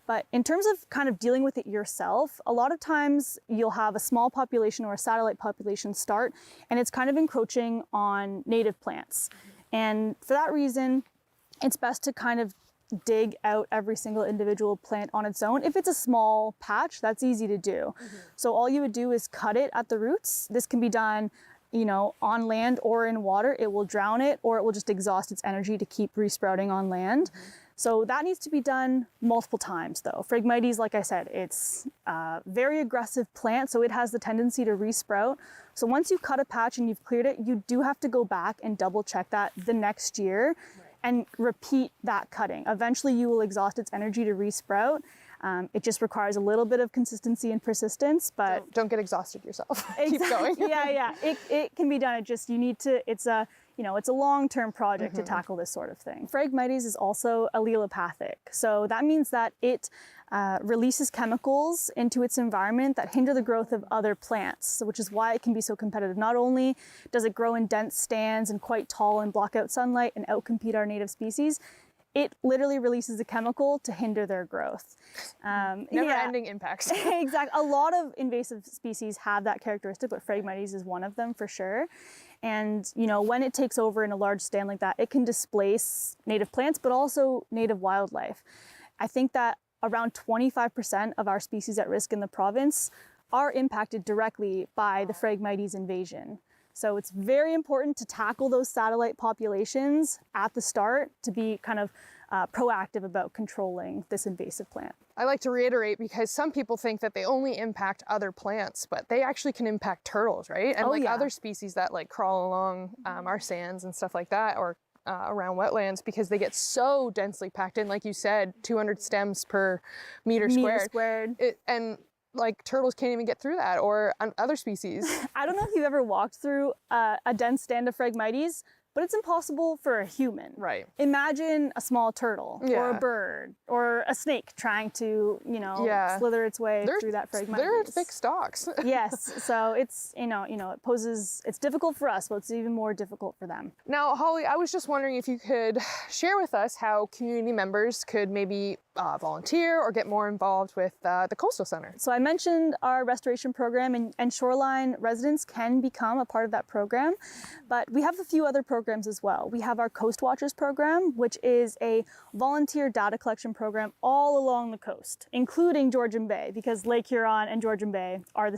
But in terms of kind of dealing with it yourself, a lot of times you'll have a small population or a satellite population start, and it's kind of encroaching on native plants. And for that reason, it's best to kind of dig out every single individual plant on its own. If it's a small patch, that's easy to do. So all you would do is cut it at the roots. This can be done, you know, on land or in water. It will drown it, or it will just exhaust its energy to keep resprouting on land. So that needs to be done multiple times though. Phragmites, like I said, it's a very aggressive plant, so it has the tendency to resprout. So once you've cut a patch and you've cleared it, you do have to go back and double check that the next year and repeat that cutting. Eventually you will exhaust its energy to resprout. It just requires a little bit of consistency and persistence, but don't get exhausted yourself. Keep going. Yeah. It can be done. It just, you need to, it's a long-term project to tackle this sort of thing. Phragmites is also allelopathic. So that means that it releases chemicals into its environment that hinder the growth of other plants, which is why it can be so competitive. Not only does it grow in dense stands and quite tall and block out sunlight and outcompete our native species, it literally releases a chemical to hinder their growth. Never-ending impacts. Exactly. A lot of invasive species have that characteristic, but Phragmites is one of them for sure. And, you know, when it takes over in a large stand like that, it can displace native plants, but also native wildlife. I think that around 25% of our species at risk in the province are impacted directly by the Phragmites invasion. So it's very important to tackle those satellite populations at the start to be kind of proactive about controlling this invasive plant. I like to reiterate because some people think that they only impact other plants, but they actually can impact turtles, right? And other species that like crawl along our sands and stuff like that, or around wetlands, because they get so densely packed in, like you said, 200 stems per meter squared. And like turtles can't even get through that, or other species. I don't know if you've ever walked through a dense stand of Phragmites, but but it's impossible for a human. Right. Imagine a small turtle or a bird or a snake trying to, slither its way through that fragment. They're thick stalks. Yes, so it's, it poses, it's difficult for us, but it's even more difficult for them. Now, Holly, I was just wondering if you could share with us how community members could maybe volunteer or get more involved with the Coastal Center. So I mentioned our restoration program, and shoreline residents can become a part of that program, but we have a few other programs as well. We have our Coast Watchers program, which is a volunteer data collection program all along the coast, including Georgian Bay, because Lake Huron and Georgian Bay are the